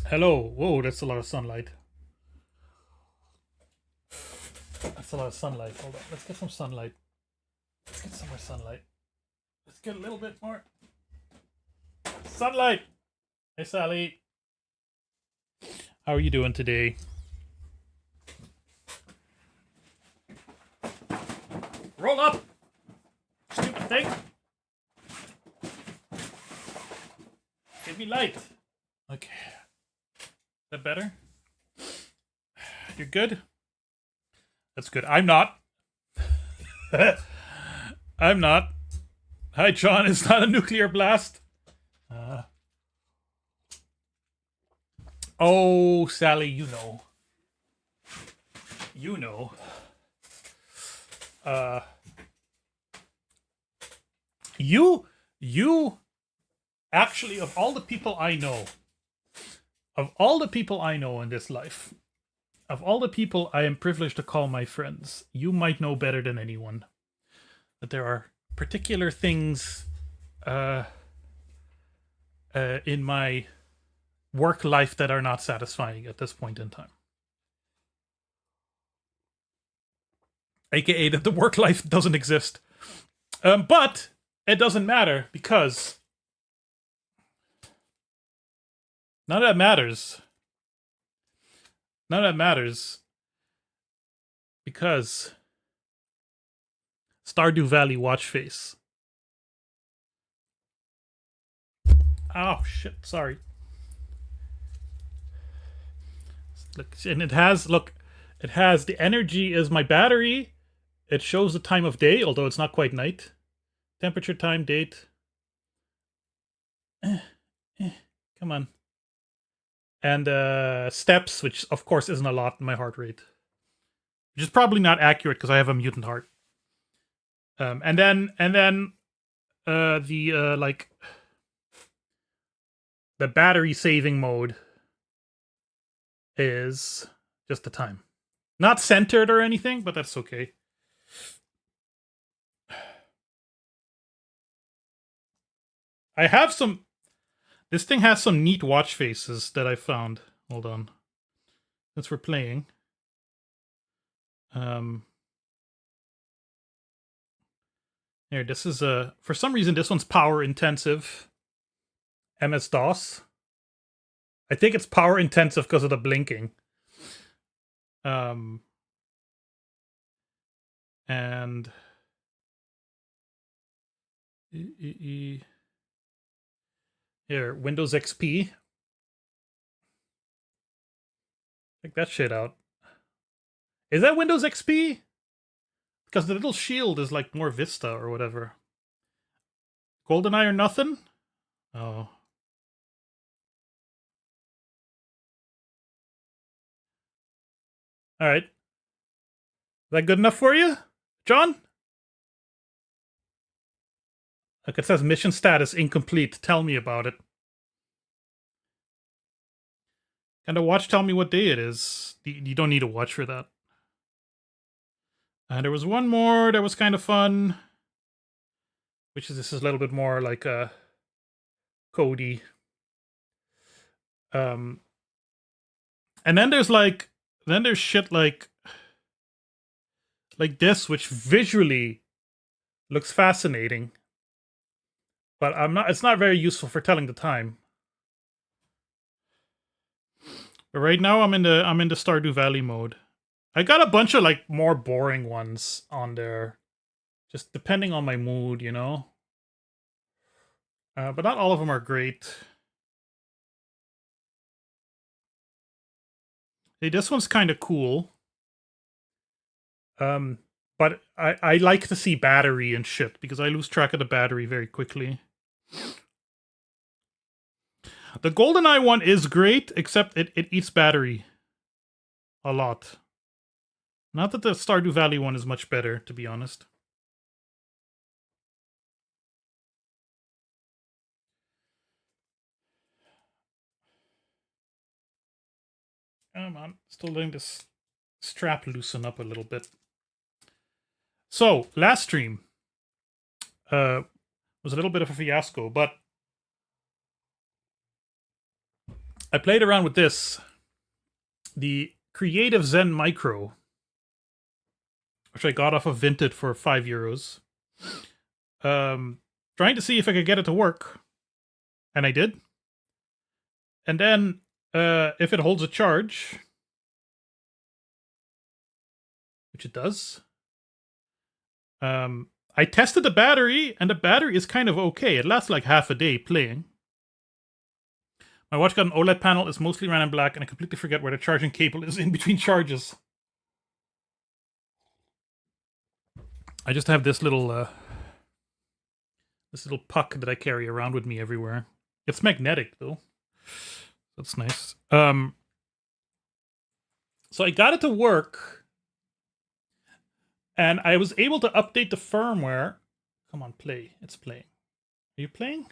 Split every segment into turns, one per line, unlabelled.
Hello. Whoa, that's a lot of sunlight. That's a lot of sunlight. Hold on. Let's get some sunlight. Let's get some more sunlight. Let's get a little bit more sunlight. Hey, Sally. How are you doing today? Roll up! Stupid thing! Give me light. Okay. Is that better? You're good? That's good. I'm not. I'm not. Hi, John. It's not a nuclear blast. Oh, Sally, you know. You know. You actually, of all the people I know, in this life, of all the people I am privileged to call my friends, you might know better than anyone that there are particular things in my work life that are not satisfying at this point in time. AKA that the work life doesn't exist. But it doesn't matter because none of that matters. None of that matters because Stardew Valley watch face. Oh shit, sorry. Look, and it has the energy as my battery. It shows the time of day, although it's not quite night. Temperature, time, date. Come on. And steps, which of course isn't a lot in my heart rate. Which is probably not accurate because I have a mutant heart. And then the battery saving mode is just the time. Not centered or anything, but that's okay. I have some... This thing has some neat watch faces that I found. Hold on. Since we're playing. Here, this is a... For some reason, this one's power intensive. MS-DOS. I think it's power intensive because of the blinking. And... Here, Windows XP. Check that shit out. Is that Windows XP? Because the little shield is like more Vista or whatever. GoldenEye or nothing? Oh. Alright. Is that good enough for you, John? Look, it says mission status incomplete. Tell me about it. Can the watch tell me what day it is? You don't need a watch for that. There was one more that was kind of fun. Which is, this is a little bit more like Cody. And then there's shit like this, which visually looks fascinating. But it's not very useful for telling the time. But right now I'm in the Stardew Valley mode. I got a bunch of like more boring ones on there. Just depending on my mood, you know? But not all of them are great. Hey, this one's kind of cool. But I like to see battery and shit, because I lose track of the battery very quickly. The GoldenEye one is great, except it eats battery. A lot. Not that the Stardew Valley one is much better, to be honest. Come on, still letting this strap loosen up a little bit. So, last stream was a little bit of a fiasco, but I played around with this, the Creative Zen Micro, which I got off of Vinted for €5. Trying to see if I could get it to work, and I did. And then, if it holds a charge, which it does, I tested the battery, and the battery is kind of okay. It lasts like half a day playing. My watch got an OLED panel, it's mostly ran in black, and I completely forget where the charging cable is in between charges. I just have this little puck that I carry around with me everywhere. It's magnetic though. That's nice. So I got it to work, and I was able to update the firmware. Come on, play. It's playing. Are you playing?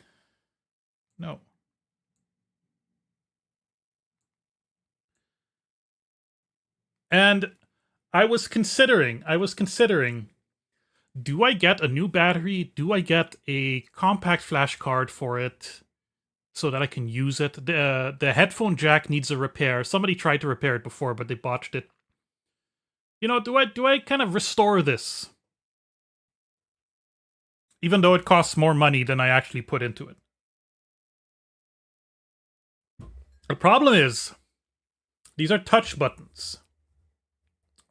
No. And I was considering, do I get a new battery? Do I get a compact flash card for it so that I can use it? The headphone jack needs a repair. Somebody tried to repair it before, but they botched it. You know, do I kind of restore this? Even though it costs more money than I actually put into it. The problem is, these are touch buttons.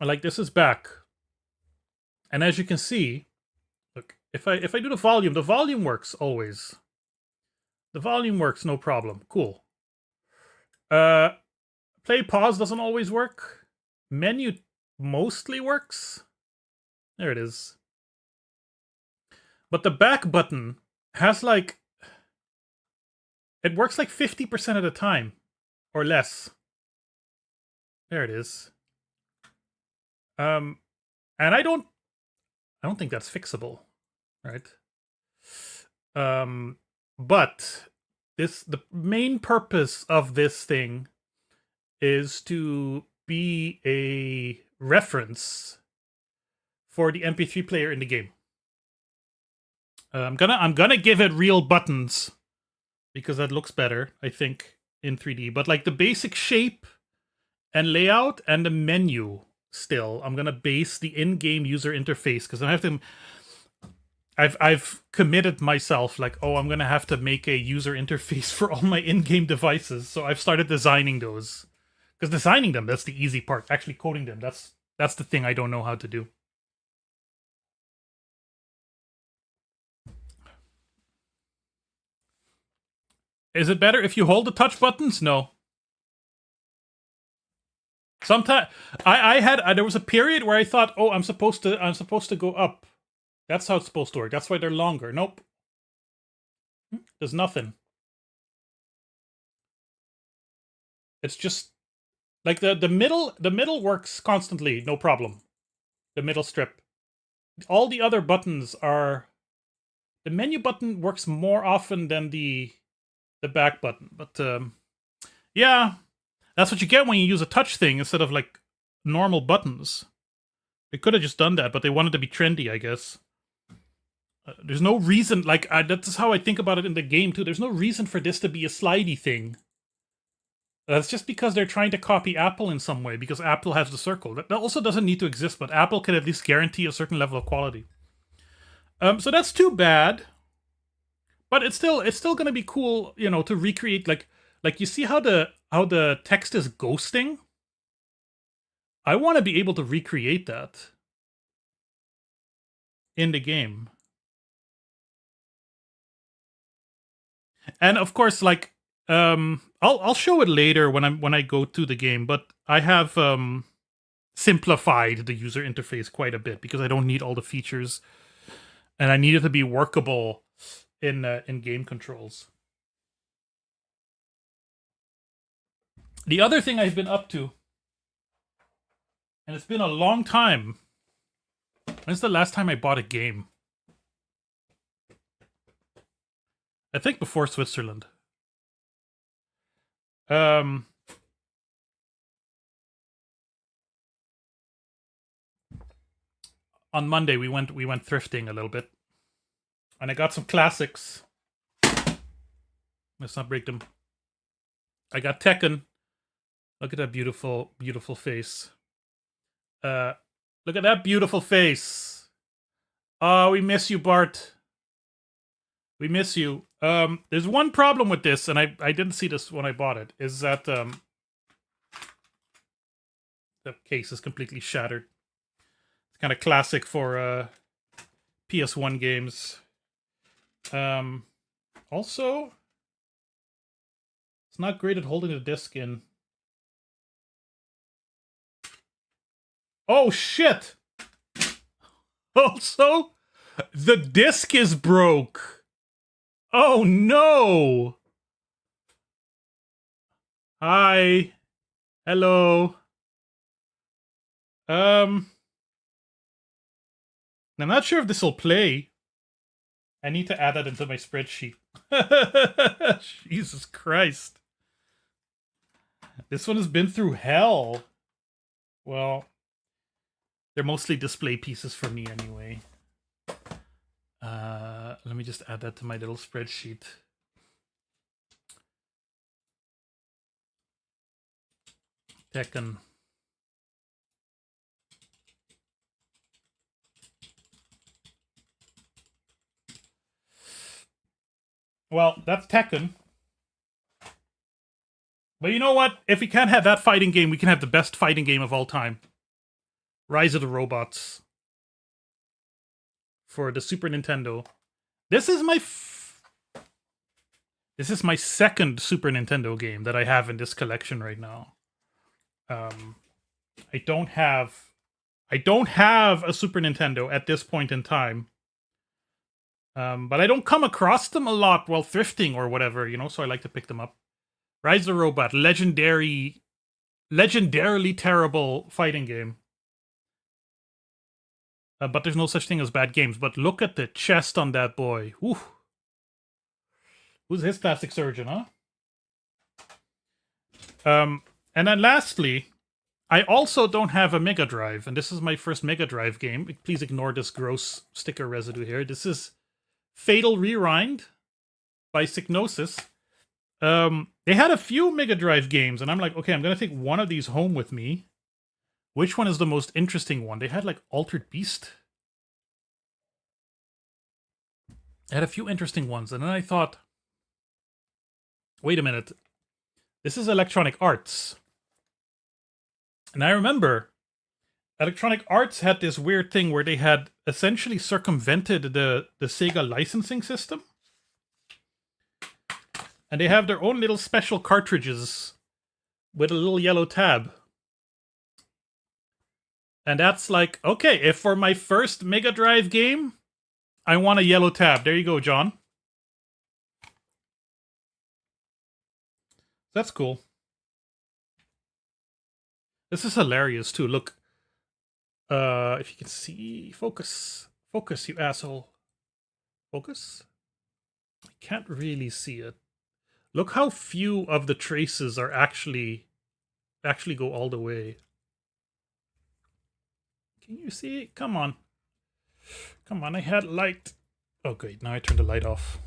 Like, this is back. And as you can see, look, if I do the volume works always. The volume works, no problem. Cool. Play pause doesn't always work. Menu mostly works. There it is. But the back button has like, it works like 50% of the time or less. There it is. And I don't think that's fixable, right? But the main purpose of this thing is to be a reference for the MP3 player in the game. I'm gonna give it real buttons because that looks better, I think, in 3D. But like the basic shape and layout and the menu, still, I'm gonna base the in-game user interface because I have to. I've committed myself, like, oh, I'm gonna have to make a user interface for all my in-game devices. So I've started designing those. Because designing them, that's the easy part. Actually coding them, that's the thing I don't know how to do. Is it better if you hold the touch buttons? No. Sometimes there was a period where I thought, oh, I'm supposed to go up. That's how it's supposed to work. That's why they're longer. Nope. There's nothing. It's just like the middle works constantly, no problem. The middle strip. All the other buttons are, the menu button works more often than the back button. But yeah, that's what you get when you use a touch thing instead of like normal buttons. They could have just done that, but they wanted to be trendy, I guess. There's no reason, like, that's how I think about it in the game too. There's no reason for this to be a slidey thing. That's just because they're trying to copy Apple in some way, because Apple has the circle. That also doesn't need to exist, but Apple can at least guarantee a certain level of quality. So that's too bad. But it's still gonna be cool, you know, to recreate, like you see how the text is ghosting? I want to be able to recreate that in the game. And of course, like, I'll show it later when I go to the game, but I have simplified the user interface quite a bit because I don't need all the features, and I need it to be workable in game controls. The other thing I've been up to, and it's been a long time. When's the last time I bought a game? I think before Switzerland. On Monday we went thrifting a little bit, and I got some classics. Let's not break them. I got Tekken. Look at that beautiful, beautiful face. Look at that beautiful face. Oh, we miss you, Bart. We miss you. There's one problem with this, and I didn't see this when I bought it, is that the case is completely shattered. It's kind of classic for PS1 games. Also, it's not great at holding the disc in. Oh, shit! Also, the disc is broke. Oh, no! Hi. Hello. I'm not sure if this will play. I need to add that into my spreadsheet. Jesus Christ. This one has been through hell. Well, they're mostly display pieces for me anyway. Let me just add that to my little spreadsheet. Tekken. Well, that's Tekken. But you know what? If we can't have that fighting game, we can have the best fighting game of all time. Rise of the Robots. For the Super Nintendo. This is my second Super Nintendo game that I have in this collection right now. I don't have a Super Nintendo at this point in time. But I don't come across them a lot while thrifting or whatever, you know, so I like to pick them up. Rise of the Robot, legendarily terrible fighting game. But there's no such thing as bad games. But look at the chest on that boy. Whew. Who's his plastic surgeon, huh? And then lastly, I also don't have a Mega Drive, and this is my first Mega Drive game. Please ignore this gross sticker residue here. This is Fatal Rewind by Psygnosis. They had a few Mega Drive games, and I'm like, okay, I'm going to take one of these home with me. Which one is the most interesting one? They had like Altered Beast. They had a few interesting ones, and then I thought, wait a minute. This is Electronic Arts. And I remember Electronic Arts had this weird thing where they had essentially circumvented the Sega licensing system. And they have their own little special cartridges with a little yellow tab. And that's like, okay, if for my first Mega Drive game, I want a yellow tab. There you go, John. That's cool. This is hilarious, too. Look. If you can see... Focus. Focus, you asshole. Focus? I can't really see it. Look how few of the traces are actually go all the way. Can you see it? Come on. Come on, I had light. Oh, great. Now I turned the light off.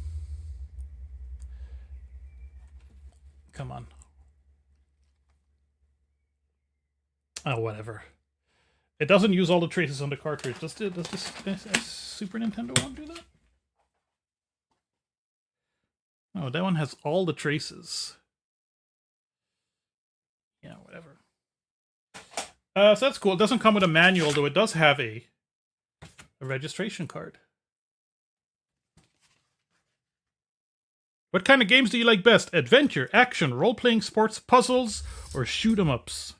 Come on. Oh, whatever. It doesn't use all the traces on the cartridge. Does this Super Nintendo one do that? Oh, that one has all the traces. Yeah, whatever. So that's cool. It doesn't come with a manual, though it does have a registration card. What kind of games do you like best? Adventure, action, role-playing, sports, puzzles, or shoot-'em-ups?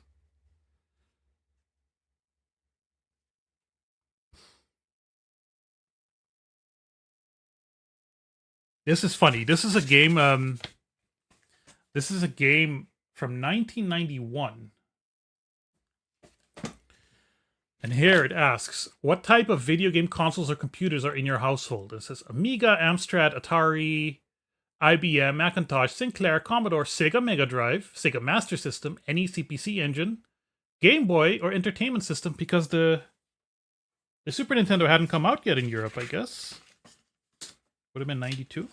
This is funny. This is a game. This is a game from 1991. And here it asks, what type of video game consoles or computers are in your household? It says Amiga, Amstrad, Atari, IBM, Macintosh, Sinclair, Commodore, Sega Mega Drive, Sega Master System, NEC PC Engine, Game Boy, or Entertainment System, because the Super Nintendo hadn't come out yet in Europe, I guess. Would have been 92.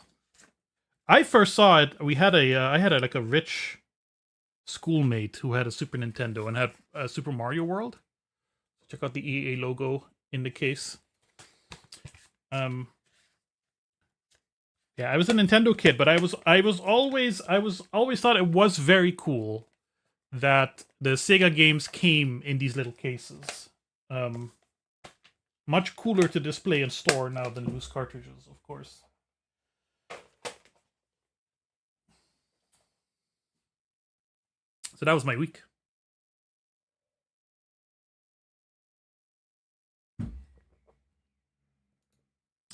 I first saw it. We had I had like a rich schoolmate who had a Super Nintendo and had Super Mario World. Check out the EA logo in the case. Yeah, I was a Nintendo kid, but I always thought it was very cool that the Sega games came in these little cases. Much cooler to display and store now than loose cartridges, of course. So that was my week.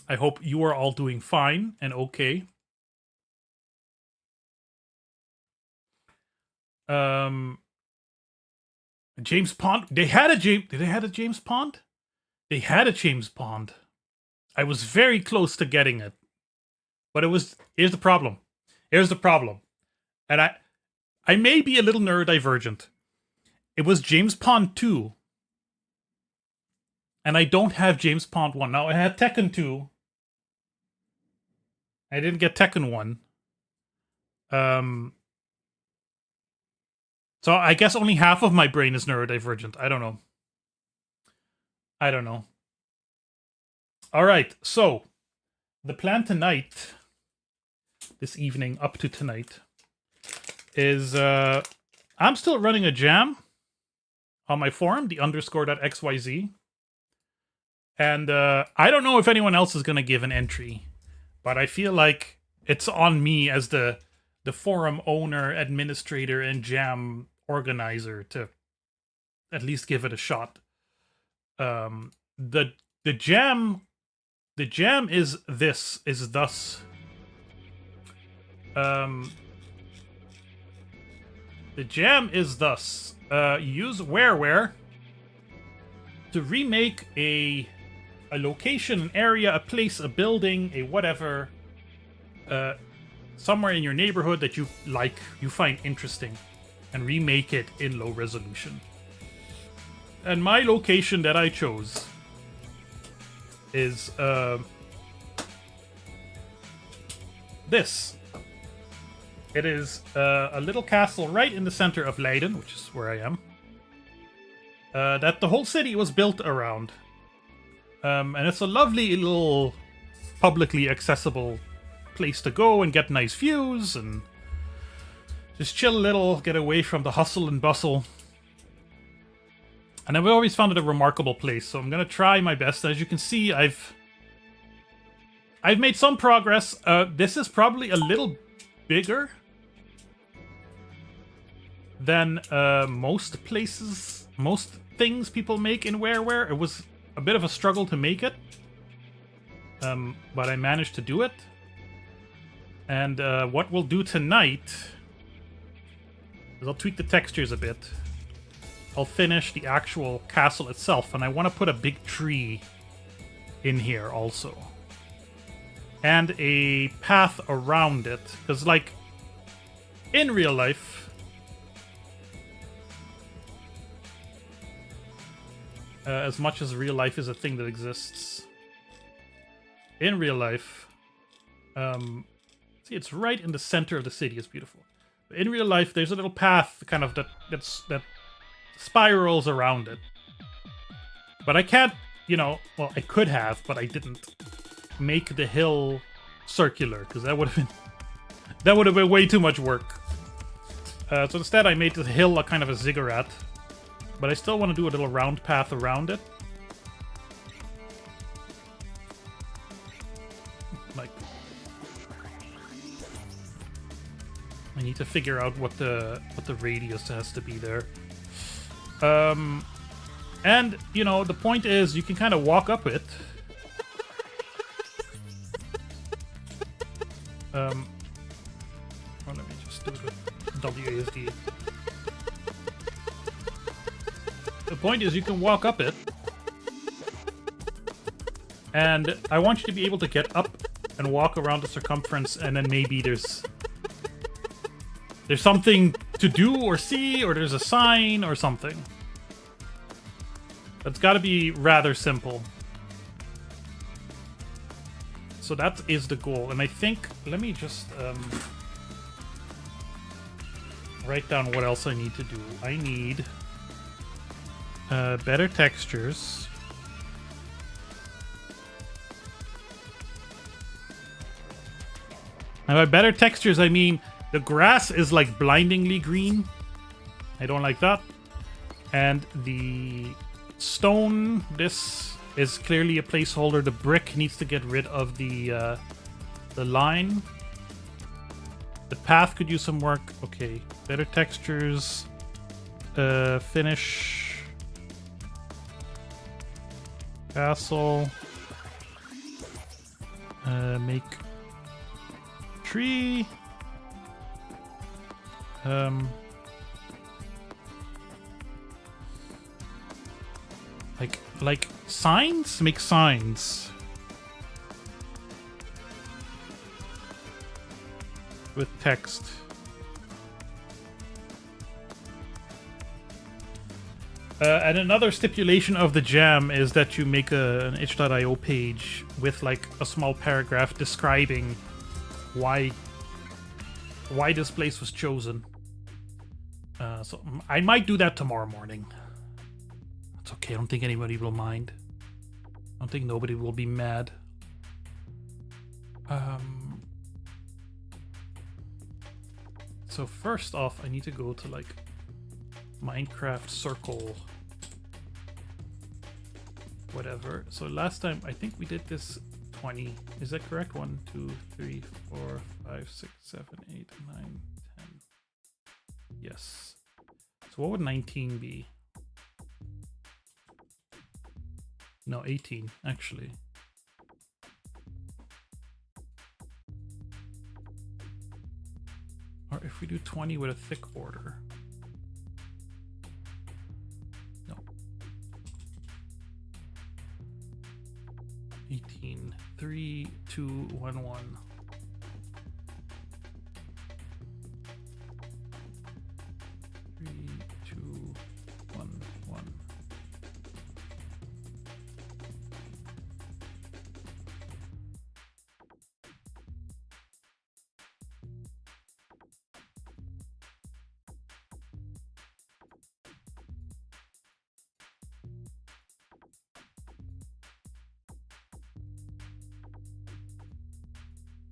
I hope you are all doing fine and okay. James Pond. Did they have a James Pond? They had a James Pond. I was very close to getting it. But here's the problem. And I may be a little neurodivergent. It was James Pond 2. And I don't have James Pond 1. Now, I had Tekken 2. I didn't get Tekken 1. So I guess only half of my brain is neurodivergent. I don't know. Alright, so the plan tonight, this evening up to tonight, is I'm still running a jam on my forum, the _.xyz. And I don't know if anyone else is going to give an entry, but I feel like it's on me as the forum owner, administrator, and jam organizer to at least give it a shot. The jam is thus. The jam is thus. Use WarWare to remake a location, an area, a place, a building, a whatever, somewhere in your neighborhood that you like, you find interesting, and remake it in low resolution. And my location that I chose is this. It is a little castle right in the center of Leiden, which is where I am, that the whole city was built around. And it's a lovely little publicly accessible place to go and get nice views and just chill a little, get away from the hustle and bustle. And I've always found it a remarkable place, so I'm gonna try my best. As you can see, I've made some progress. This is probably a little bigger than most things people make in WarWare. It was a bit of a struggle to make it, but I managed to do it. And what we'll do tonight is I'll tweak the textures a bit. I'll finish the actual castle itself, and I want to put a big tree in here also. And a path around it, because like, in real life, as much as real life is a thing that exists, in real life, see, it's right in the center of the city. It's beautiful. But in real life, there's a little path, kind of that spirals around it. But I can't, well, I could have, but I didn't make the hill circular because that would have been way too much work. So instead, I made the hill a kind of a ziggurat. But I still want to do a little round path around it. Like, I need to figure out what the radius has to be there. And the point is, you can kind of walk up it. Well, let me just do the WASD. The point is, you can walk up it, and I want you to be able to get up and walk around the circumference, and then maybe there's something to do or see, or there's a sign or something. That's got to be rather simple. So that is the goal, and I think, let me just write down what else I need to do. I need better textures. And by better textures, I mean the grass is like blindingly green. I don't like that. And the stone, this is clearly a placeholder. The brick needs to get rid of the line. The path could use some work. Okay, better textures. Finish. Castle. Make tree. Like signs? Make signs. With text. And another stipulation of the jam is that you make an itch.io page with like a small paragraph describing why this place was chosen. So I might do that tomorrow morning. It's okay. I don't think anybody will mind. I don't think nobody will be mad. So first off, I need to go to like Minecraft circle, whatever. So last time I think we did this 20. Is that correct? 1, 2, 3, 4, 5, 6, 7, 8, 9, 10. Yes. So what would 19 be? No, 18 actually. Or if we do 20 with a thick border. No. 18. 3, 2, 1, 1.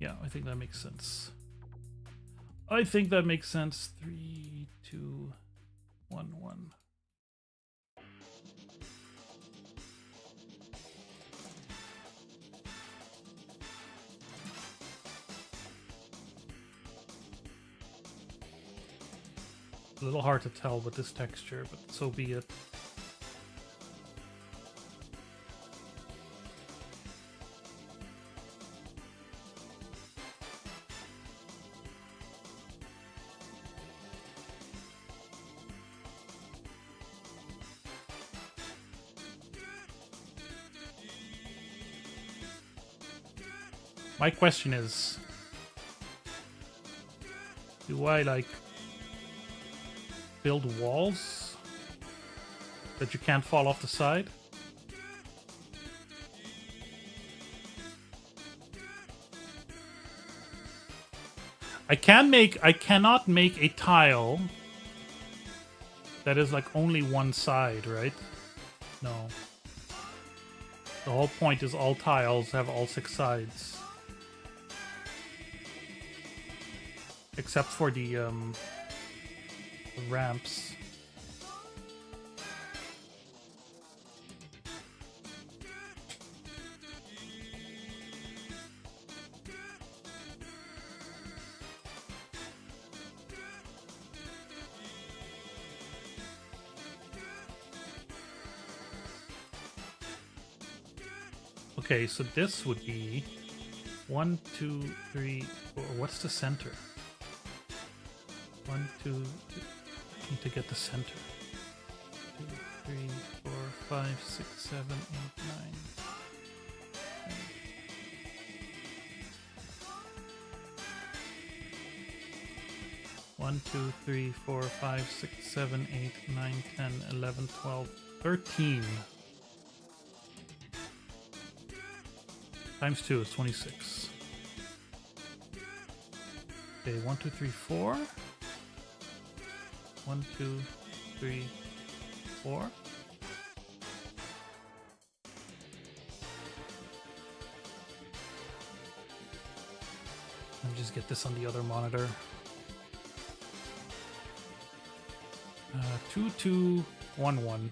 Yeah, I think that makes sense. I think that makes sense. 3, 2, 1, 1. A little hard to tell with this texture, but so be it. My question is, do I like build walls that you can't fall off the side? I cannot make a tile that is like only one side, right? No. The whole point is all tiles have all 6 sides. Except for the ramps. Okay, so this would be 1, 2, 3, 4. What's the center? 1, 2, 3. I need to get the center. 2, 3, 4, 5, 6, 7, 8, 9. 10. One, 2, 3, 4, 5, 6, 7, 8, 9, 10, 11, 12, 13. Times 2 is 26. Okay, 1, 2, 3, 4. 1, 2, 3, 4. Let me just get this on the other monitor. 2, 2, 1, 1.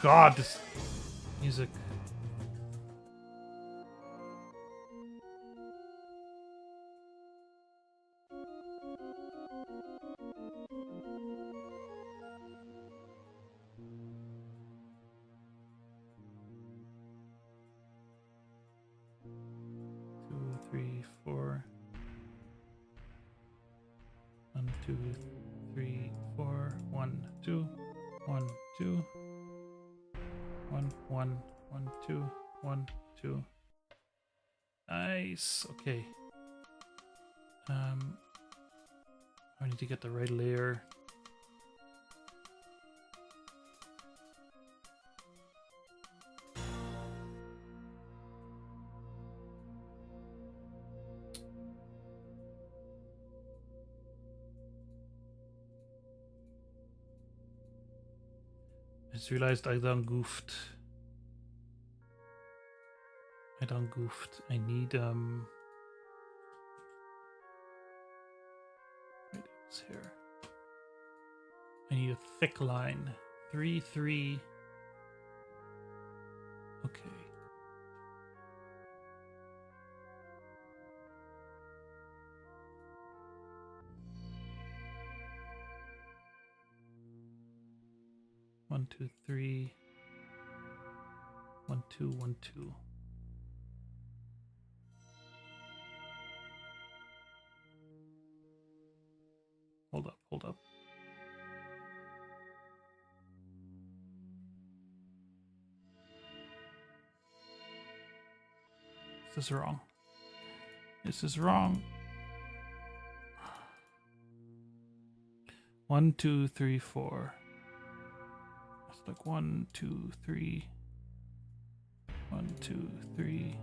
God, this music. Two, three, four. 1, 2, 3, 4. 1, 2, 1, 2. 1, 1, 1, 2, 1, 2. Nice. Okay. I need to get the right layer. I just realized I done goofed. I need wait, it's here. I need a thick line. 3, 3. Okay. One, 2, 3. 1, 2, 1, 2. Hold up. This is wrong. This is wrong. 1, 2, 3, 4. It's like 1, 2, 3. 1, 2, 3.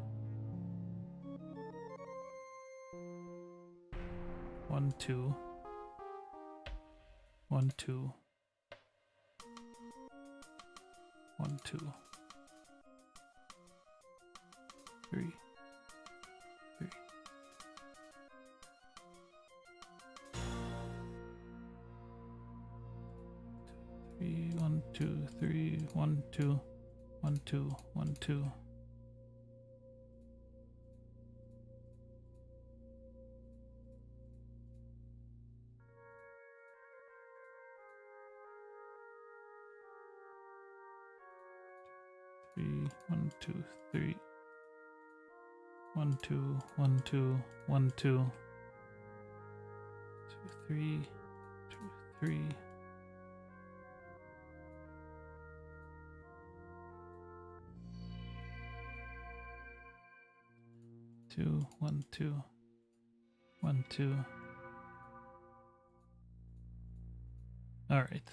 1, 2. 1, 2. 1, 2. 3. 3. 3, 1, 2, 3, 1, 2, 1, 2, 1, 2. Three, 1, 2, 3. 1, 2, 1, 2, 1, 2. 2, 3, 2, 3. 2, 1, 2, 1, 2. All right.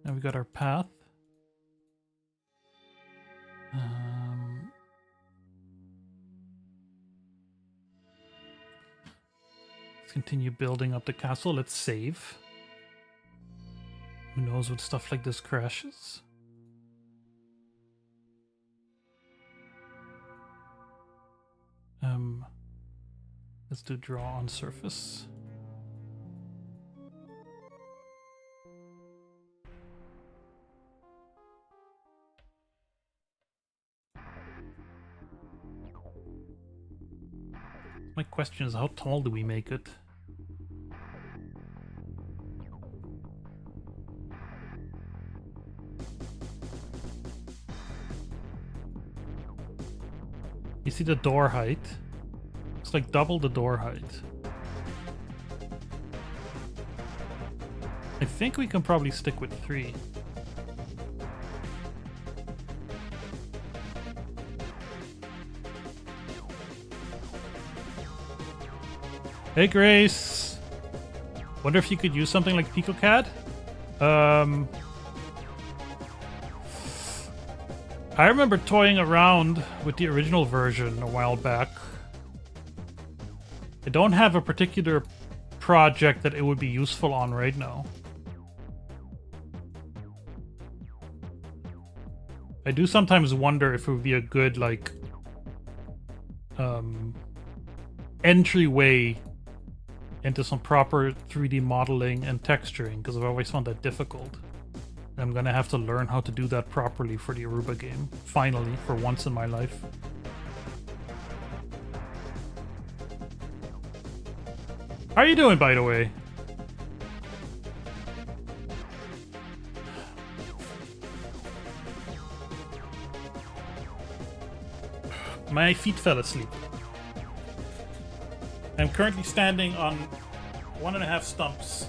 Now we got our path. Let's continue building up the castle. Let's save. Who knows when stuff like this crashes? Let's do draw on surface. My question is, how tall do we make it? You see the door height? It's like double the door height. I think we can probably stick with 3. Hey, Grace. Wonder if you could use something like PicoCAD? I remember toying around with the original version a while back. I don't have a particular project that it would be useful on right now. I do sometimes wonder if it would be a good, like, entryway into some proper 3D modeling and texturing, because I've always found that difficult. And I'm gonna have to learn how to do that properly for the Aruba game, finally, for once in my life. How are you doing, by the way? My feet fell asleep. I'm currently standing on 1.5 stumps.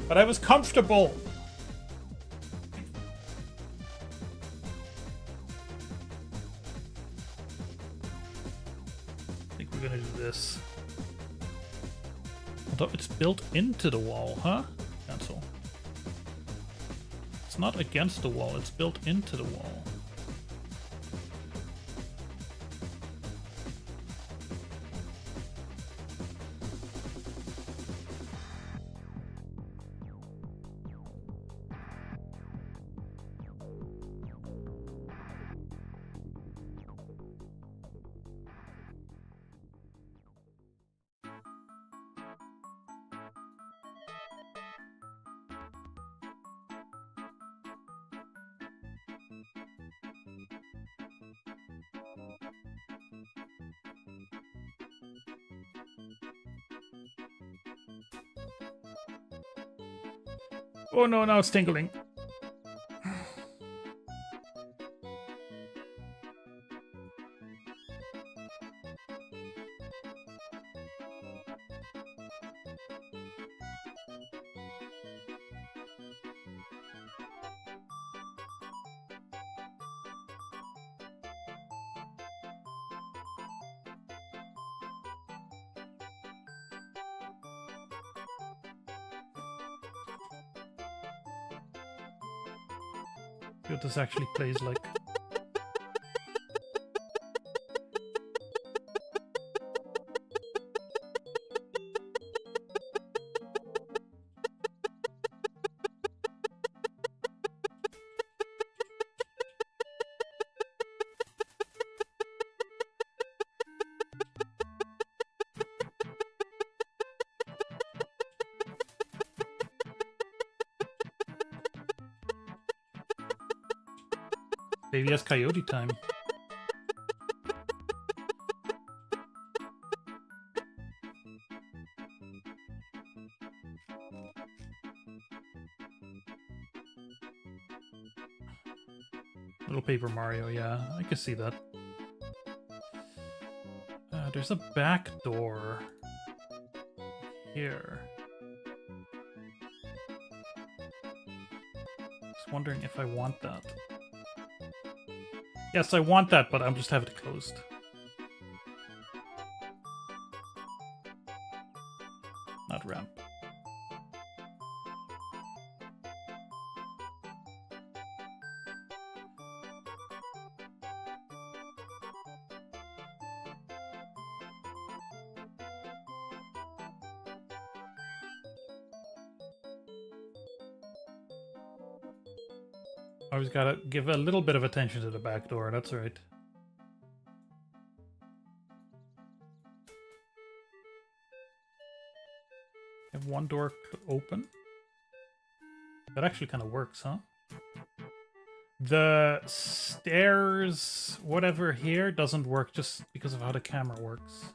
But I was comfortable. I think we're gonna do this. Although it's built into the wall, huh? Cancel. It's not against the wall, it's built into the wall. Oh no, now it's tingling. What this actually plays like. Baby has coyote time. Little Paper Mario, yeah, I can see that. There's a back door here. Just wondering if I want that. Yes, I want that, but I'm just having it closed. Not ramp. Always gotta give a little bit of attention to the back door, that's right. Have one door open. That actually kind of works, huh? The stairs, whatever here, doesn't work just because of how the camera works.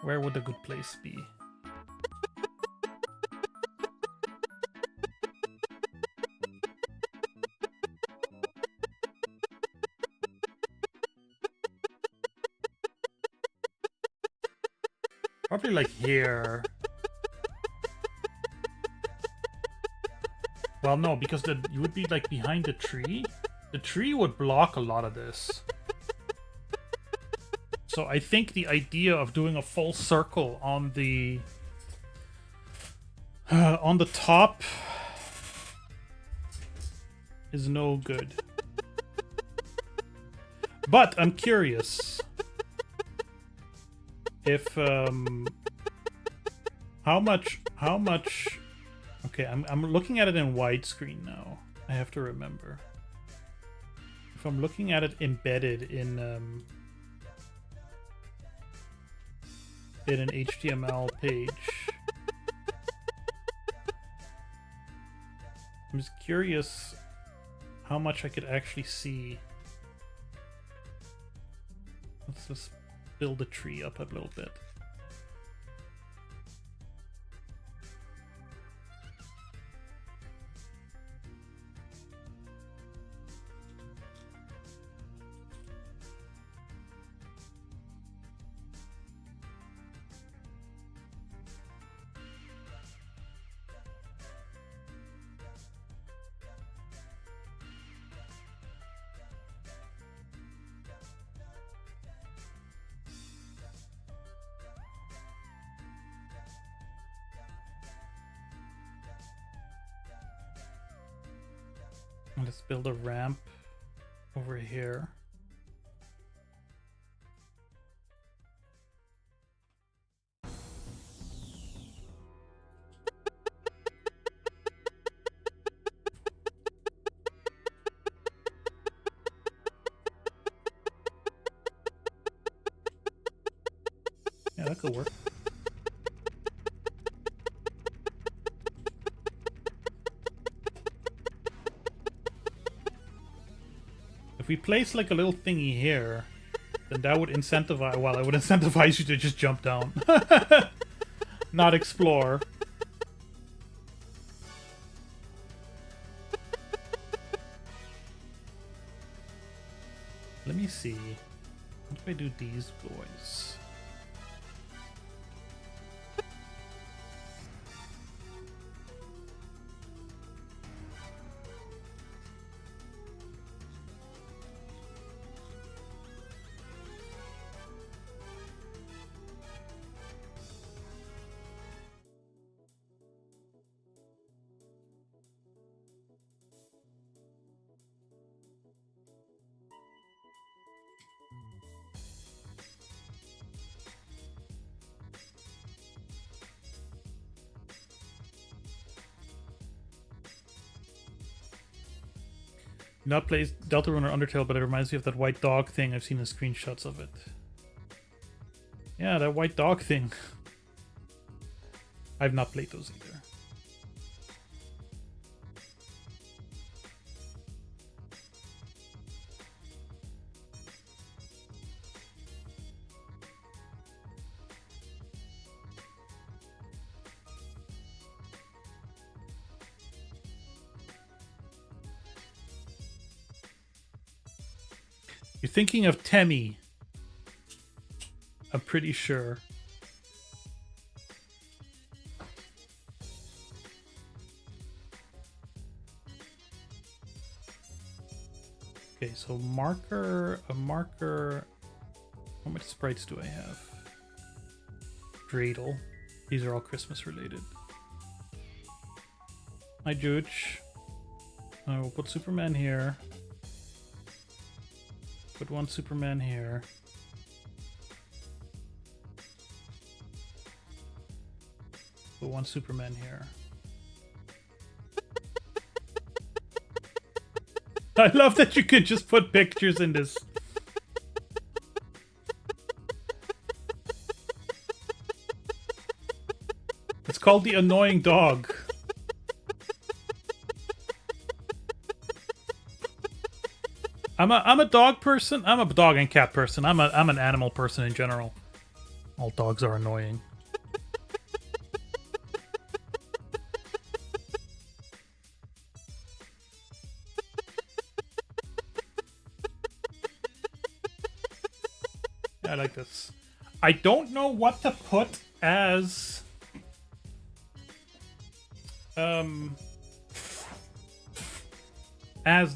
Where would a good place be? Probably like here. Well, no, because you would be like behind the tree. The tree would block a lot of this. So I think the idea of doing a full circle on the top is no good. But I'm curious if how much okay, I'm looking at it in widescreen now. I have to remember. If I'm looking at it embedded in an HTML page, I'm just curious how much I could actually see. Let's just build the tree up a little bit. Let's build a ramp over here. Yeah, that could work. If we place like a little thingy here, then that would incentivize, well, it would incentivize you to just jump down. Not explore. Let me see. What do I do these boys? Not plays Deltarune or Undertale, but it reminds me of that white dog thing. I've seen the screenshots of it. Yeah, that white dog thing. I've not played those either. You're thinking of Temmie. I'm pretty sure. Okay, so a marker. How much sprites do I have? Dreidel. These are all Christmas related. Hi, Jooch. I will put Superman here. Put one Superman here. Put one Superman here. I love that you could just put pictures in this. It's called the annoying dog. I'm a dog person. I'm a dog and cat person. I'm an animal person in general. All dogs are annoying. Yeah, I like this. I don't know what to put as the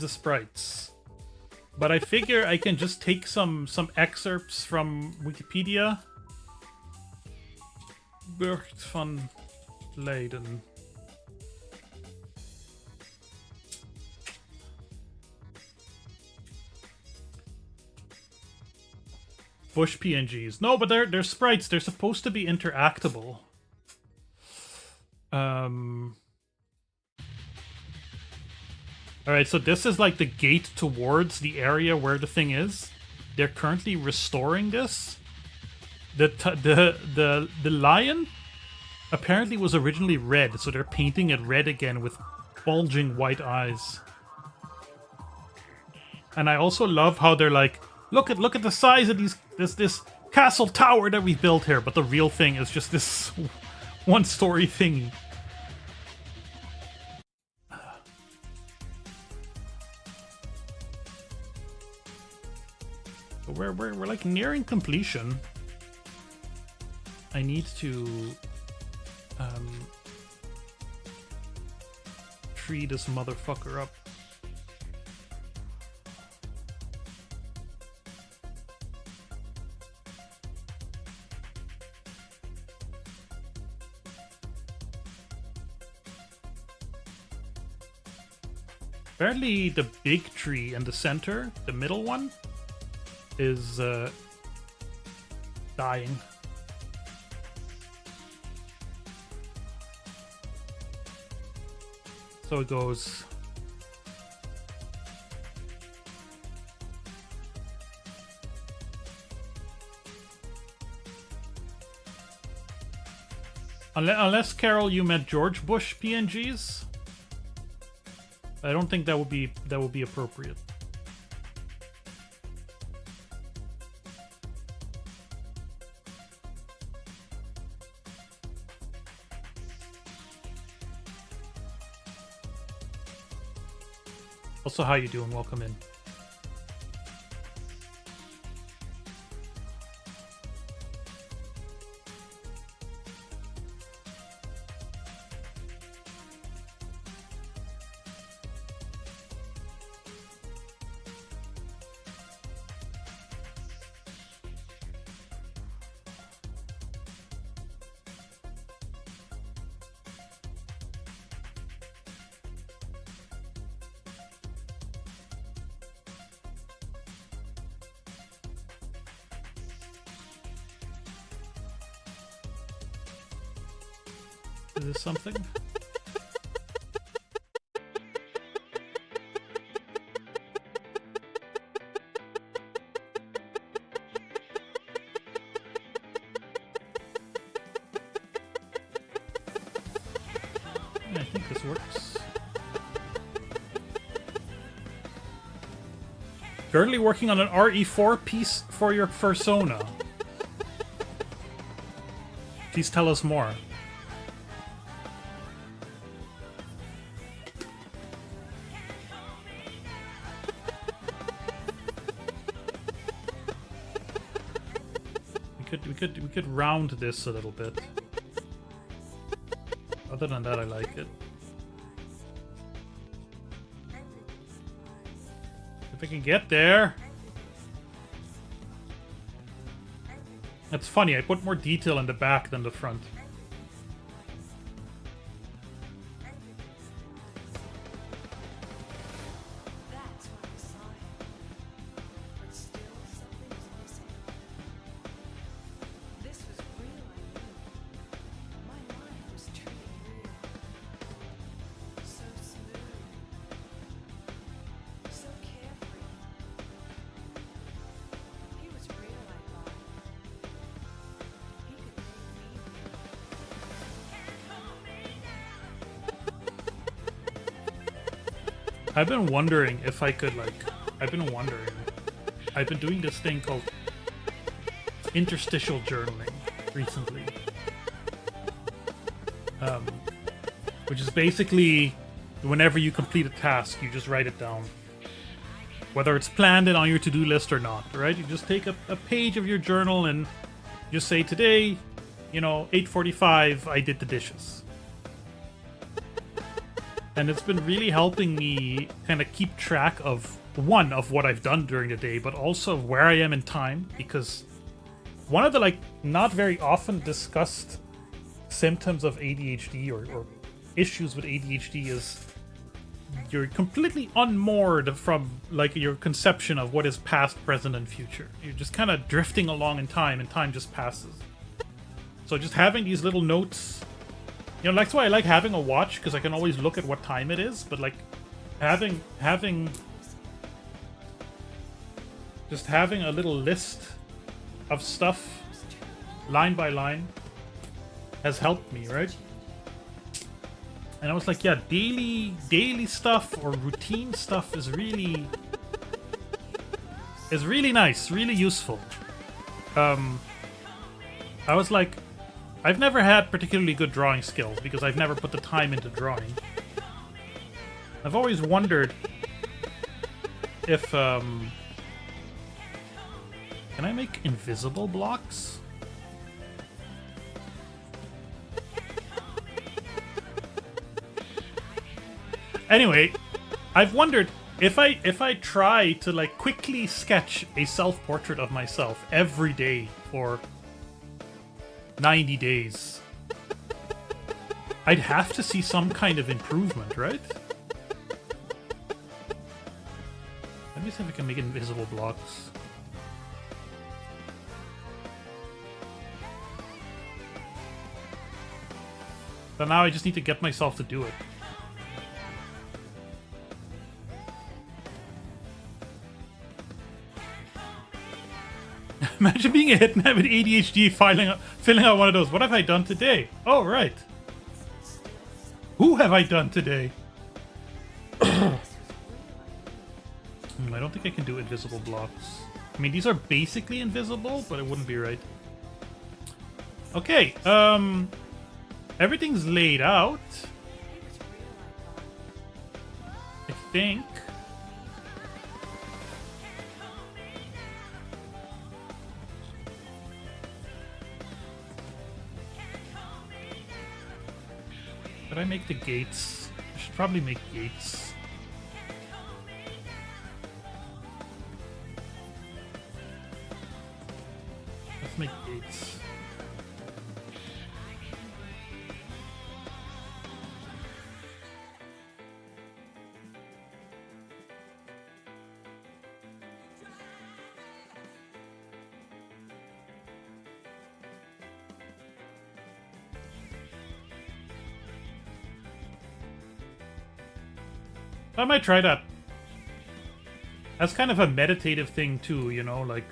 sprites. But I figure I can just take some excerpts from Wikipedia. Burgt van Leiden. Bush PNGs. No, but they're sprites. They're supposed to be interactable. Alright, so this is like the gate towards the area where the thing is. They're currently restoring this. The lion apparently was originally red, so they're painting it red again with bulging white eyes. And I also love how they're like, look at the size of this castle tower that we built here, but the real thing is just this one-story thingy. So we're like nearing completion. I need to tree this motherfucker up. Apparently the big tree in the center, the middle one, is dying. So it goes. Unless, Carol, you meant George Bush PNGs. I don't think that would be appropriate. Also, how you doing? Welcome in. Is this something? I think this works. Currently working on an RE4 piece for your persona. Please tell us more. We could round this a little bit. Other than that, I like it. If I can get there. That's funny, I put more detail in the back than the front. I've been wondering if I could, like, I've been doing this thing called interstitial journaling recently. Which is basically whenever you complete a task, you just write it down. Whether it's planned and on your to-do list or not, right? You just take a page of your journal and just say, today, you know, 8:45, I did the dishes. And it's been really helping me kind of keep track of one, of what I've done during the day, but also where I am in time, because one of the, like, not very often discussed symptoms of ADHD or issues with ADHD is you're completely unmoored from, like, your conception of what is past, present, and future. You're just kind of drifting along in time, and time just passes. So just having these little notes, you know, that's why I like having a watch, because I can always look at what time it is, but, like, having just having a little list of stuff, line by line, has helped me, right? And I was like, yeah, daily stuff or routine stuff is really nice, really useful. I was like, I've never had particularly good drawing skills because I've never put the time into drawing. I've always wondered if can I make invisible blocks? Anyway, I've wondered if I try to, like, quickly sketch a self-portrait of myself every day for 90 days, I'd have to see some kind of improvement, right? Let me see if I can make invisible blocks. But now I just need to get myself to do it. Imagine being a hitman with ADHD filling out one of those. What have I done today? Oh, right. Who have I done today? I don't think I can do invisible blocks. I mean, these are basically invisible, but it wouldn't be right. Okay, everything's laid out, I think. Should I make the gates? I should probably make gates. Let's make gates. I might try that. That's kind of a meditative thing too, you know, like,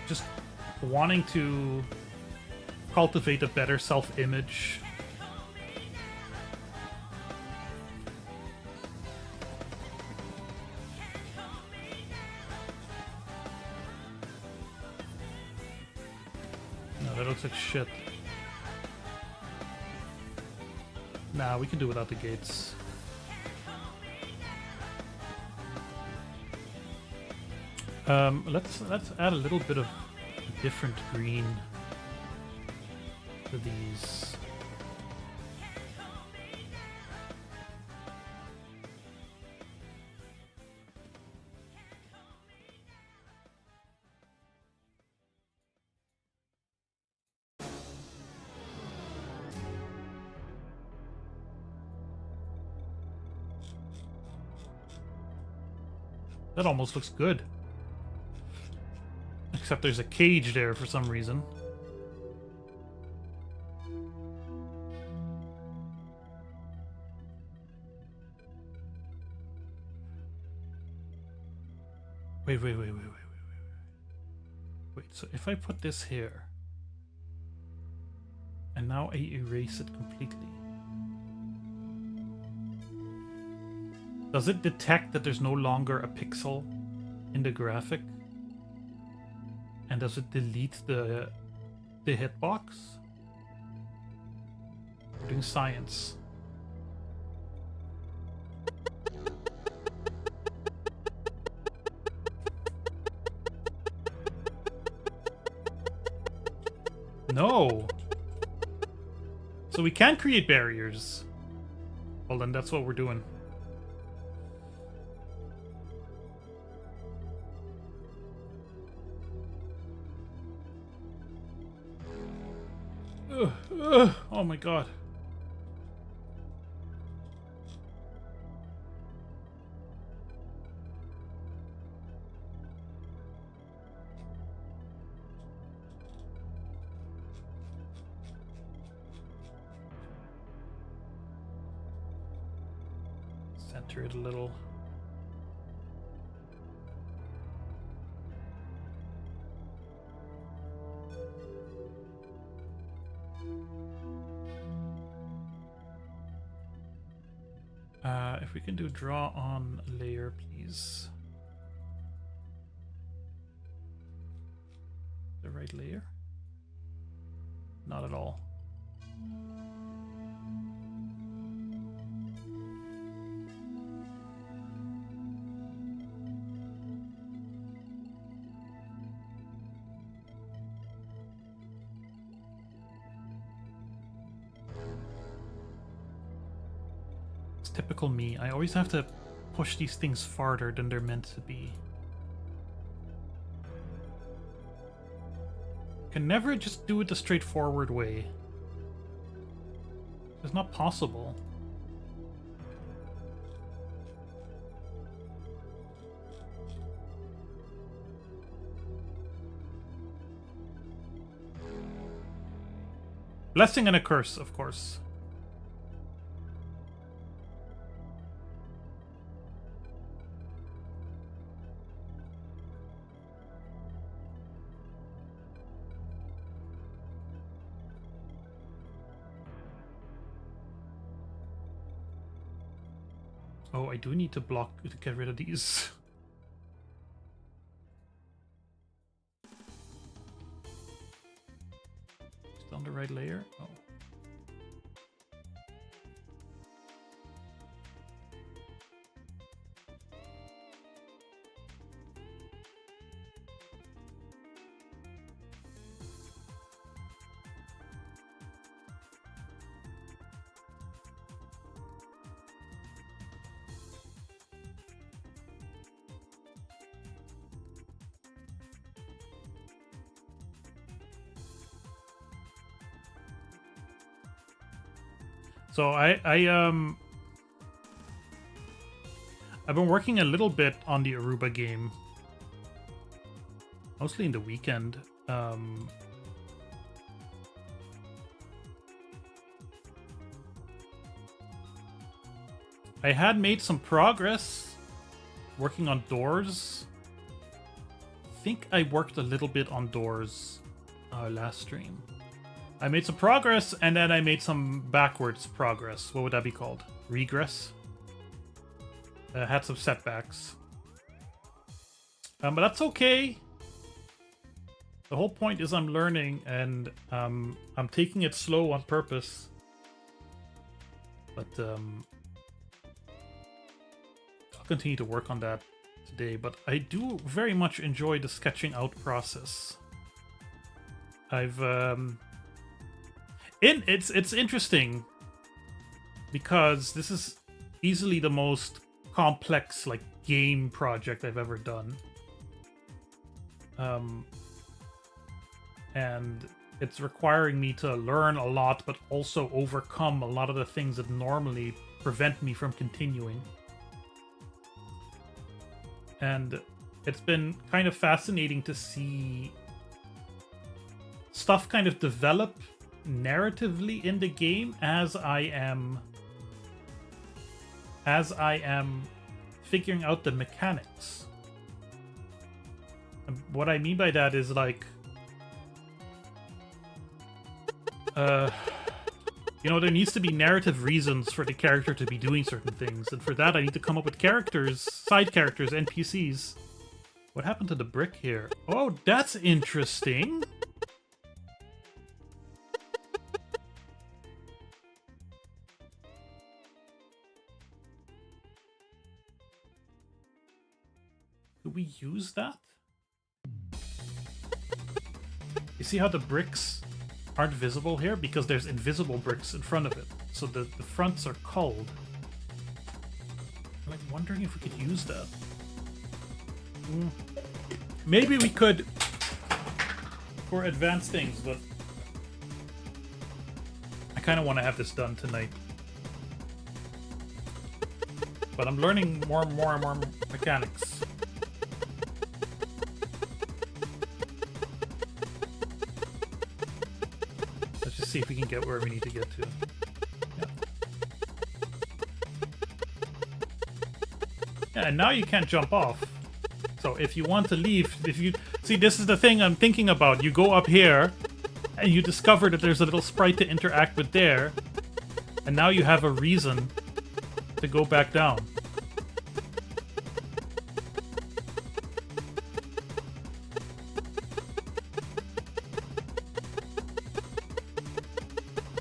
just wanting to cultivate a better self-image. No, that looks like shit. Nah, we can do without the gates. Let's add a little bit of a different green to these. That almost looks good. Except there's a cage there for some reason. Wait. Wait, so if I put this here, and now I erase it completely, does it detect that there's no longer a pixel in the graphic? And does it delete the hitbox? We're doing science. No! So we can create barriers. Well, then that's what we're doing. Ugh, oh my god. Center it a little. If we can do draw on layer, please. The right layer? Not at all. Typical me. I always have to push these things farther than they're meant to be. Can never just do it the straightforward way. It's not possible. Blessing and a curse, of course. Oh, I do need to block to get rid of these. Still on the right layer? Oh. So I've been working a little bit on the Aruba game, mostly in the weekend. I had made some progress working on doors. I think I worked a little bit on doors last stream. I made some progress, and then I made some backwards progress. What would that be called? Regress? Had some setbacks. But that's okay. The whole point is I'm learning, and I'm taking it slow on purpose. But I'll continue to work on that today. But I do very much enjoy the sketching out process. It's interesting because this is easily the most complex like game project I've ever done. And it's requiring me to learn a lot, but also overcome a lot of the things that normally prevent me from continuing. And it's been kind of fascinating to see stuff kind of develop narratively in the game as I am figuring out the mechanics. And what I mean by that is like you know, there needs to be narrative reasons for the character to be doing certain things, and for that I need to come up with characters, side characters, NPCs. What happened to the brick here? Oh, that's interesting. Do we use that? You see how the bricks aren't visible here? Because there's invisible bricks in front of it. So the fronts are culled. I'm like wondering if we could use that. Maybe we could for advanced things, but kind of want to have this done tonight. But I'm learning more and more mechanics. Let's just see if we can get where we need to get to. Yeah, and now you can't jump off. So if you want to leave, if you... See, this is the thing I'm thinking about. You go up here, and you discover that there's a little sprite to interact with there, and now you have a reason to go back down.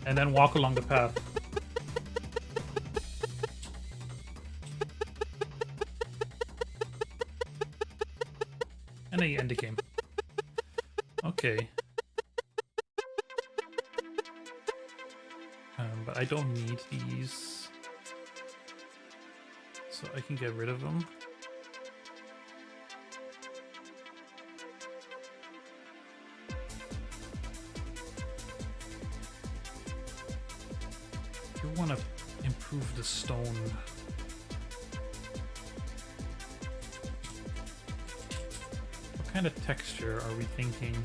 And then walk along the path. And then you end the game. Okay. But I don't need these. So I can get rid of them. I do want to improve the stone. What kind of texture are we thinking?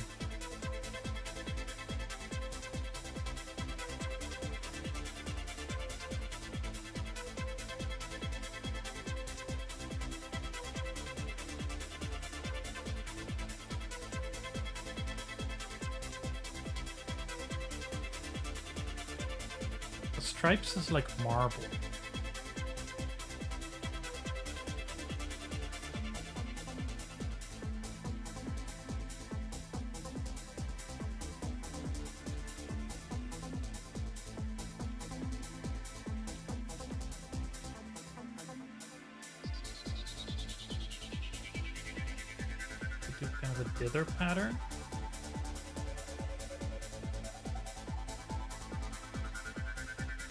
The stripes is like marble. Do kind of a dither pattern.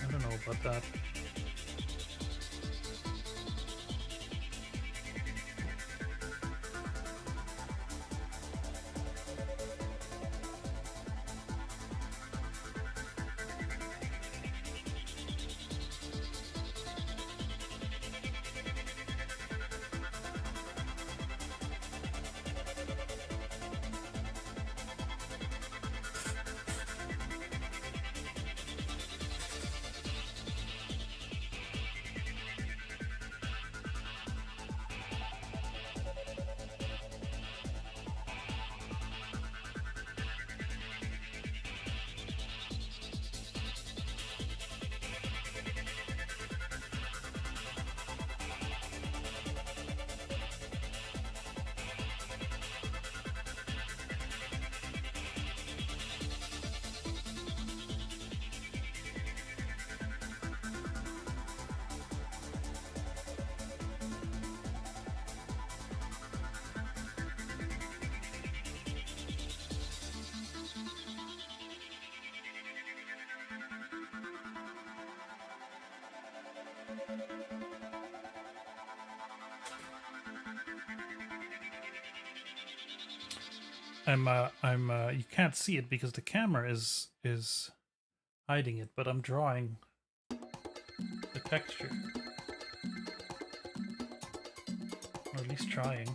I don't know about that. You can't see it because the camera is hiding it, but I'm drawing the texture. Or at least trying.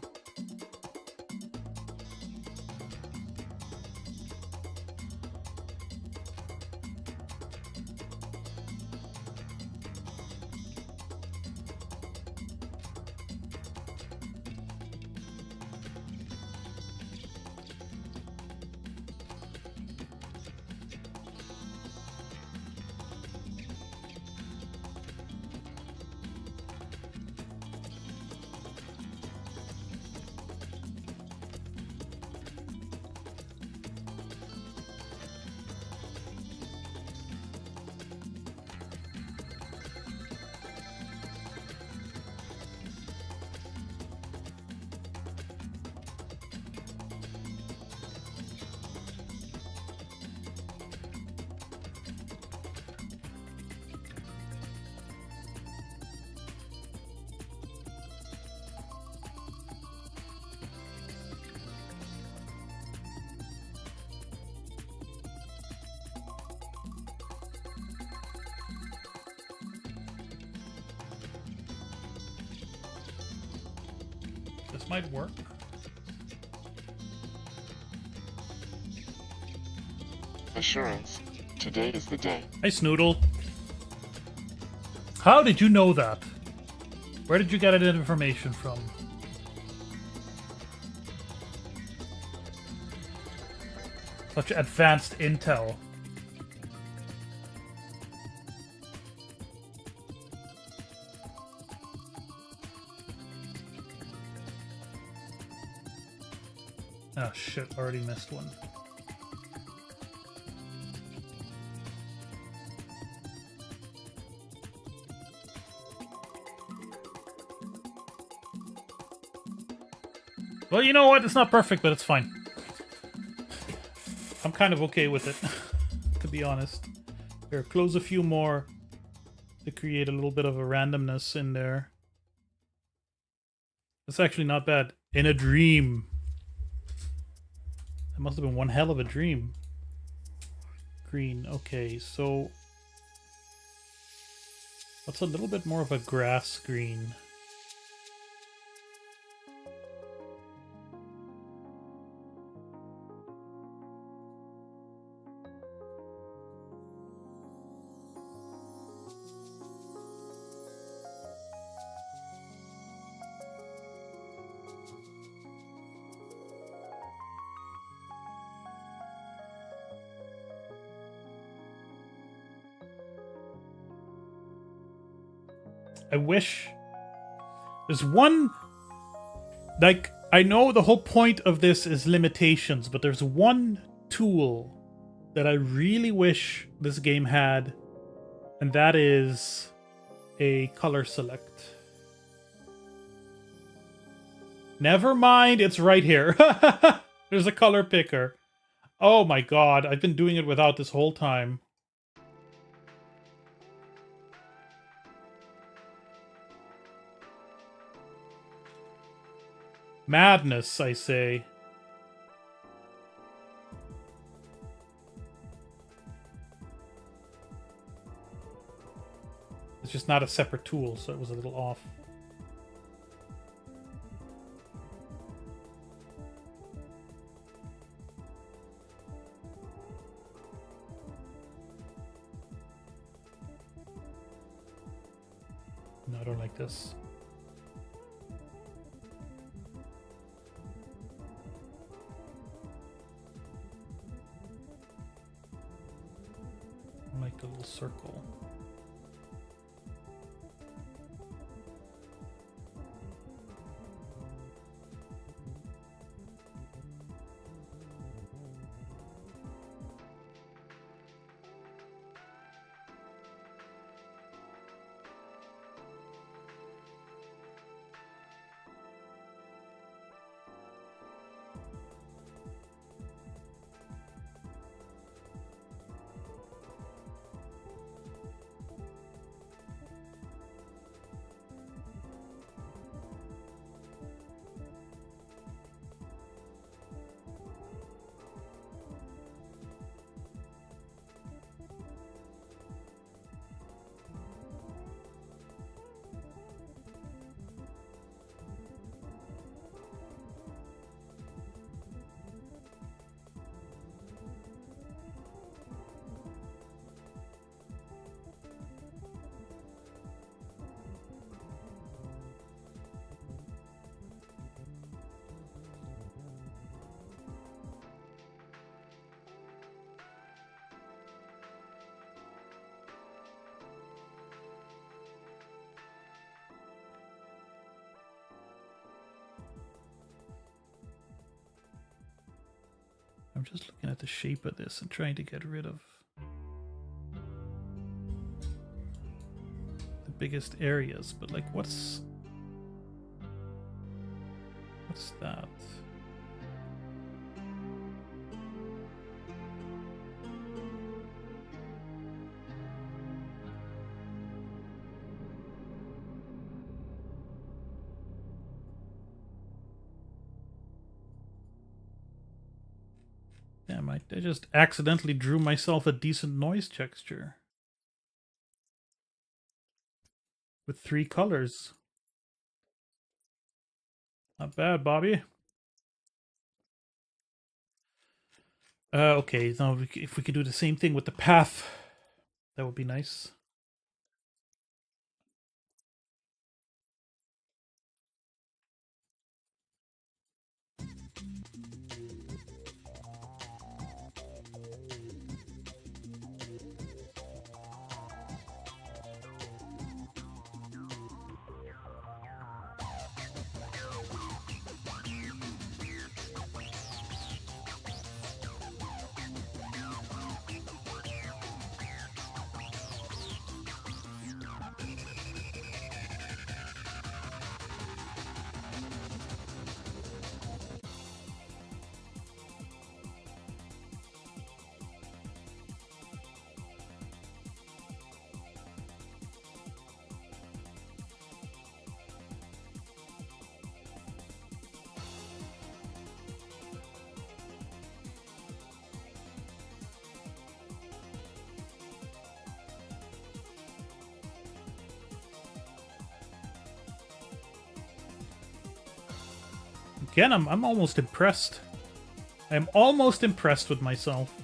might work.
Assurance. Today is the day.
Hey, Snoodle. How did you know that? Where did you get that information from? Such advanced intel. Oh shit, already missed one. Well, you know what? It's not perfect, but it's fine. I'm kind of okay with it, to be honest. Here, close a few more to create a little bit of a randomness in there. That's actually not bad. In a dream. That must have been one hell of a dream. Green. Okay, so... what's a little bit more of a grass green? I wish... there's one... like, I know the whole point of this is limitations, but there's one tool that I really wish this game had, and that is a color select. Never mind, it's right here. There's a color picker. Oh my god, I've been doing it without this whole time. Madness, I say. It's just not a separate tool, so it was a little off. No, I don't like this. I like the little circle. I'm just looking at the shape of this and trying to get rid of the biggest areas, but like what's that? Damn, I just accidentally drew myself a decent noise texture. With 3 colors. Not bad, Bobby. Okay, now if we could do the same thing with the path, that would be nice. Again, I'm almost impressed. I'm almost impressed with myself.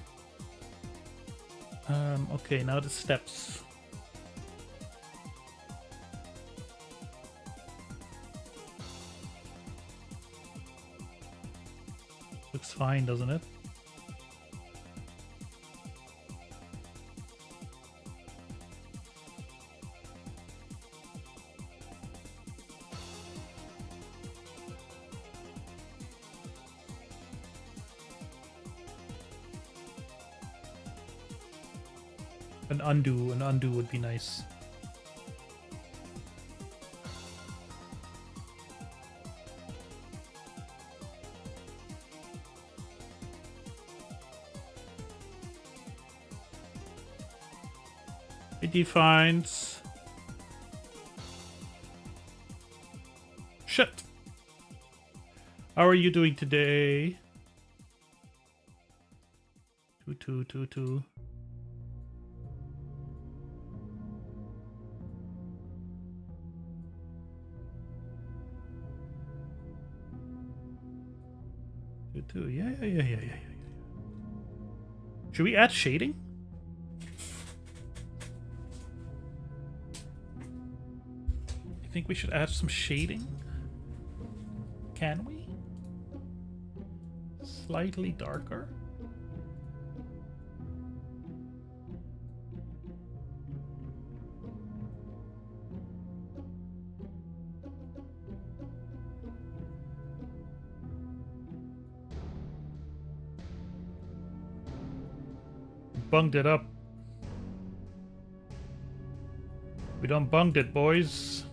Okay, now the steps. Looks fine, doesn't it? An undo would be nice. It defines. Shit. How are you doing today? 2-2-2-2. Yeah. Should we add shading? I think we should add some shading. Can we? Slightly darker. Bunged it up. We done bunged it, boys.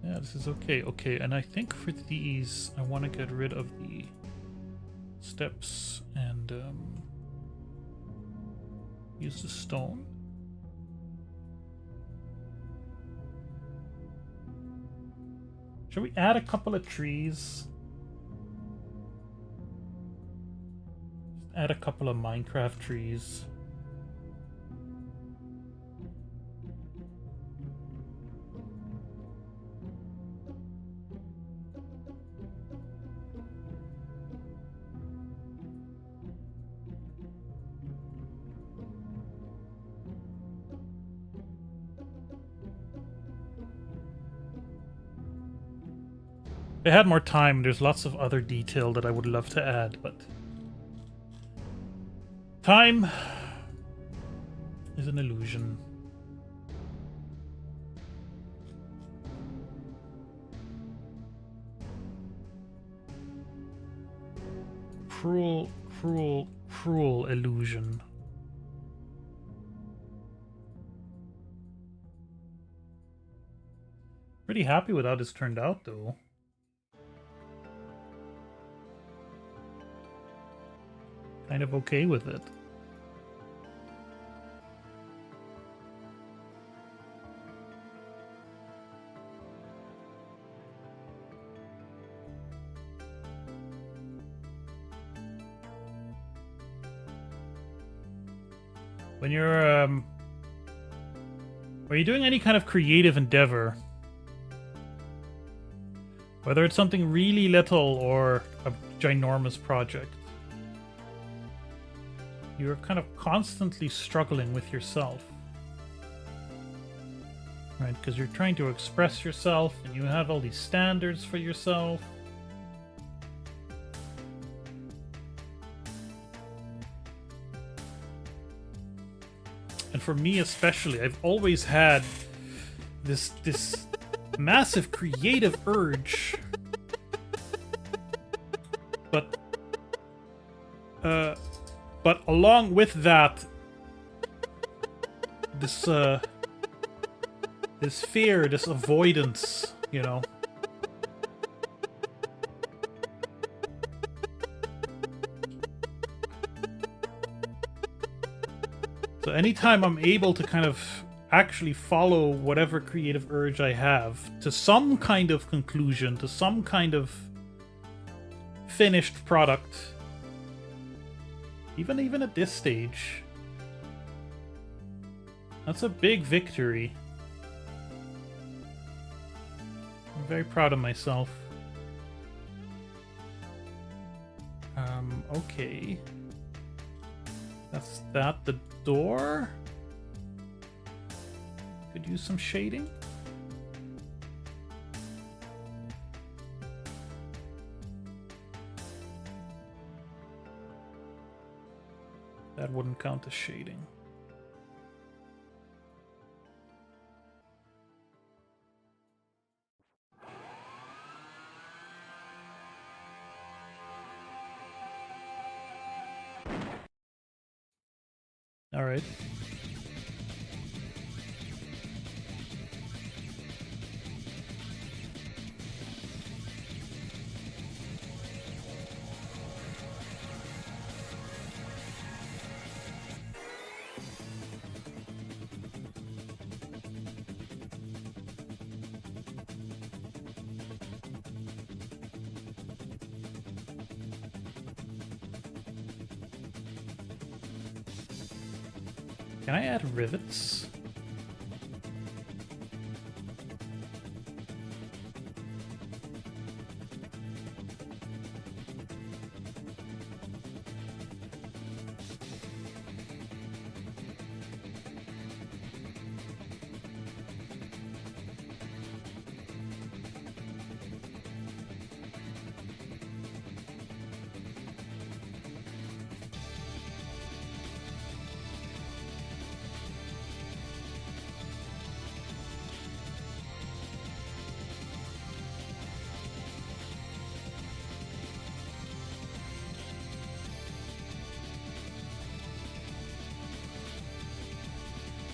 Yeah, this is okay. Okay, and I think for these, I want to get rid of the steps and use the stone. Should we add a couple of trees? Add a couple of Minecraft trees. If I had more time, there's lots of other detail that I would love to add, but time is an illusion. Cruel, cruel, cruel illusion. Pretty happy with how this turned out, though. Kind of okay with it. When you're doing any kind of creative endeavor, whether it's something really little or a ginormous project, you're kind of constantly struggling with yourself. Right? Because you're trying to express yourself and you have all these standards for yourself. And for me especially, I've always had this massive creative urge. But along with that, this fear, this avoidance, you know. So anytime I'm able to kind of actually follow whatever creative urge I have to some kind of conclusion, to some kind of finished product, even at this stage, that's a big victory. I'm very proud of myself. Okay. That's that. The door could use some shading. That wouldn't count as shading. All right. Can I add rivets?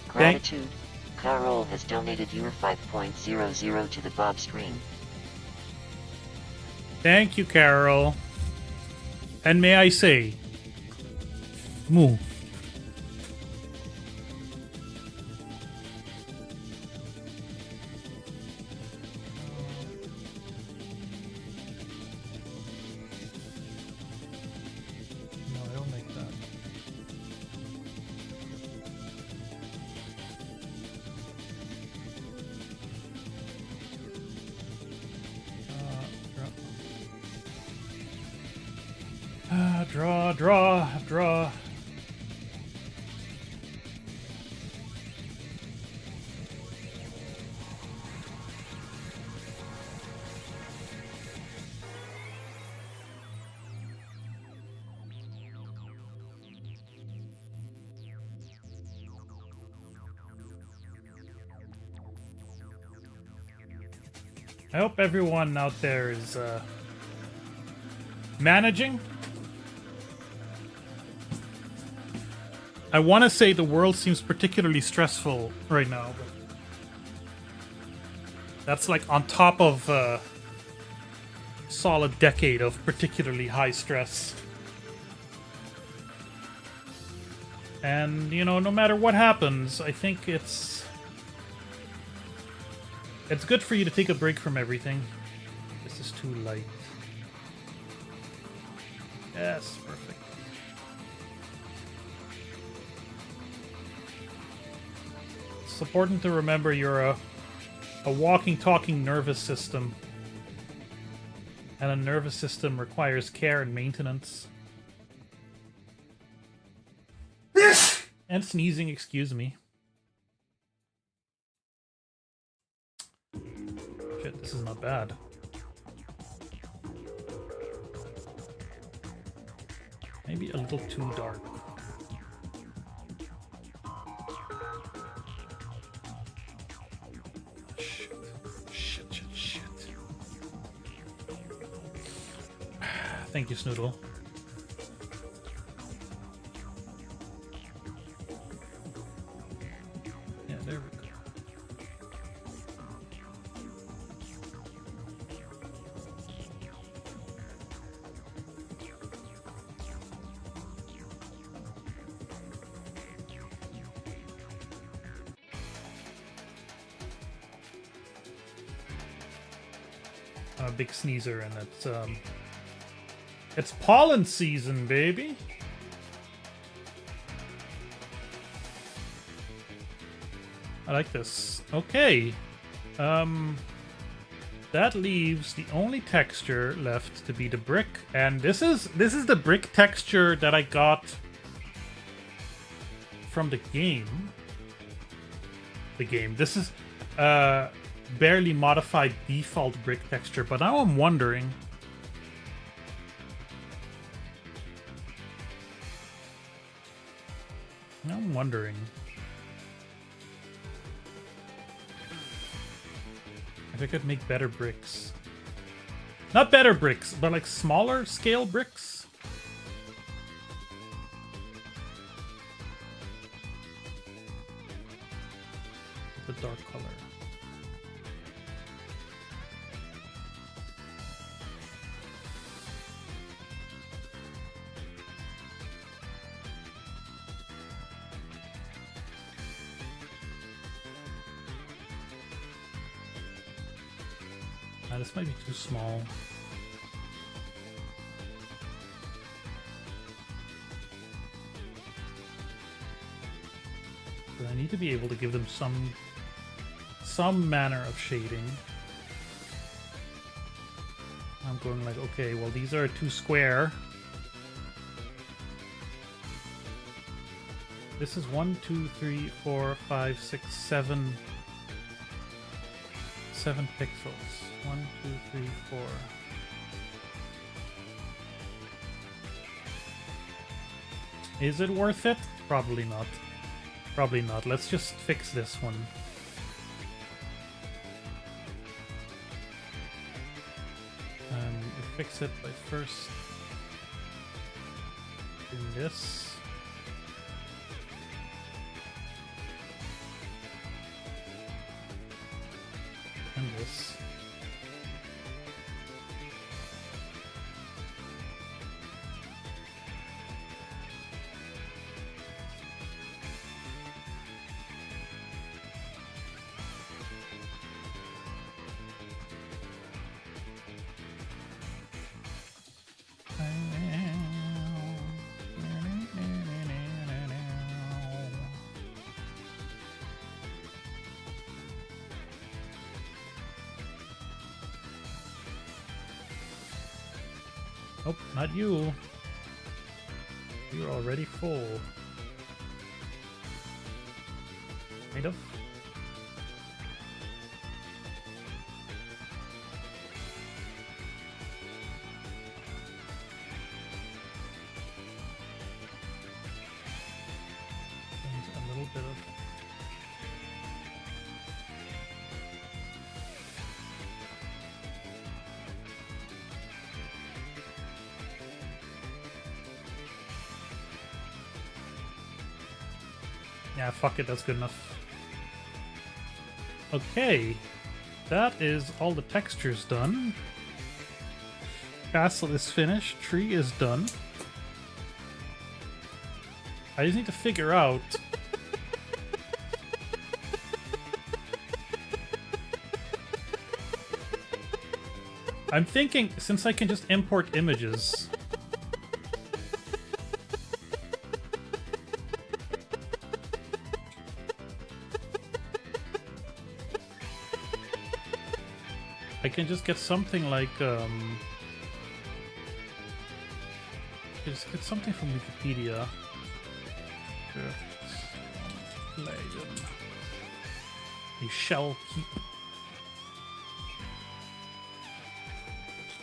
Gratitude. Carol has donated your 5.00 to the BOBSTREAM.
Thank you, Carol. And may I say, moo. No, I don't like that. Draw. I hope everyone out there is managing. I want to say the world seems particularly stressful right now, but that's like on top of a solid decade of particularly high stress. And, you know, no matter what happens, I think it's good for you to take a break from everything. This is too light. Yes, perfect. It's important to remember you're a walking, talking nervous system. And a nervous system requires care and maintenance. And sneezing, excuse me. Shit, this is not bad. Maybe a little too dark. Shit. Thank you, Snoodle. Yeah, there we go. I'm a big sneezer, and it's pollen season, baby. I like this. Okay. That leaves the only texture left to be the brick, and this is the brick texture that I got from the game. This is barely modified default brick texture, but now I'm wondering. If I could make better bricks. Not better bricks, but like smaller scale bricks. The dark color. This might be too small. But I need to be able to give them some manner of shading. I'm going like, okay, well these are too square. This is 1, 2, 3, 4, 5, 6, 7 pixels. 1, 2, 3, 4. Is it worth it? Probably not. Probably not. Let's just fix this one. We'll fix it by first doing this. And this. Nope, not you. You're already full. Kind of. And a little bit of... Yeah, fuck it, that's good enough. Okay, that is all the textures done. Castle is finished, tree is done. I just need to figure out... I'm thinking, since I can just import images... I can just get something like just get something from Wikipedia. Leiden. A shell keep.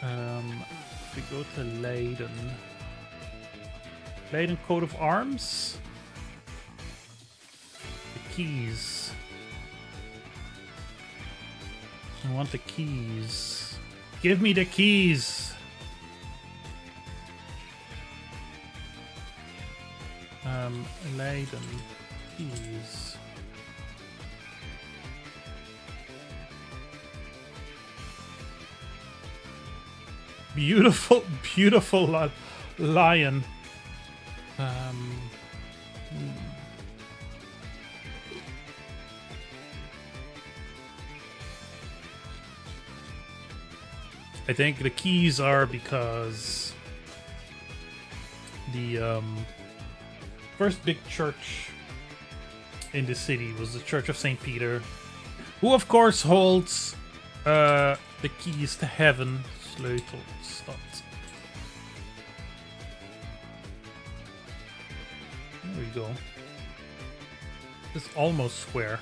If we go to Leiden. Leiden coat of arms. The keys. I want the keys. Give me the keys. Leiden keys. Beautiful, beautiful lion. I think the keys are because the first big church in the city was the Church of St. Peter, who of course holds the keys to heaven. Sleutelstad. There we go. It's almost square.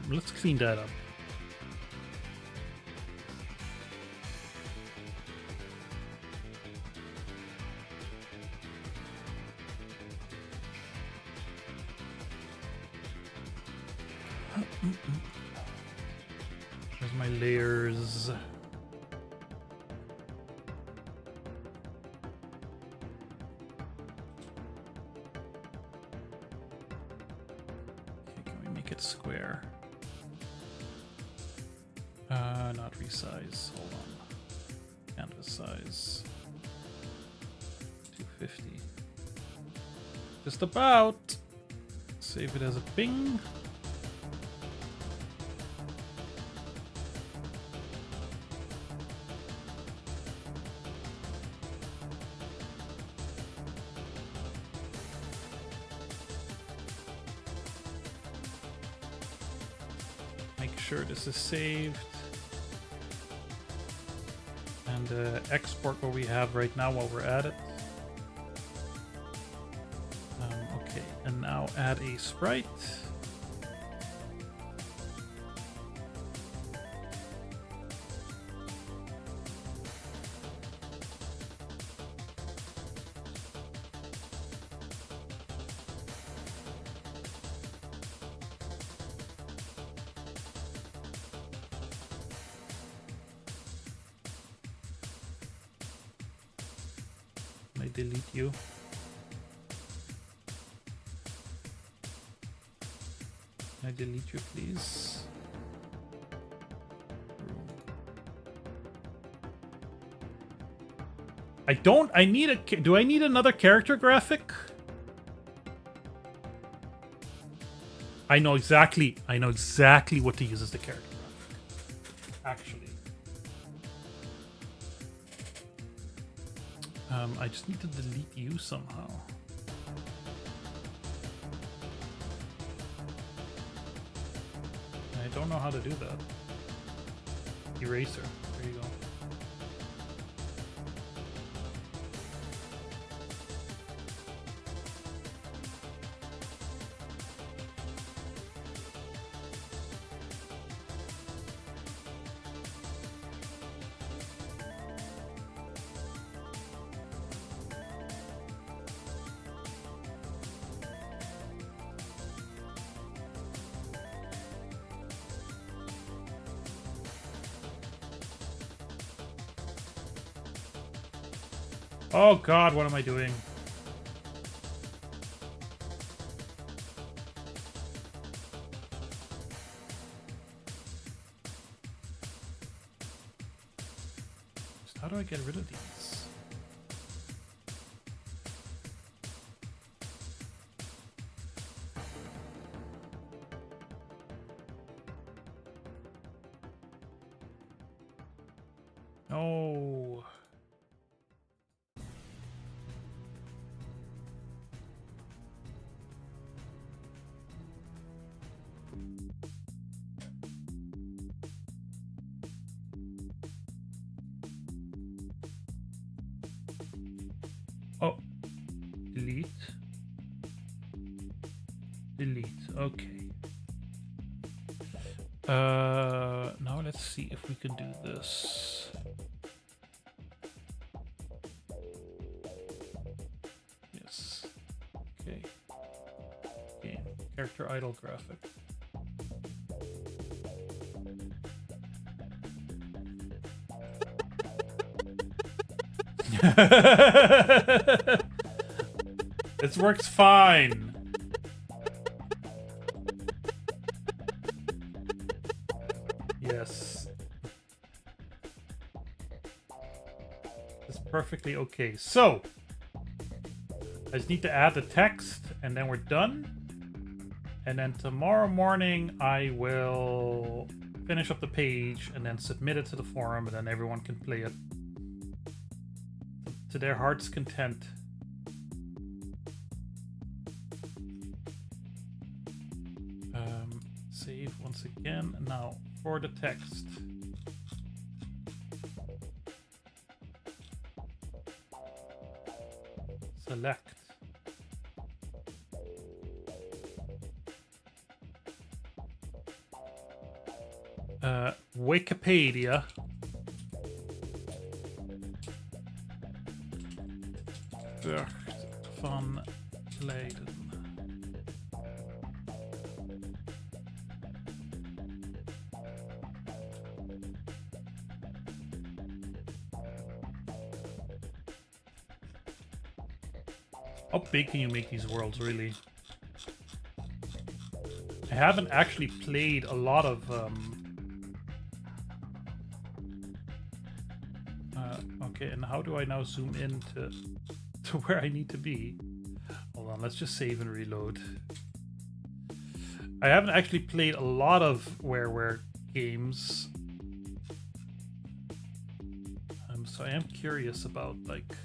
Let's clean that up. Where's my layers? Okay, can we make it square? Not resize. Hold on. Canvas size. 250. Just about. Save it as a ping. Make sure this is saved. And export what we have right now while we're at it. Okay, and now add a sprite. I delete you. Can I delete you, please? I need a... Do I need another character graphic? I know exactly what to use as the character graphic. Actually. I just need to delete you somehow. I don't know how to do that. Eraser. There you go. Oh god, what am I doing? Just how do I get rid of these? No. Oh. Delete. Delete. Okay. Now let's see if we can do this. Yes. Okay. Game. Character idle graphic. This works fine. Yes. It's perfectly okay. So, I just need to add the text and then we're done. And then tomorrow morning I will finish up the page and then submit it to the forum and then everyone can play it to their heart's content. Save once again. Now for the text. Select. Wikipedia. Wordt van Leiden. How big can you make these worlds, really? I haven't actually played a lot of okay, and how do I now zoom in to where I need to be? Hold on, let's just save and reload. I haven't actually played a lot of WarWare games. So I am curious about, like,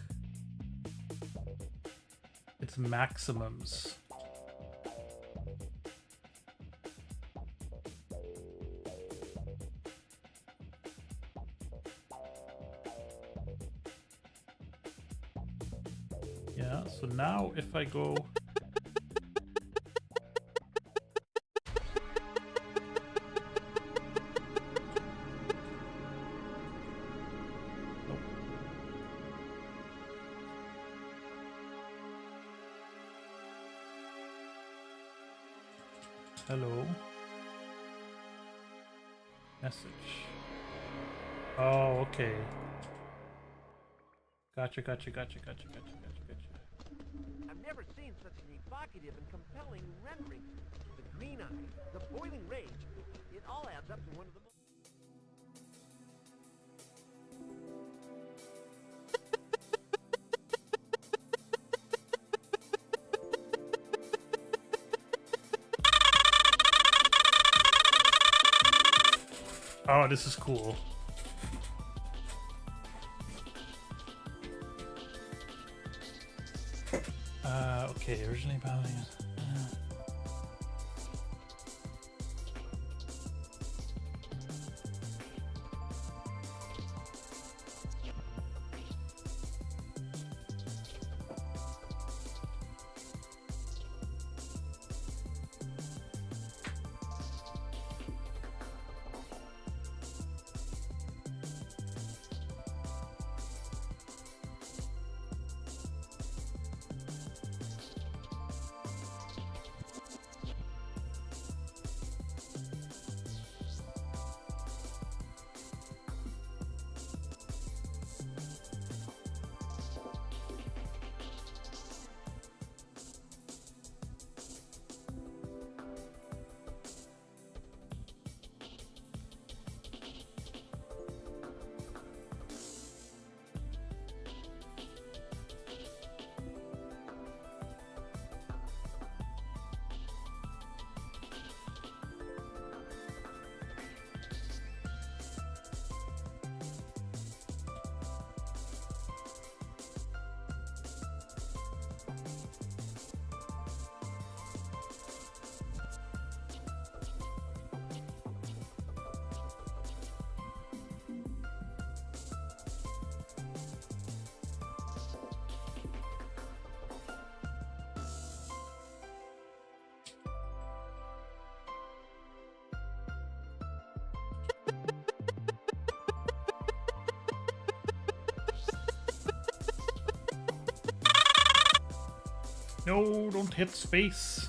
its maximums. Yeah, so now if I go... Hello. Message. Oh, okay. Gotcha.
I've never seen such an evocative and compelling rendering. The green eye, the boiling rage, it all adds up to one of the most...
Oh, this is cool. Okay, originally bounding. No, don't hit space.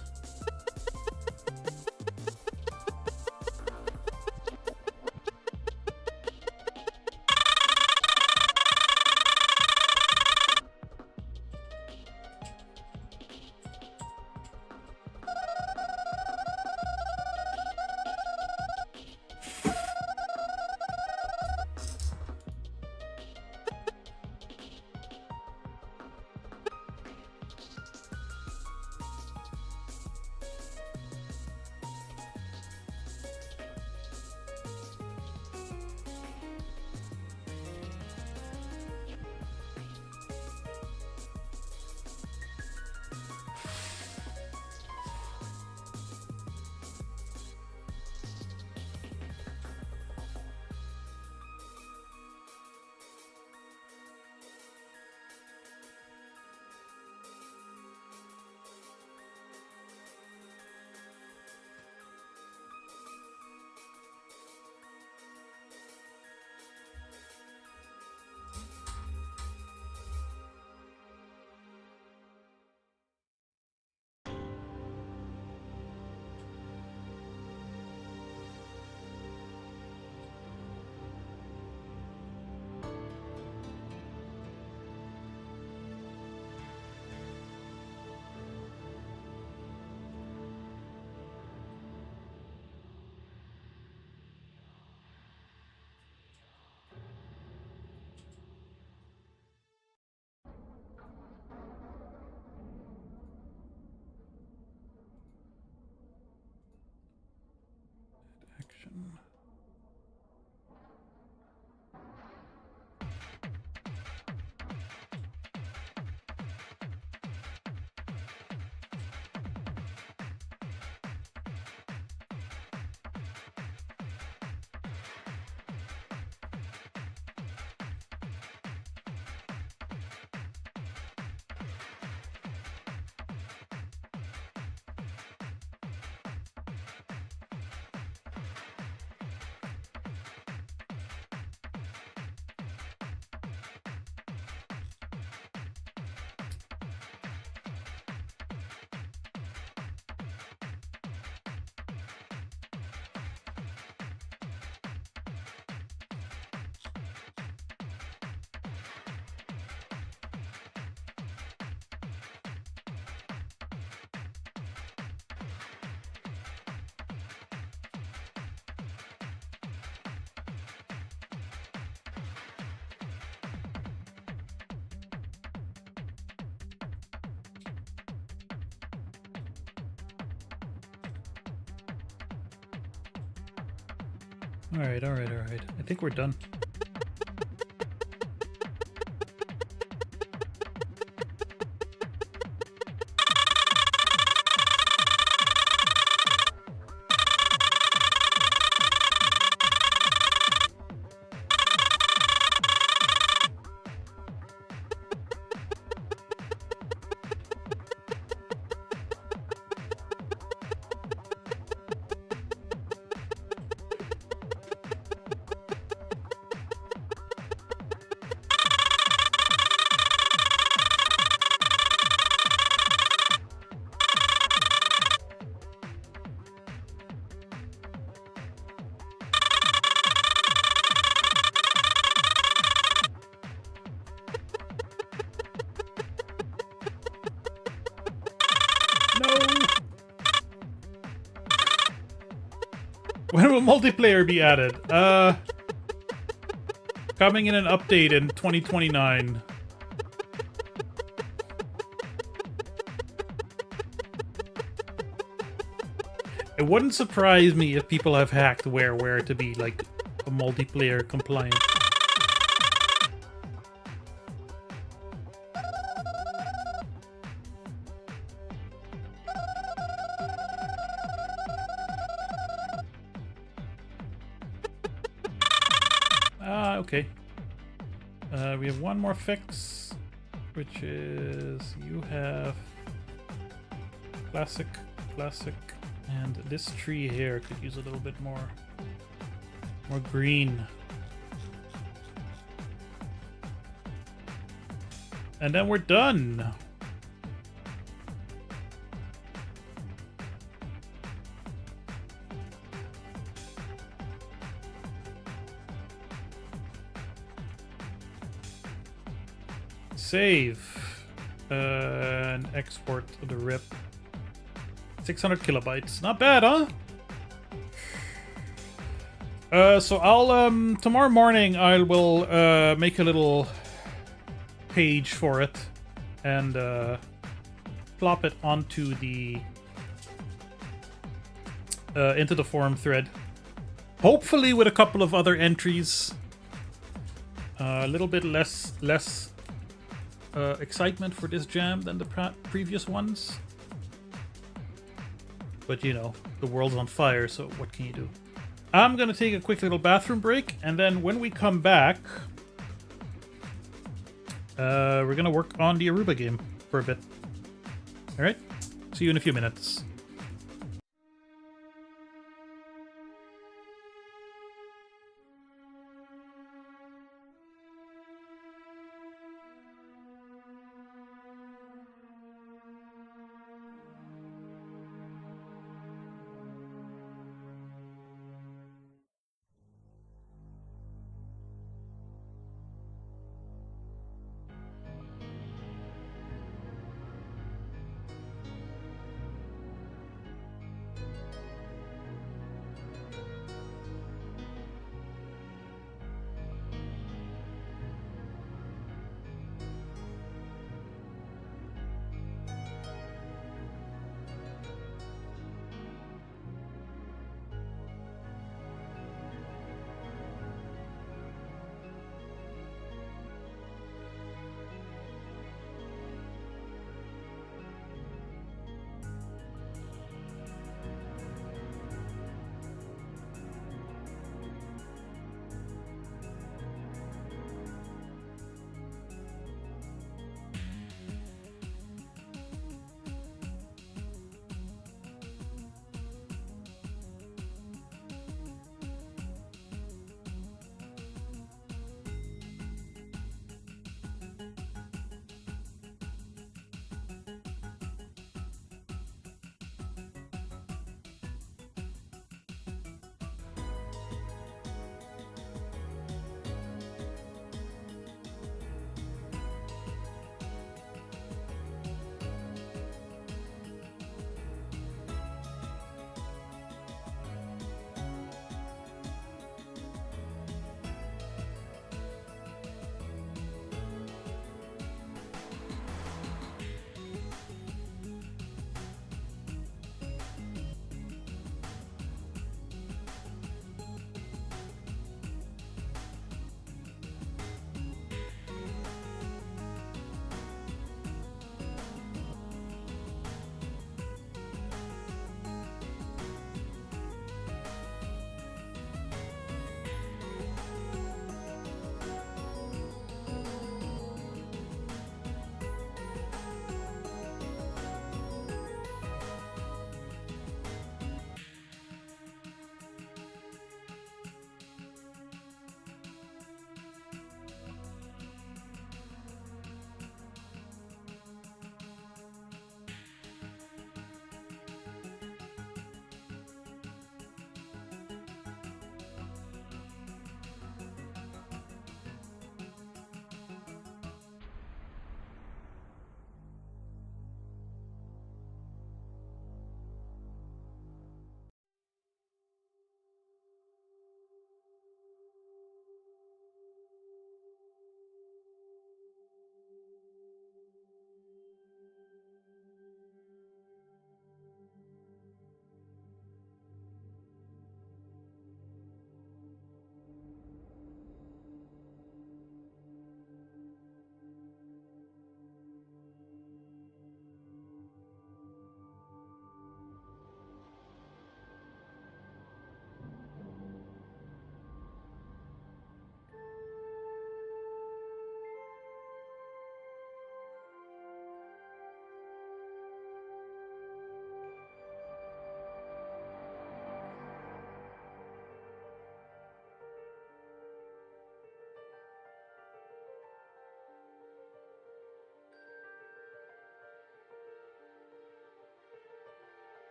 Action. Alright. I think we're done. No! When will multiplayer be added? Coming in an update in 2029. It wouldn't surprise me if people have hacked where to be like a multiplayer compliant. Okay. We have one more fix, which is you have classic, and this tree here could use a little bit more green. And then we're done. Save. And export to the RIP. 600 kilobytes. Not bad, huh? So I'll, tomorrow morning I will, make a little page for it and, plop it onto the, into the forum thread. Hopefully with a couple of other entries. A little bit less excitement for this jam than the previous ones. But you know, the world's on fire, so what can you do? I'm gonna take a quick little bathroom break, and then when we come back, we're gonna work on the Aruba game for a bit. Alright? See you in a few minutes.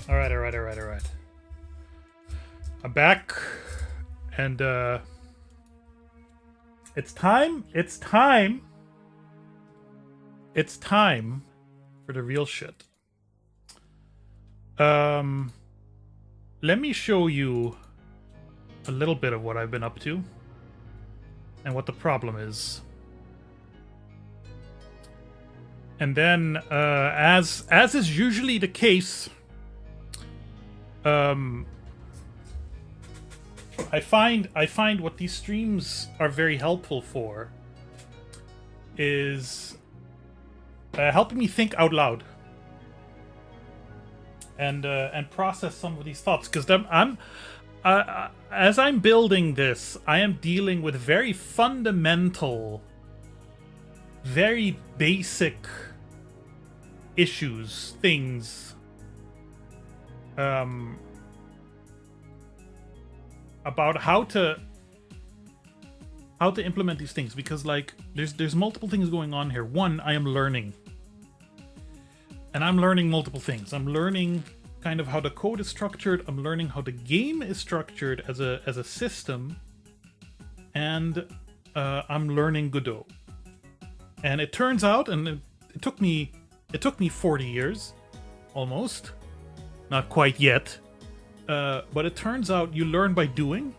All right. I'm back, and it's time for the real shit. Let me show you a little bit of what I've been up to and what the problem is. And then, as is usually the case, I find what these streams are very helpful for is helping me think out loud and process some of these thoughts, because as I'm building this, I am dealing with very fundamental, very basic issues, things, about how to implement these things, because like there's multiple things going on here. One, I am learning, and I'm learning multiple things. I'm learning kind of how the code is structured. I'm learning how the game is structured as a system, and I'm learning Godot. And it turns out, and it took me 40 years, almost, not quite yet, but it turns out you learn by doing.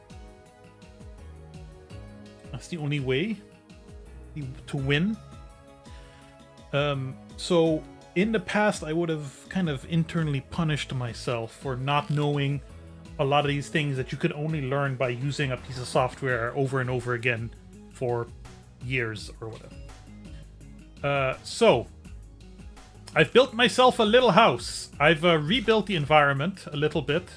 That's the only way to win. So in the past, I would have kind of internally punished myself for not knowing a lot of these things that you could only learn by using a piece of software over and over again for years or whatever. So I've built myself a little house. I've rebuilt the environment a little bit.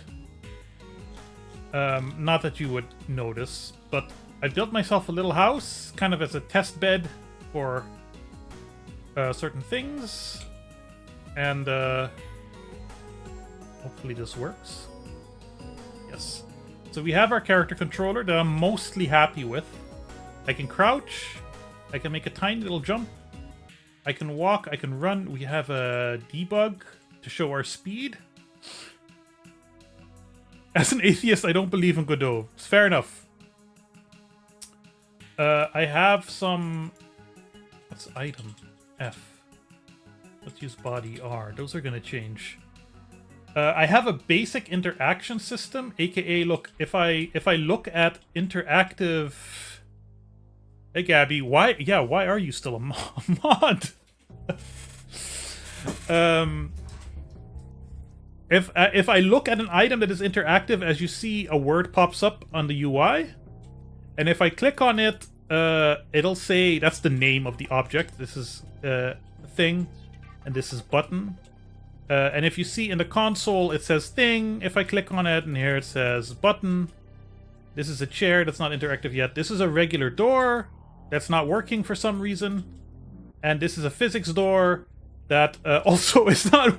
Not that you would notice, but I built myself a little house, kind of as a test bed for certain things, and hopefully this works. Yes. So we have our character controller that I'm mostly happy with. I can crouch, I can make a tiny little jump, I can walk, I can run. We have a debug to show our speed. As an atheist, I don't believe in Godot. It's fair enough. I have some... What's item? F. Let's use body R. Those are gonna change. I have a basic interaction system, aka look, if I look at interactive... Hey Gabby, why are you still a mod? If I look at an item that is interactive, as you see, a word pops up on the UI, and if I click on it, it'll say that's the name of the object. This is thing, and this is button. And if you see in the console, it says thing. If I click on it, and here it says button. This is a chair that's not interactive yet. This is a regular door that's not working for some reason, and this is a physics door that also is not.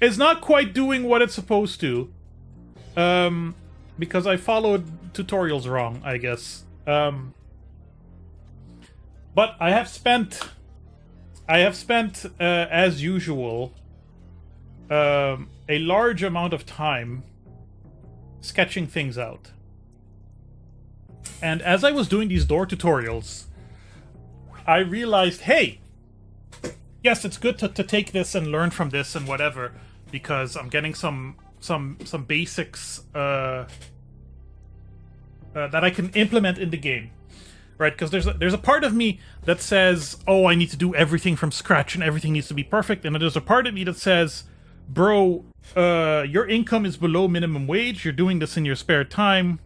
It's not quite doing what it's supposed to, because I followed tutorials wrong, I guess. But I have spent, as usual, a large amount of time sketching things out. And as I was doing these door tutorials, I realized, hey, yes, it's good to take this and learn from this and whatever, because I'm getting some basics that I can implement in the game, right? Because there's a part of me that says, oh, I need to do everything from scratch and everything needs to be perfect, and then there's a part of me that says, bro, your income is below minimum wage. You're doing this in your spare time.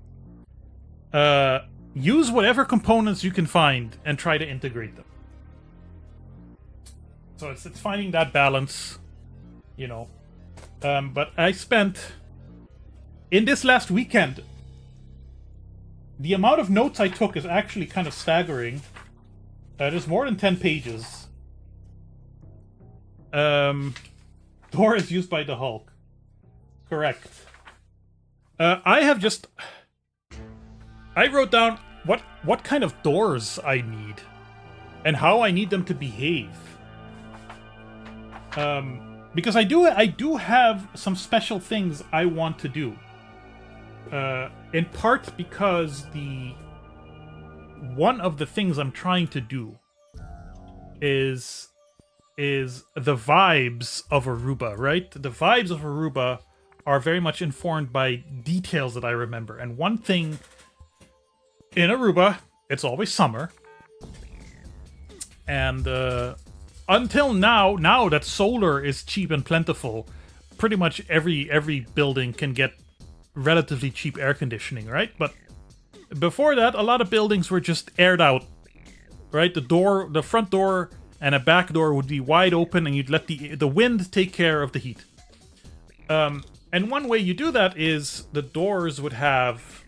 Use whatever components you can find and try to integrate them. So it's finding that balance, you know. But I spent, in this last weekend, the amount of notes I took is actually kind of staggering. There's more than 10 pages. Door is used by the Hulk. Correct. I wrote down what kind of doors I need and how I need them to behave. because I do have some special things I want to do. In part because one of the things I'm trying to do is the vibes of Aruba, right? The vibes of Aruba are very much informed by details that I remember. And one thing in Aruba, it's always summer. And until now that solar is cheap and plentiful, pretty much every building can get relatively cheap air conditioning, right? But before that, a lot of buildings were just aired out, right? The front door and a back door would be wide open, and you'd let the wind take care of the heat. And one way you do that is the doors would have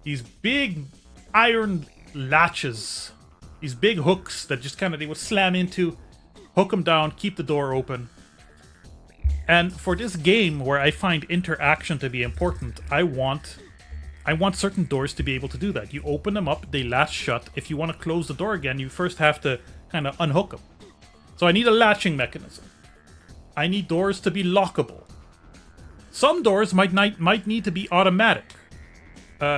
these big iron latches, these big hooks that just kind of they would slam into, hook them down, keep the door open. And for this game, where I find interaction to be important, I want certain doors to be able to do that. You open them up, they latch shut. If you want to close the door again, you first have to kind of unhook them. So I need a latching mechanism. I need doors to be lockable. Some doors might need to be automatic,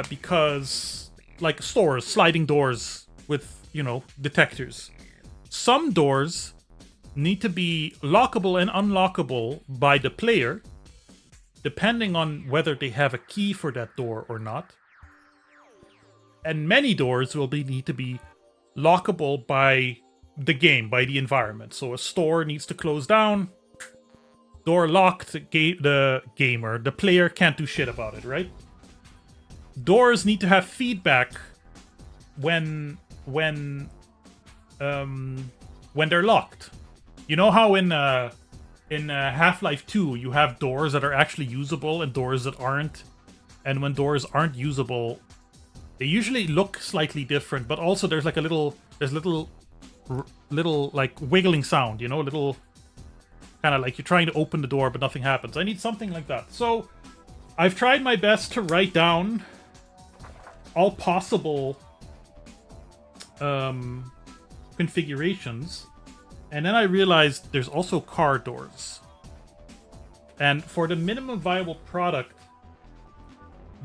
because, like stores, sliding doors with, detectors. Some doors need to be lockable and unlockable by the player, depending on whether they have a key for that door or not. And many doors will need to be lockable by the game, by the environment. So a store needs to close down, door locked, the player can't do shit about it, right? Doors need to have feedback when they're locked. You know how in Half-Life 2 you have doors that are actually usable and doors that aren't, and when doors aren't usable, they usually look slightly different, but also there's like little like wiggling sound, little kind of like you're trying to open the door but nothing happens. I need something like that. So I've tried my best to write down all possible configurations, and then I realized there's also car doors. And for the minimum viable product,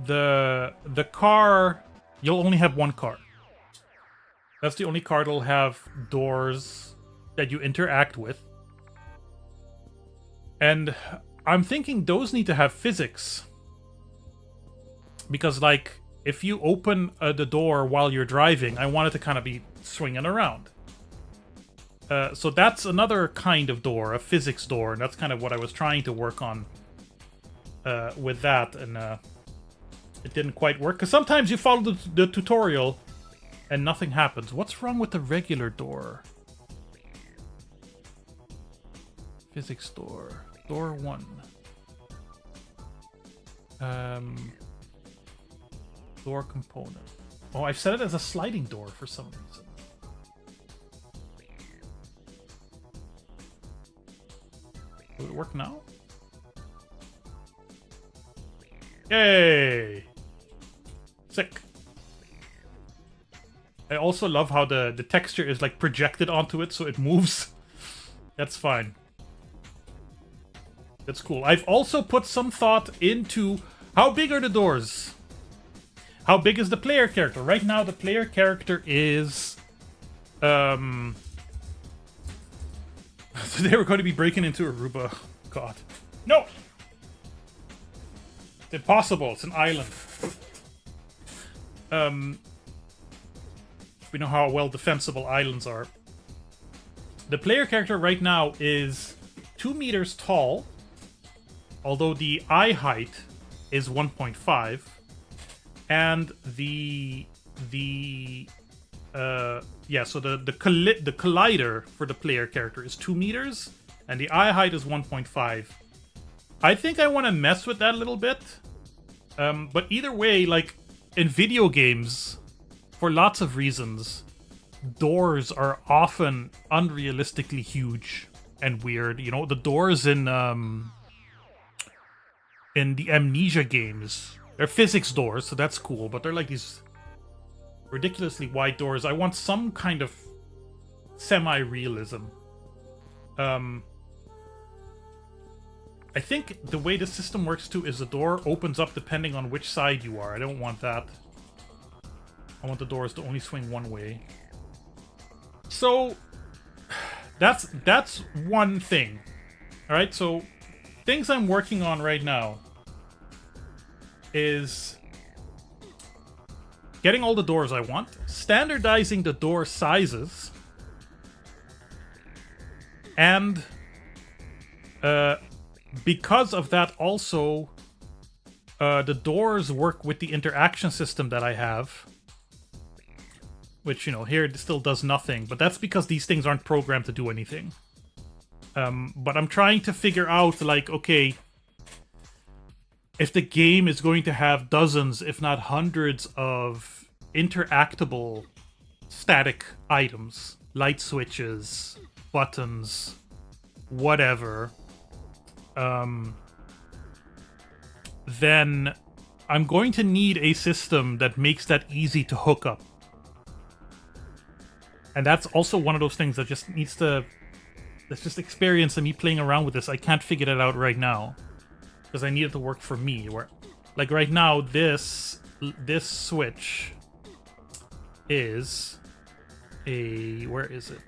the car, you'll only have one car. That's the only car that'll have doors that you interact with. And I'm thinking those need to have physics. Because, like, if you open the door while you're driving, I want it to kind of be swinging around. So that's another kind of door, a physics door, and that's kind of what I was trying to work on with that, and it didn't quite work. Because sometimes you follow the tutorial and nothing happens. What's wrong with the regular door? Physics door. Door 1. Door component. Oh, I've set it as a sliding door for some reason. Will it work now? Yay! Sick. I also love how the texture is like projected onto it so it moves. That's fine. That's cool. I've also put some thought into how big are the doors? How big is the player character? Right now the player character is so they were going to be breaking into Aruba. God. No! It's impossible. It's an island. We know how well defensible islands are. The player character right now is 2 meters tall, although the eye height is 1.5, and the collider for the player character is 2 meters, and the eye height is 1.5. I think I want to mess with that a little bit, but either way, like in video games, for lots of reasons, doors are often unrealistically huge and weird. You know, the doors in the Amnesia games, they're physics doors, so that's cool, but they're like these ridiculously wide doors. I want some kind of semi-realism. I think the way the system works too is the door opens up depending on which side you are. I don't want that. I want the doors to only swing one way. So that's one thing. All right, so things I'm working on right now is getting all the doors I want, standardizing the door sizes, and because of that also, the doors work with the interaction system that I have. Which, you know, here it still does nothing, but that's because these things aren't programmed to do anything. But I'm trying to figure out, like, okay, if the game is going to have dozens, if not hundreds, of interactable static items, light switches, buttons, whatever, then I'm going to need a system that makes that easy to hook up. And that's also one of those things that just needs to... That's just experience and me playing around with this. I can't figure it out right now. Because I need it to work for me. Where, like right now, this switch is a... Where is it?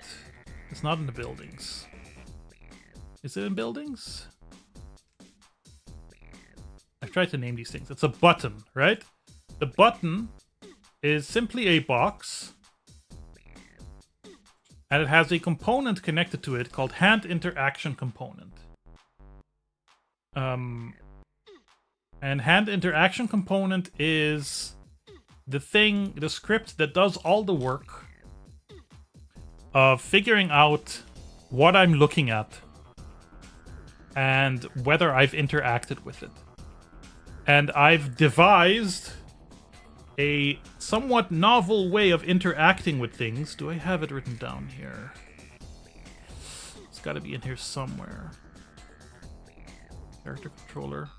It's not in the buildings. Is it in buildings? I've tried to name these things. It's a button, right? The button is simply a box... And it has a component connected to it called hand interaction component. And hand interaction component is the script that does all the work of figuring out what I'm looking at and whether I've interacted with it. And I've devised a somewhat novel way of interacting with things. Do I have it written down here? It's got to be in here somewhere. Character controller.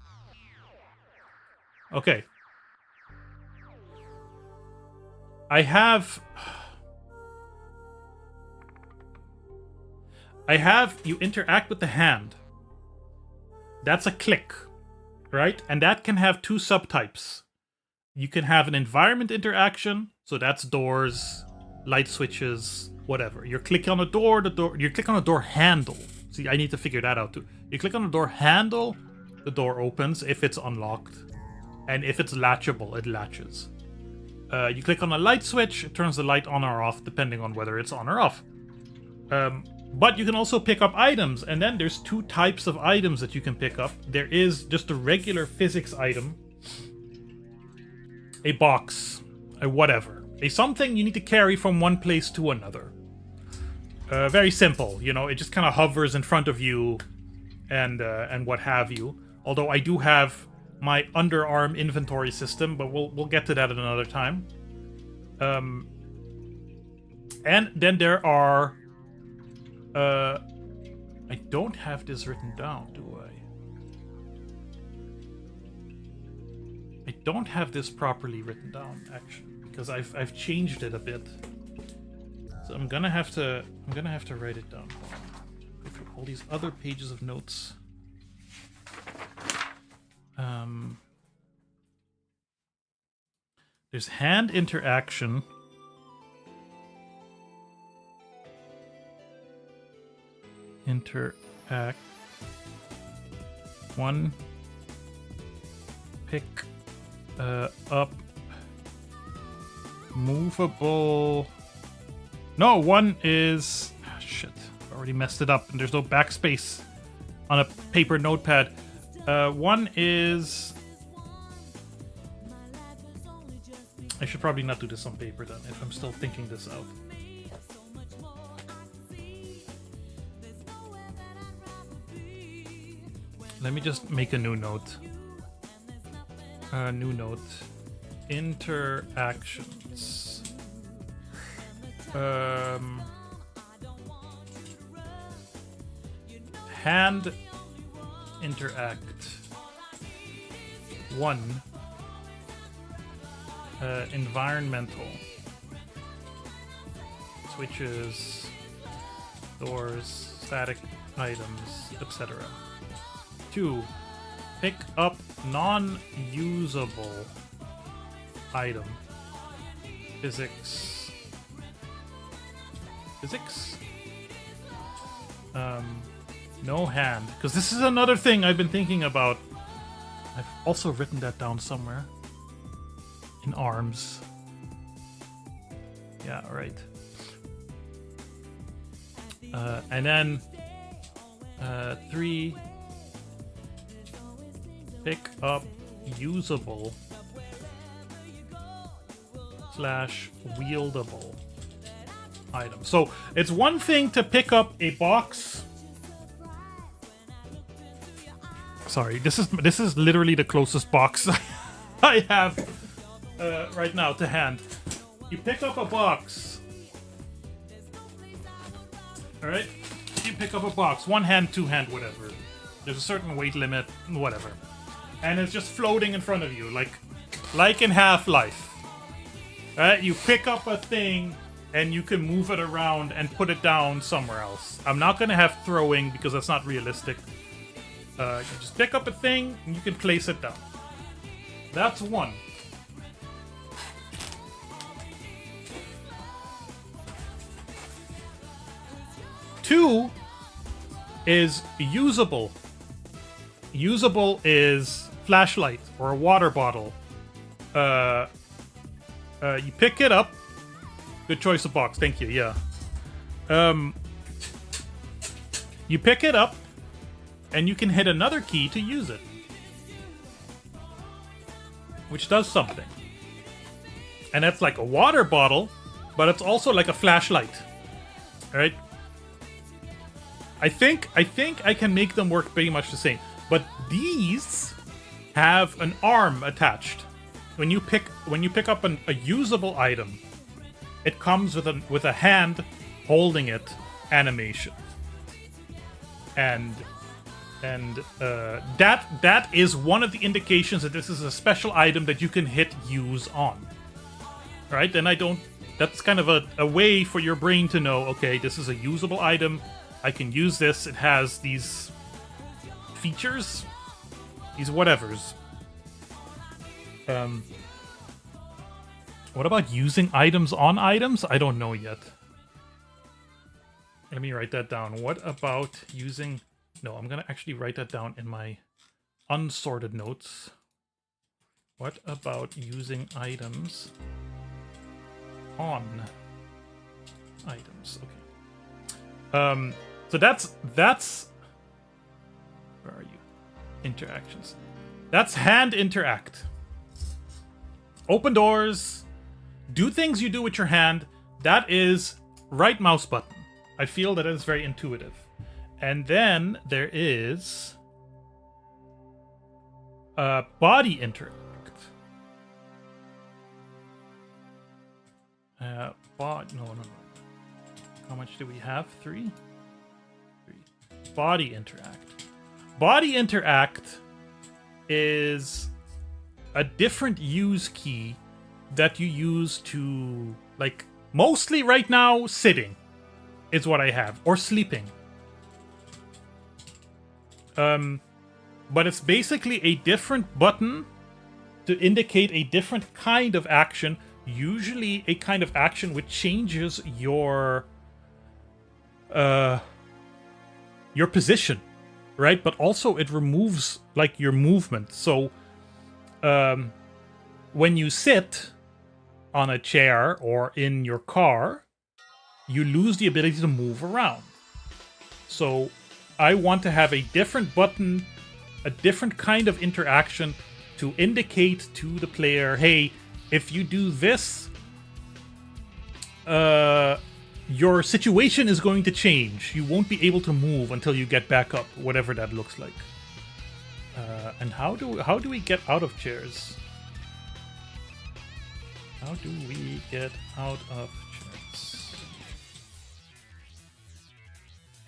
Okay. I have you interact with the hand. That's a click, right? And that can have two subtypes. You can have an environment interaction, so that's doors, light switches, whatever. You click on a door, you click on a door handle. See, I need to figure that out too. You click on the door handle, the door opens if it's unlocked. And if it's latchable, it latches. You click on a light switch, it turns the light on or off, depending on whether it's on or off. But you can also pick up items, and then there's two types of items that you can pick up. There is just a regular physics item, a box, a whatever. A something you need to carry from one place to another. Very simple, you know, it just kind of hovers in front of you and what have you. Although I do have my underarm inventory system, but we'll get to that at another time. And then there are... I don't have this written down, do I? I don't have this properly written down, actually, because I've changed it a bit. So I'm gonna have to write it down. Go through all these other pages of notes. There's hand interaction. Interact. One. Pick up. Movable. No, one is... shit. I already messed it up and there's no backspace on a paper notepad. One is... I should probably not do this on paper then, if I'm still thinking this out. Let me just make a new note. New note. Interactions. Hand interact. One. Environmental. Switches, doors, static items, etc. 2. 2. Pick up non-usable item. Physics. Physics? No hand. Because this is another thing I've been thinking about. I've also written that down somewhere. In arms. Yeah, right. And then 3. Pick up usable / wieldable item. So it's one thing to pick up a box. Sorry, this is literally the closest box I have right now to hand. You pick up a box. All right, you pick up a box, 1 hand, 2 hand, whatever. There's a certain weight limit, whatever, and it's just floating in front of you, like in Half-Life. All right, you pick up a thing and you can move it around and put it down somewhere else. I'm not gonna have throwing because that's not realistic. You just pick up a thing and you can place it down. That's 1. Two is usable. Usable is flashlight or a water bottle. You pick it up. Good choice of box, thank you, yeah. You pick it up, and you can hit another key to use it. Which does something. And that's like a water bottle, but it's also like a flashlight. Alright? I think I can make them work pretty much the same. But these have an arm attached. When you pick up a usable item, it comes with a hand holding it animation, and that is one of the indications that this is a special item that you can hit use on. Right? And that's kind of a way for your brain to know, okay, this is a usable item. I can use this. It has these features, these whatevers. What about using items on items? I don't know yet. Let me write that down. What about using... No, I'm going to actually write that down in my unsorted notes. What about using items on items? Okay. So that's where are you? Interactions. That's hand interact. Open doors. Do things you do with your hand. That is right mouse button. I feel that is very intuitive. And then there is body interact. No. How much do we have? 3? 3. Body interact. Body interact is a different use key that you use to, like, mostly right now, sitting is what I have, or sleeping. But it's basically a different button to indicate a different kind of action, usually a kind of action which changes your position, right? But also it removes, like, your movement. So when you sit on a chair or in your car, you lose the ability to move around. So I want to have a different button, a different kind of interaction to indicate to the player, hey, if you do this, your situation is going to change. You won't be able to move until you get back up, whatever that looks like. And how do we get out of chairs? How do we get out of chairs?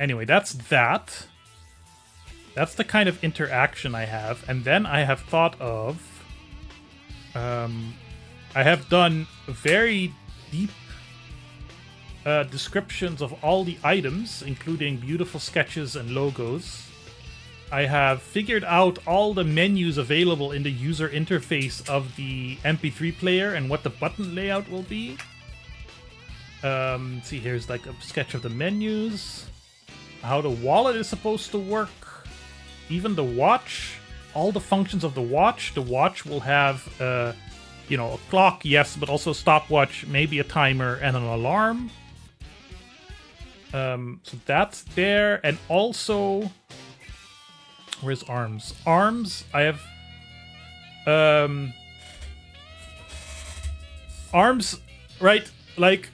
Anyway, that's that. That's the kind of interaction I have. And then I have thought of... I have done very deep descriptions of all the items, including beautiful sketches and logos. I have figured out all the menus available in the user interface of the MP3 player and what the button layout will be. See, here's like a sketch of the menus, how the wallet is supposed to work, even the watch, all the functions of the watch. The watch will have, you know, a clock, yes, but also a stopwatch, maybe a timer, and an alarm. So that's there, and also, where's arms? Arms, I have, arms, right, like,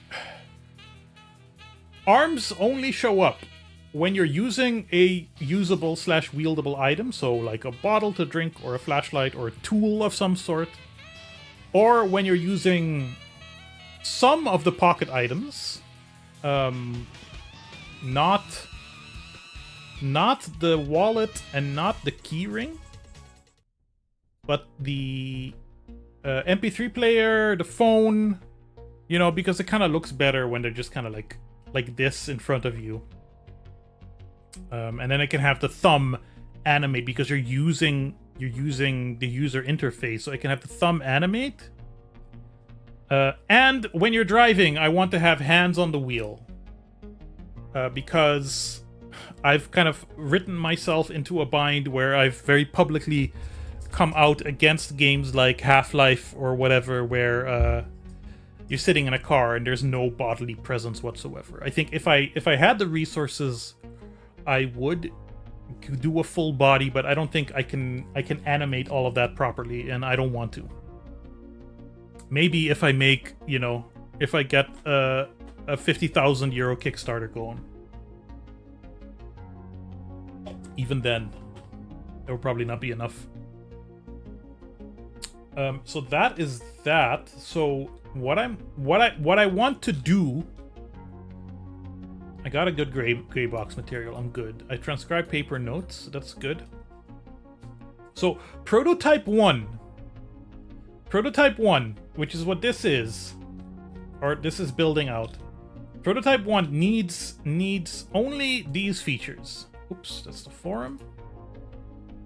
arms only show up when you're using a usable / wieldable item, so like a bottle to drink, or a flashlight, or a tool of some sort, or when you're using some of the pocket items, not the wallet and not the keyring, but the MP3 player, the phone, you know, because it kind of looks better when they're just kind of like this in front of you. And then it can have the thumb animate because you're using the user interface, so it can have the thumb animate. And when you're driving, I want to have hands on the wheel. Because I've kind of written myself into a bind where I've very publicly come out against games like Half-Life or whatever, where you're sitting in a car and there's no bodily presence whatsoever. I think if I had the resources, I would do a full body, but I don't think I can animate all of that properly, and I don't want to. Maybe if I make, you know, if I get a 50,000 euro Kickstarter going. Even then, there will probably not be enough. So that is that. So what I want to do, I got a good gray box material. I'm good. I transcribe paper notes. That's good. So prototype 1, which is what this is, or this is building out. Prototype 1 needs only these features. Oops, that's the forum.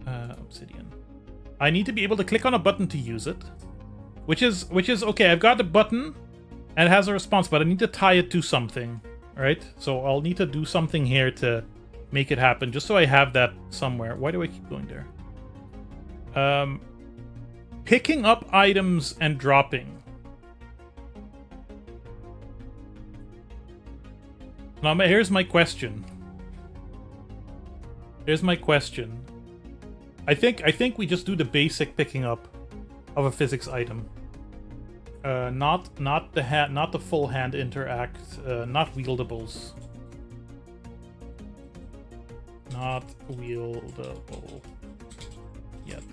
Obsidian. I need to be able to click on a button to use it, which is okay. I've got the button and it has a response, but I need to tie it to something, right? So I'll need to do something here to make it happen, just so I have that somewhere. Why do I keep going there? Picking up items and dropping. Now here's my question. I think we just do the basic picking up of a physics item. Not the full hand interact. Not wieldables. Not wieldable yet.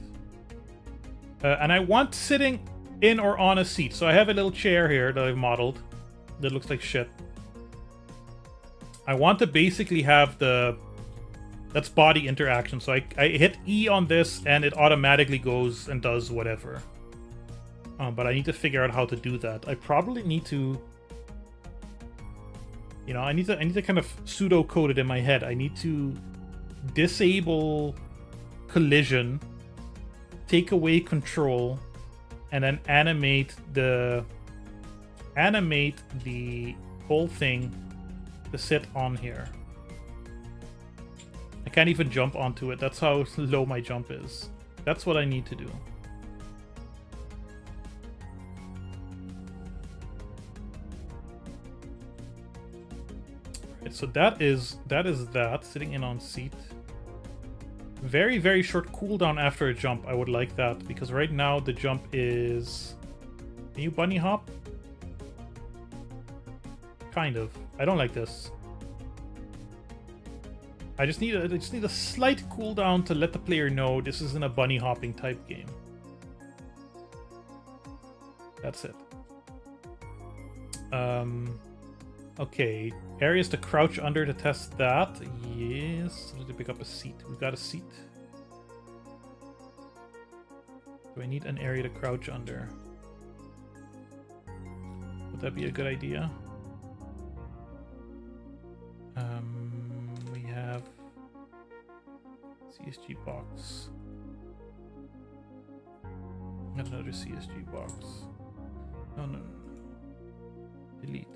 And I want sitting in or on a seat. So I have a little chair here that I've modeled that looks like shit. I want to basically have that's body interaction. So I hit E on this and it automatically goes and does whatever. But I need to figure out how to do that. I probably need to, you know, I need to kind of pseudo code it in my head. I need to disable collision, take away control, and then animate the whole thing to sit on here. I can't even jump onto it. That's how low my jump is. That's what I need to do. Right, so that is that. Sitting in on seat. Very, very short cooldown after a jump. I would like that, because right now the jump is... Can you bunny hop? Kind of. I don't like this. I just need a slight cooldown to let the player know this isn't a bunny hopping type game. That's it. Okay, areas to crouch under to test that. Yes, to pick up a seat. We've got a seat. Do I need an area to crouch under? Would that be a good idea? We have CSG box. Not another CSG box. No, no, no, no. Delete.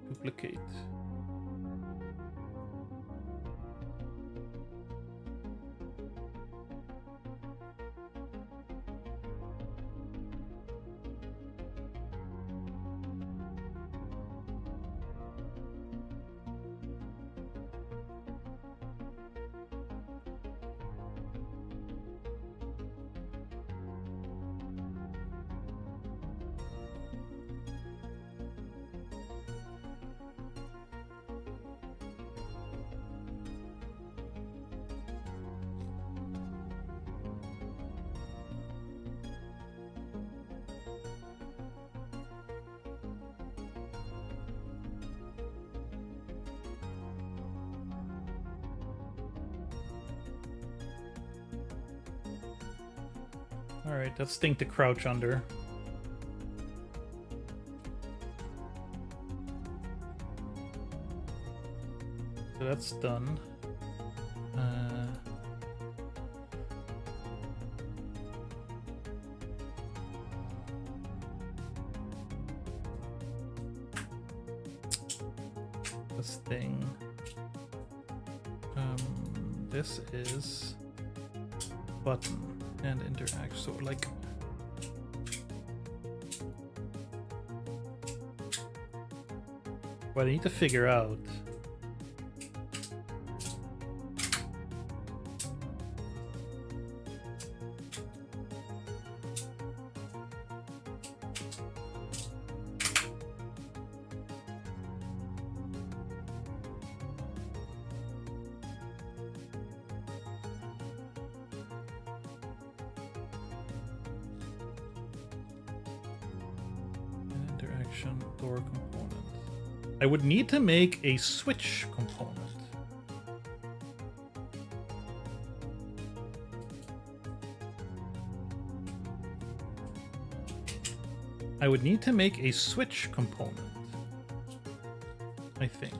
Duplicate. Alright, that's thing to crouch under. So that's done. This thing. This is button. And interact, so like what I need to figure out door component. I would need to make a switch component. I would need to make a switch component, I think.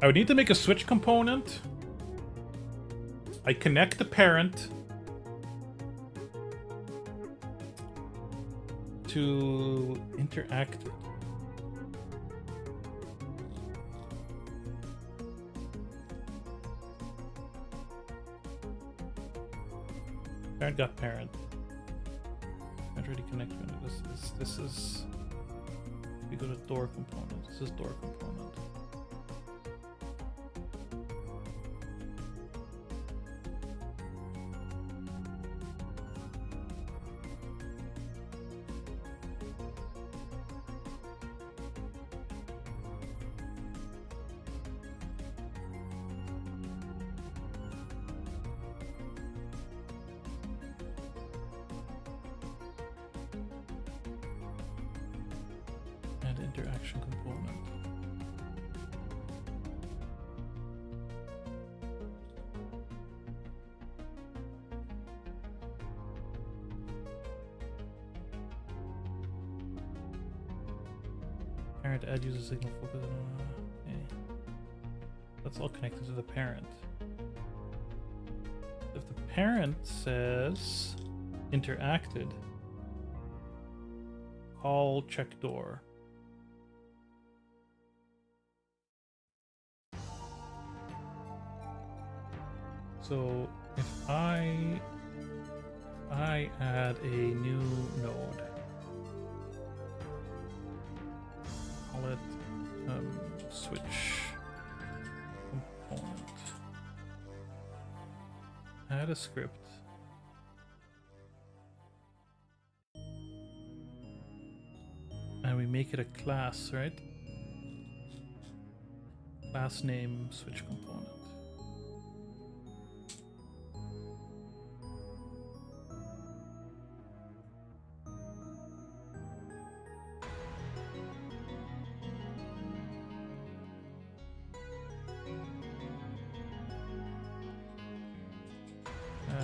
I would need to make a switch component. I connect the parent to interact. Parent got parent. Can't really connect with this is we go to door component. This is door component. Interaction component. Parent add user signal focus. Okay. That's all connected to the parent. If the parent says interacted, call check door. So if I add a new node, call it switch component, add a script, and we make it a class, right? Class name switch component.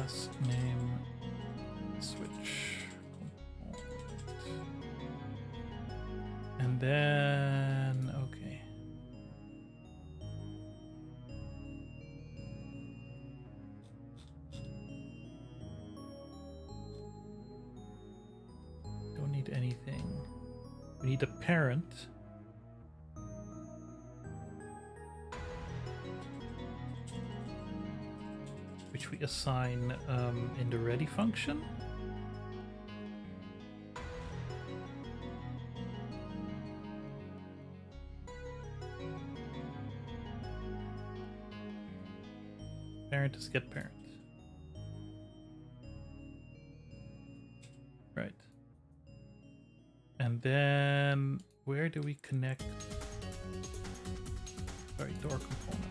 class name switch component. And then okay. Don't need anything. We need a parent. Which we assign in the ready function. Parent is get parent. Right. And then where do we connect? Sorry, door component.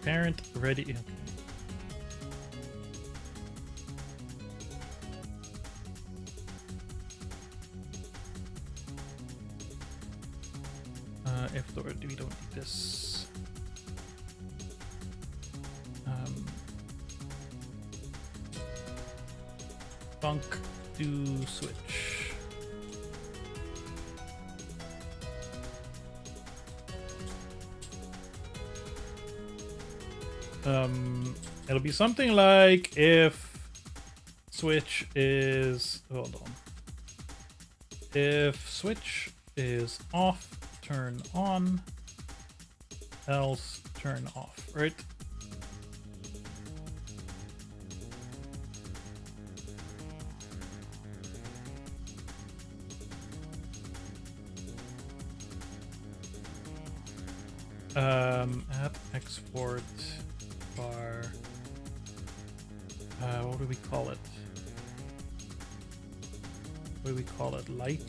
Parent ready. Okay. If door, we don't need this. Func do switch. It'll be something like if switch is, hold on. If switch is off, turn on, else turn off, right? Add export bar. What do we call it? What do we call it? Light?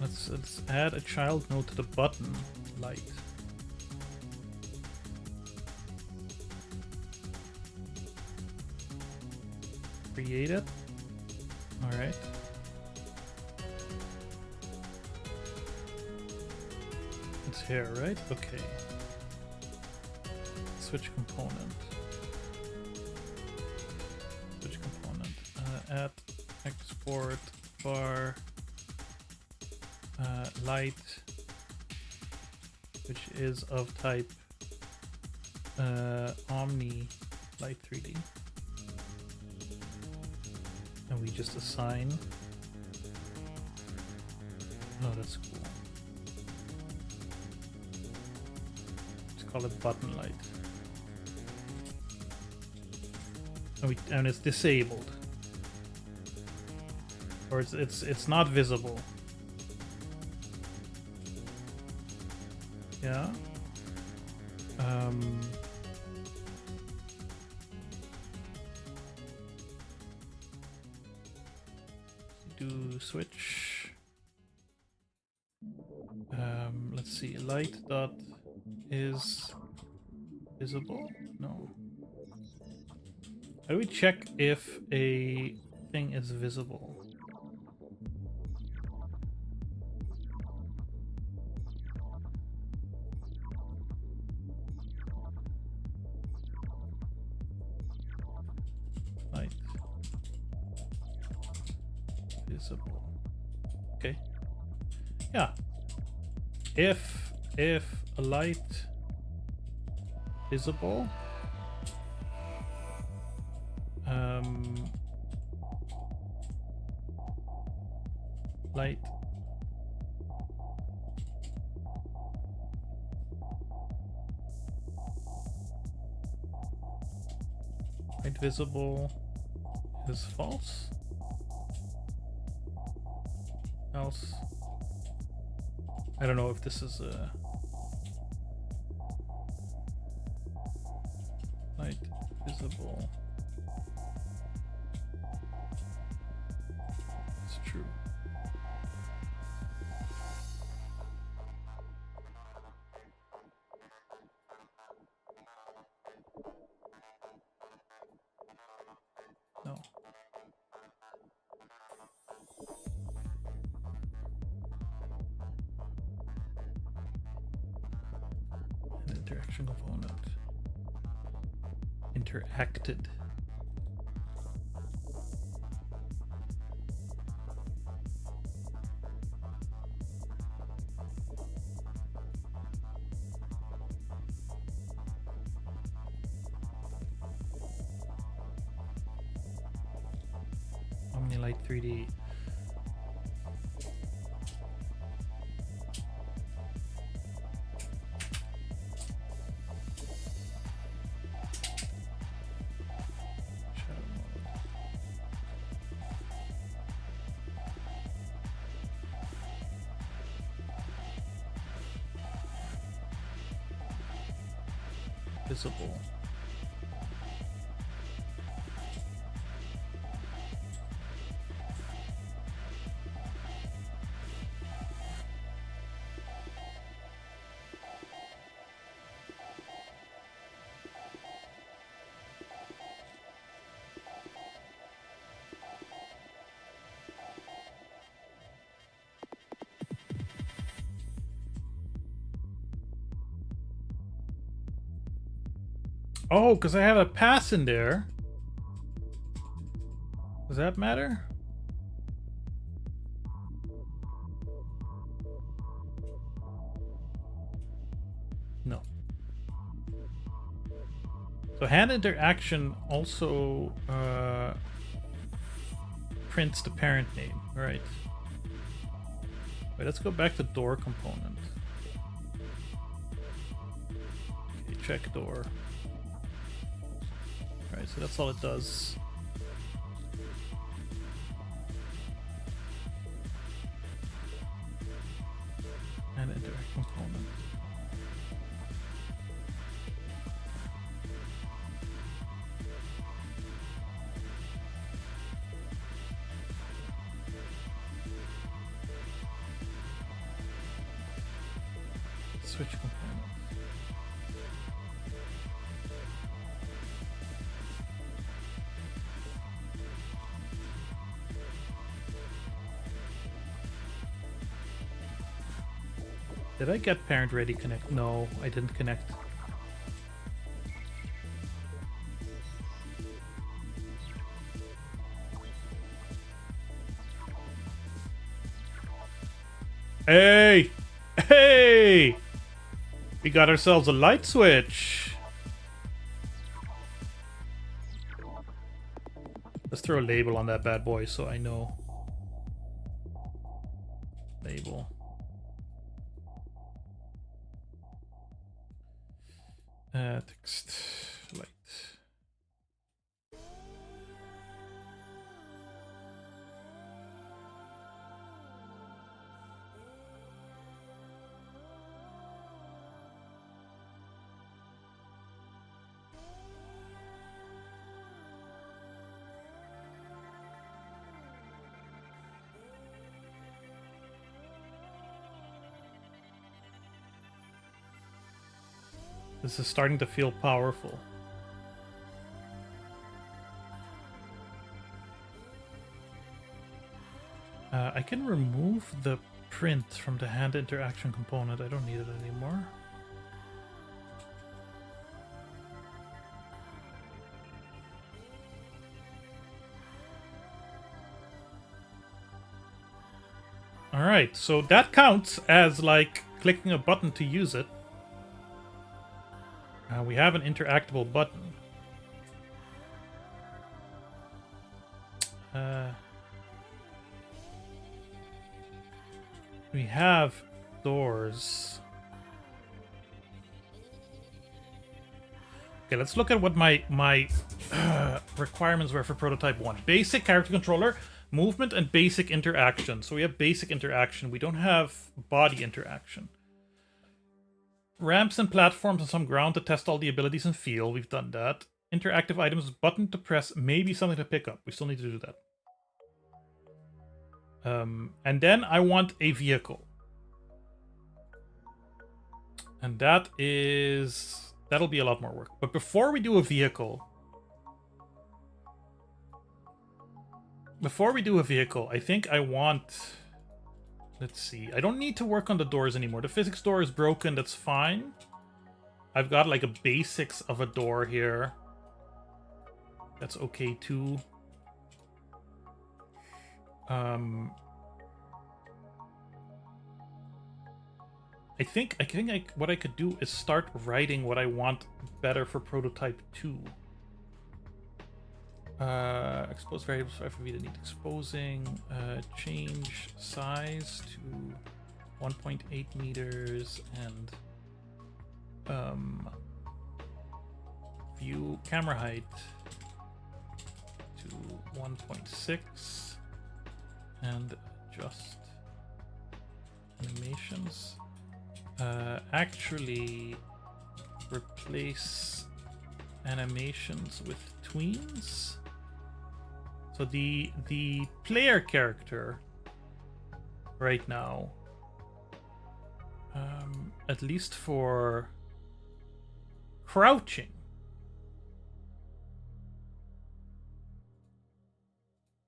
Let's add a child node to the button light. Create it. All right. It's here, right? Okay. Switch component. Switch component. Add export bar. Light, which is of type Omni Light 3D, and we just assign. Oh, that's cool. Let's call it button light, and it's disabled, or it's not visible. Yeah. Do switch. Let's see. Light dot is visible. No. How do we check if a thing is visible? Visible. Okay. Yeah. If a light visible, light visible is false. Else, I don't know if this is a light visible. It's true. interaction component. Interacted. Omnilight 3D. Visible. Oh, because I have a pass in there. Does that matter? No. So hand interaction also prints the parent name. All right. Wait, let's go back to door component. Okay, check door. Alright, so that's all it does. And interact component. Switch component. Did I get parent ready connect? No, I didn't connect. Hey! Hey! We got ourselves a light switch. Let's throw a label on that bad boy so I know. Label. Text light. This is starting to feel powerful. I can remove the print from the hand interaction component. I don't need it anymore. Alright, so that counts as like clicking a button to use it. We have an interactable button. We have doors. Okay, let's look at what my requirements were for prototype 1. Basic character controller, movement, and basic interaction. So we have basic interaction. We don't have body interaction. Ramps and platforms and some ground to test all the abilities and feel. We've done that. Interactive items, button to press, maybe something to pick up. We still need to do that. And then I want a vehicle. And that'll be a lot more work. But before we do a vehicle, I think I want... Let's see. I don't need to work on the doors anymore. The physics door is broken. That's fine. I've got like a basics of a door here. That's okay too. I think what I could do is start writing what I want better for prototype 2. Expose variables for FOV that need exposing. Change size to 1.8 meters and view camera height to 1.6 and adjust animations. Actually replace animations with tweens. So the player character right now, at least for crouching,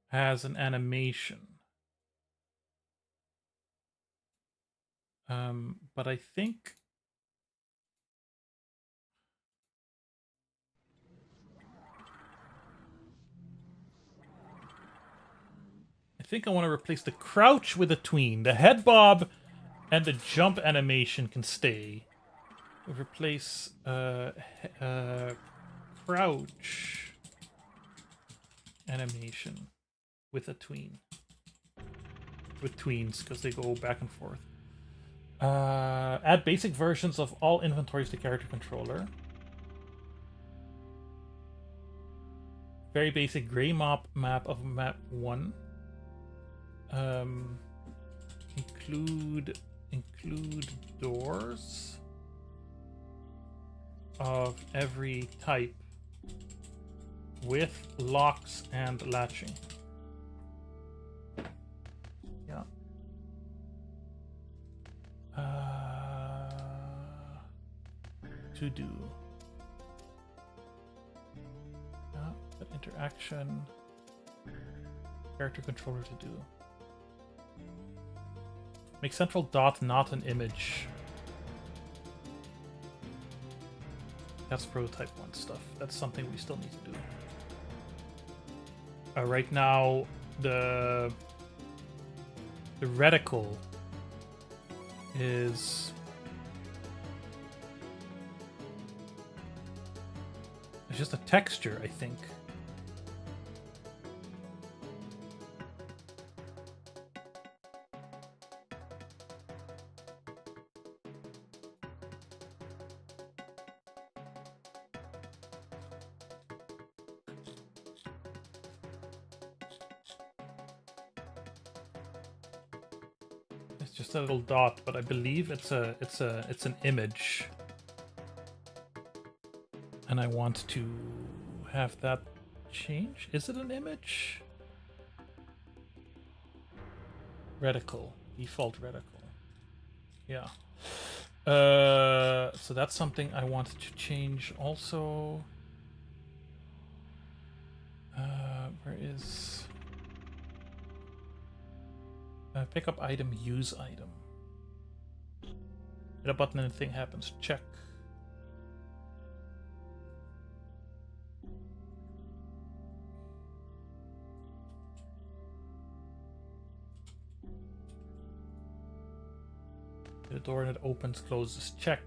has an animation. But I think I want to replace the crouch with a tween. The head bob and the jump animation can stay. Replace crouch animation with a tween. With tweens, because they go back and forth. Add basic versions of all inventories to character controller. Very basic gray map of map 1. Include doors of every type with locks and latching. Yeah. To do. Interaction. Character controller to do. Make central dot not an image. That's prototype 1 stuff. That's something we still need to do. Right now, the reticle is... It's just a texture, I think. It's just a little dot, but I believe it's an image. And I want to have that change. Is it an image? Reticle. Default reticle. Yeah. So that's something I wanted to change also. Where is... pick up item, use item. Hit a button and a thing happens. Check. The door and it opens, closes. Check.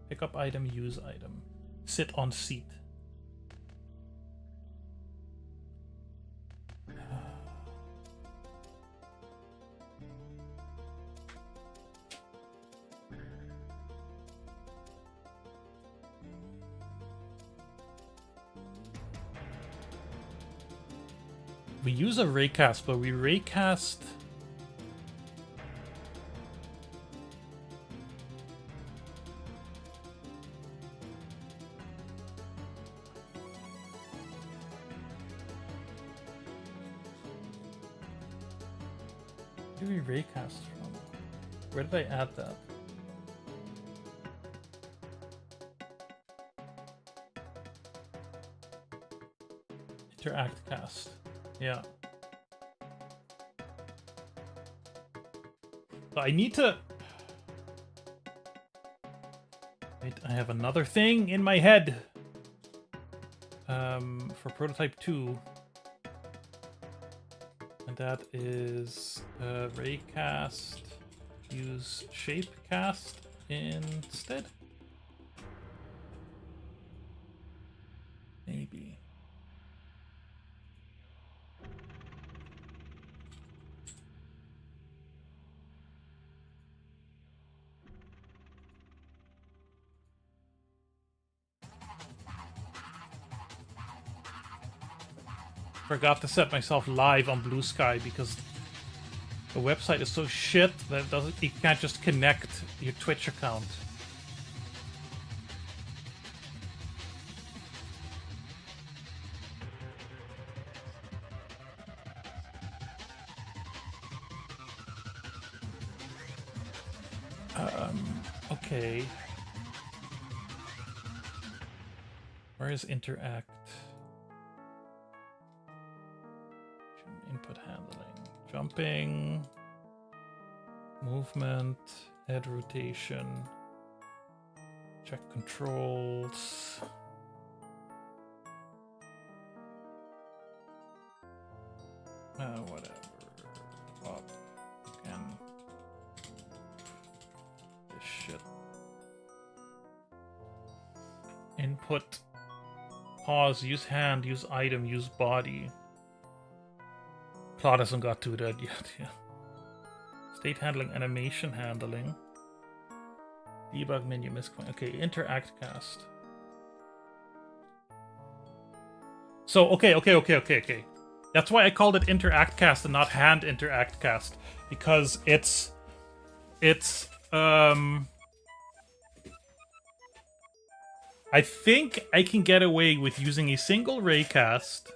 Pick up item, use item. Sit on seat. We use a raycast, but we raycast... Where did we raycast from? Where did I add that? Interact cast. Yeah. So I need to Wait, I have another thing in my head. For prototype 2. And that is raycast. Use shapecast instead. Maybe. Forgot to set myself live on Blue Sky because the website is so shit that it can't just connect your Twitch account. Okay. Where is interact? Input handling. Jumping. Movement. Head rotation. Check controls. Whatever. Up. Again. This shit. Input. Pause. Use hand. Use item. Use body. Plot hasn't got to that yet. Yeah. State handling. Animation handling. Debug menu. Misclick. Okay. Interact cast. So okay. That's why I called it interact cast and not hand interact cast, because it's I think I can get away with using a single raycast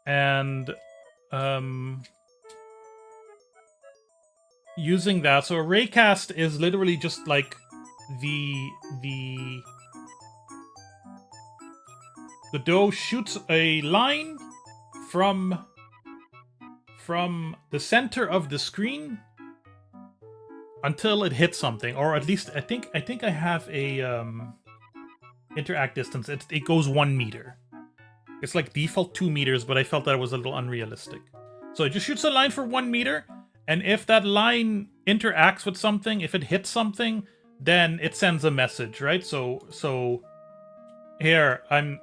and using that. So a raycast is literally just like the dough shoots a line from the center of the screen until it hits something, or at least I think I have a interact distance. It goes 1 meter. It's like default 2 meters, but I felt that it was a little unrealistic. So it just shoots a line for 1 meter, and if that line interacts with something, if it hits something, then it sends a message, right? So here I'm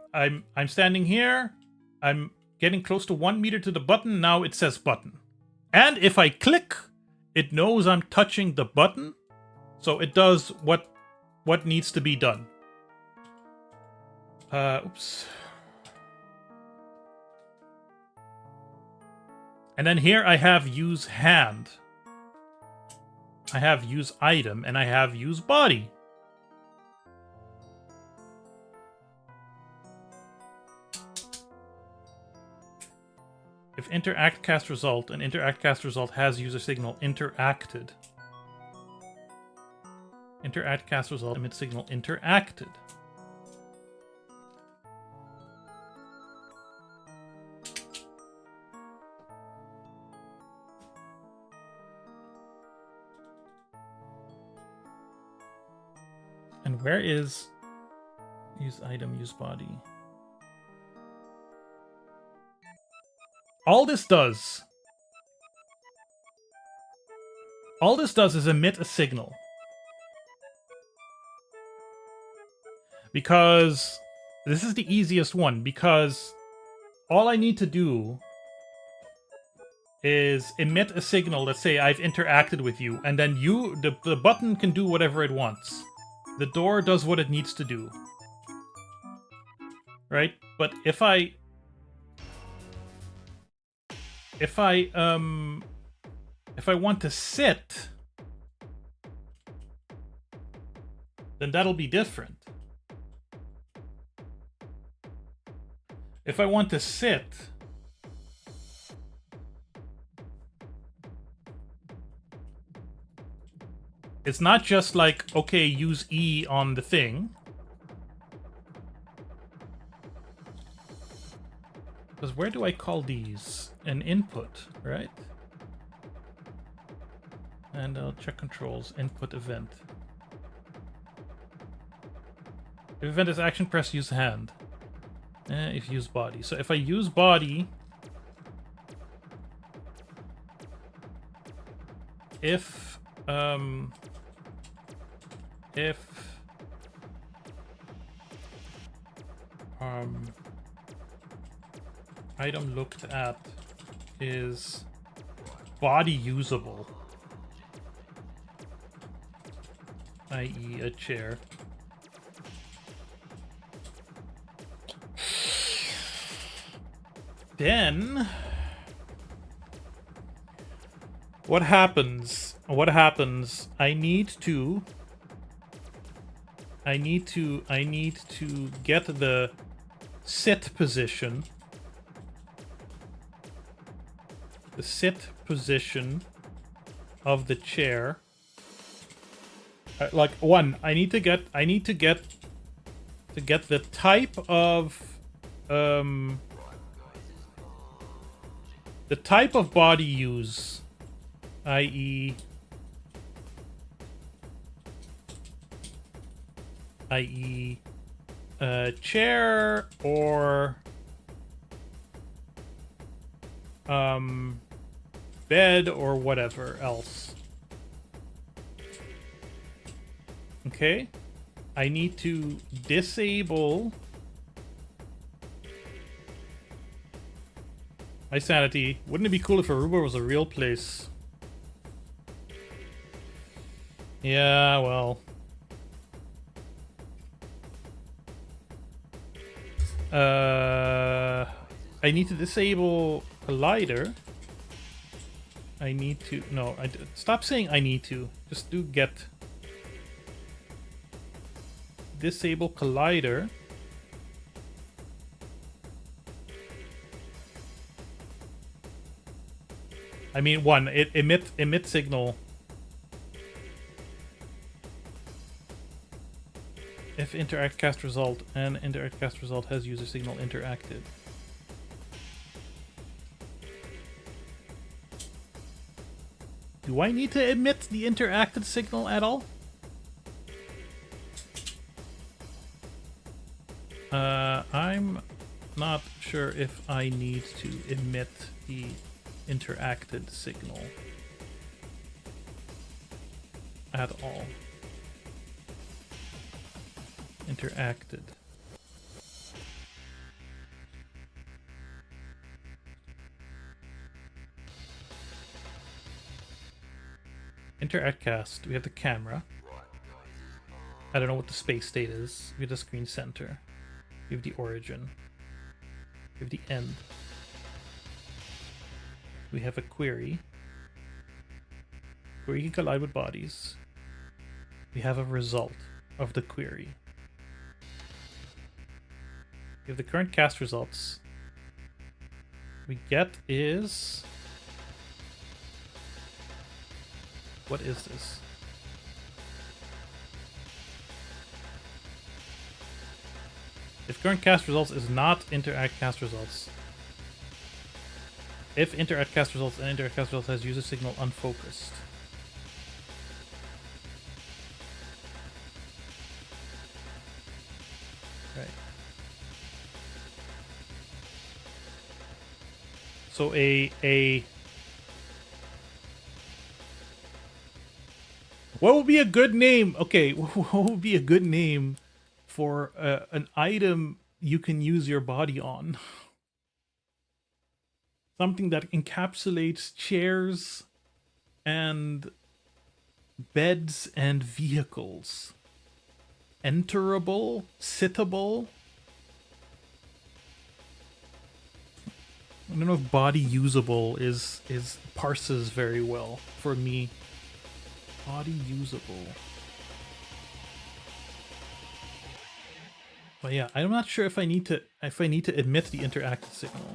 standing here. I'm getting close to 1 meter to the button. Now it says button, and if I click, it knows I'm touching the button, so it does what needs to be done. Oops. And then here I have use hand. I have use item, and I have use body. If interact cast result, an interact cast result has user signal interacted. Interact cast result emit signal interacted. And where is use item, use body? All this does is emit a signal. Because this is the easiest one, because all I need to do is emit a signal that say I've interacted with you, and then the button can do whatever it wants. The door does what it needs to do. Right? But if I want to sit, then that'll be different. If I want to sit, it's not just like, okay, use E on the thing. Because where do I call these? An input, right? And I'll check controls, input event. If event is action, press use hand. If use body. So if I use body, if item looked at is body usable, i.e. a chair. Then what happens? I need to get the sit position. The sit position of the chair. Like one, I need to get the type of body use, i.e. Chair or bed or whatever else. Okay, I need to disable my sanity. Wouldn't it be cool if Aruba was a real place? Yeah, well. I need to disable Collider. I need to... No, stop saying I need to. Just do get... Disable Collider. I mean, one, it emit signal. If interact cast result and interact cast result has user signal interacted. Do I need to emit the interacted signal at all? I'm not sure if I need to emit the interacted signal at all. Interacted. Interact cast. We have the camera. I don't know what the space state is. We have the screen center. We have the origin. We have the end. We have a query. Query can collide with bodies. We have a result of the query. We have the current cast results. We get is... What is this? If current cast results is not interact cast results. If interact cast results and interact cast results has user signal unfocused. Right. So a what would be a good name? Okay, what would be a good name for an item you can use your body on? Something that encapsulates chairs and beds and vehicles. Enterable? Sittable? I don't know if body usable is parses very well for me. Body usable. But yeah, I'm not sure if I need to emit the interactive signal.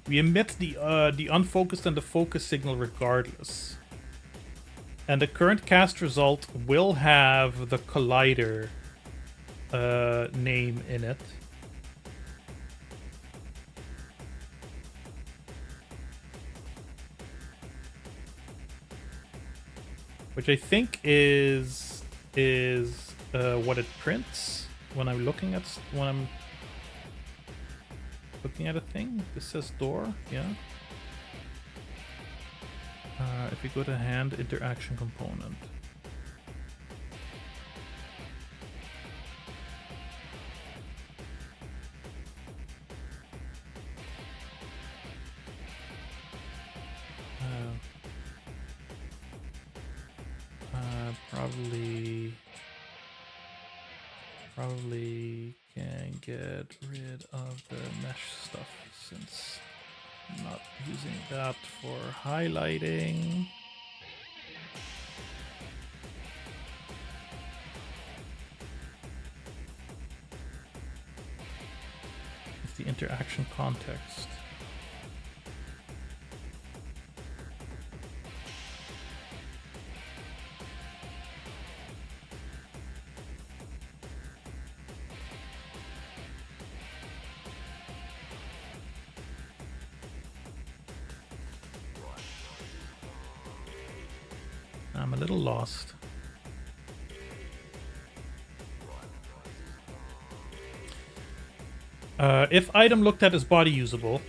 We emit the unfocused and the focused signal regardless. And the current cast result will have the collider name in it. which I think is what it prints when I'm looking at a thing. This says door, yeah. If we go to hand interaction component. Probably can get rid of the mesh stuff since I'm not using that for highlighting. It's the interaction context. I'm a little lost. If item looked at as body usable,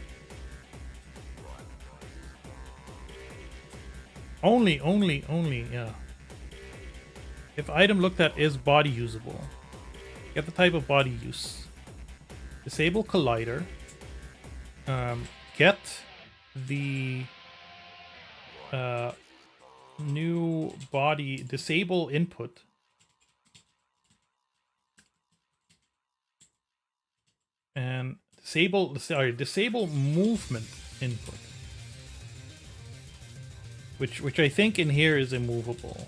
only, yeah. If item looked at is body usable, get the type of body use. Disable collider. Get the new body, disable input. And disable movement input. Which I think in here is immovable.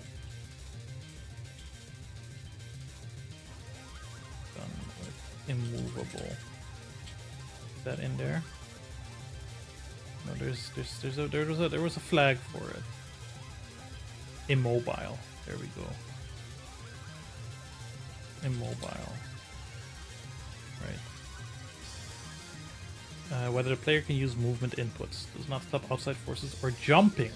Done with immovable. Is that in there? No, there was a flag for it. Immobile. There we go. Immobile. Right. Whether the player can use movement inputs. Does not stop outside forces or jumping.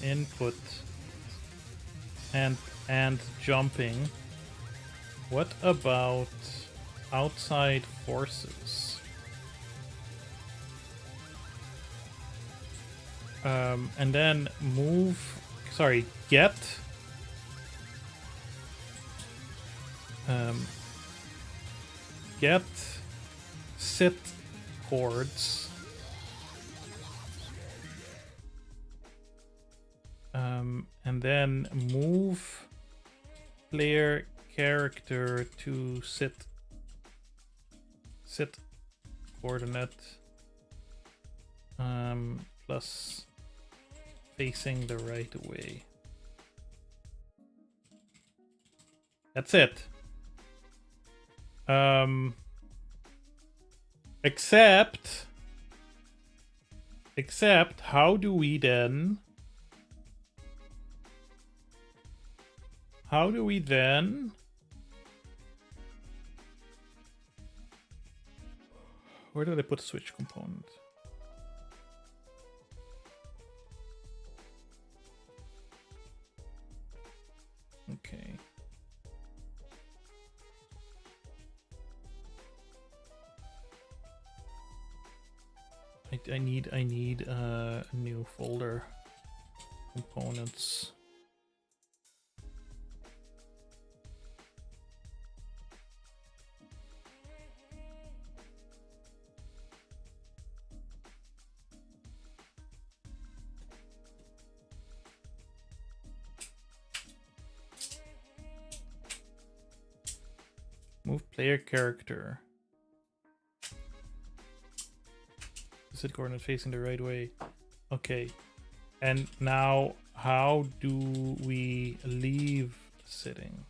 Input and jumping. What about outside forces? And then get sit chords. And then move player character to sit coordinate plus facing the right way. That's it. Except how do we then where did I put the switch component? Okay. I need a new folder. Components. Move player character. Sit coordinate facing the right way. Okay. And now how do we leave sitting?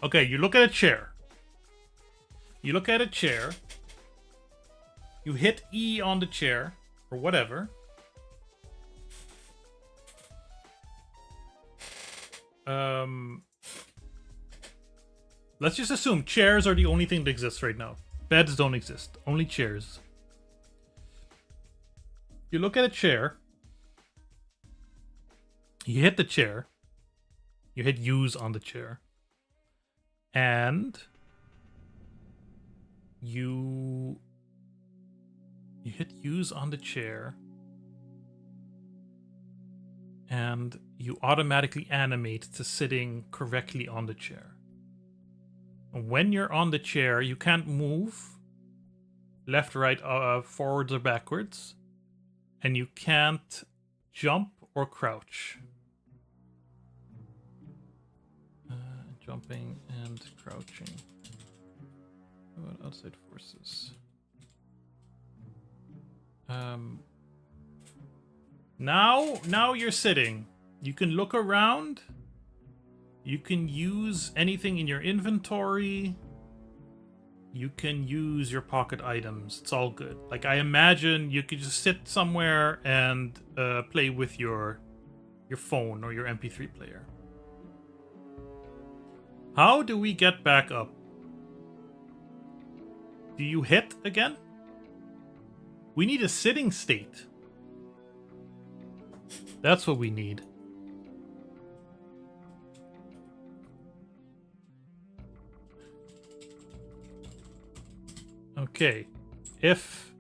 Okay, you look at a chair. You look at a chair. You hit E on the chair, or whatever. Let's just assume chairs are the only thing that exists right now. Beds don't exist. Only chairs. You look at a chair. You hit the chair. You hit use on the chair. And you hit use on the chair. And you automatically animate to sitting correctly on the chair. When you're on the chair, you can't move left, right, forwards, or backwards. And you can't jump or crouch. Jumping and crouching. How about outside forces? Now you're sitting. You can look around. You can use anything in your inventory. You can use your pocket items. It's all good. Like, I imagine you could just sit somewhere and play with your phone or your MP3 player. How do we get back up? Do you hit again? We need a sitting state. That's what we need. Okay. If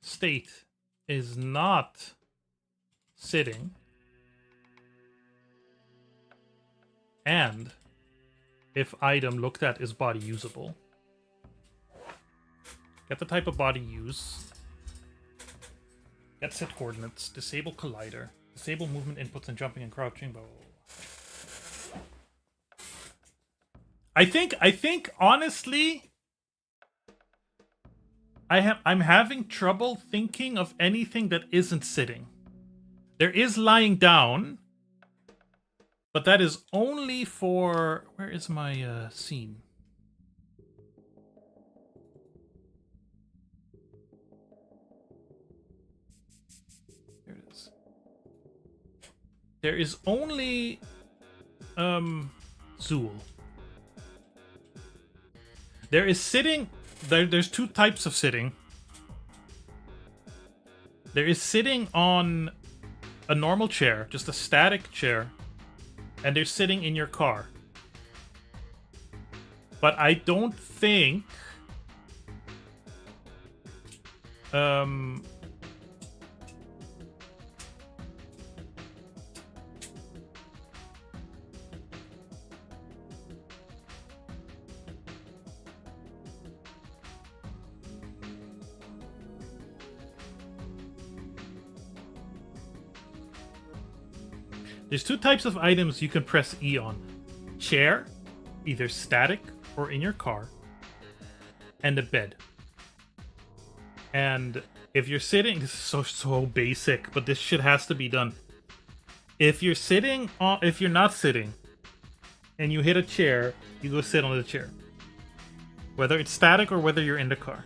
state is not sitting, and if item looked at is body usable, get the type of body use, get set coordinates, disable collider, disable movement inputs and jumping and crouching. Blah, blah, blah. I think honestly, I'm having trouble thinking of anything that isn't sitting. There is lying down, but that is only for... Where is my scene? Here it is. There is only Zool. There is sitting... There's two types of sitting. There is sitting on a normal chair, just a static chair, and they're sitting in your car. But I don't think there's two types of items you can press E on. Chair, either static or in your car, and a bed. And if you're sitting, this is so basic, but this shit has to be done. If you're sitting on, if you're not sitting, and you hit a chair, you go sit on the chair. Whether it's static or whether you're in the car.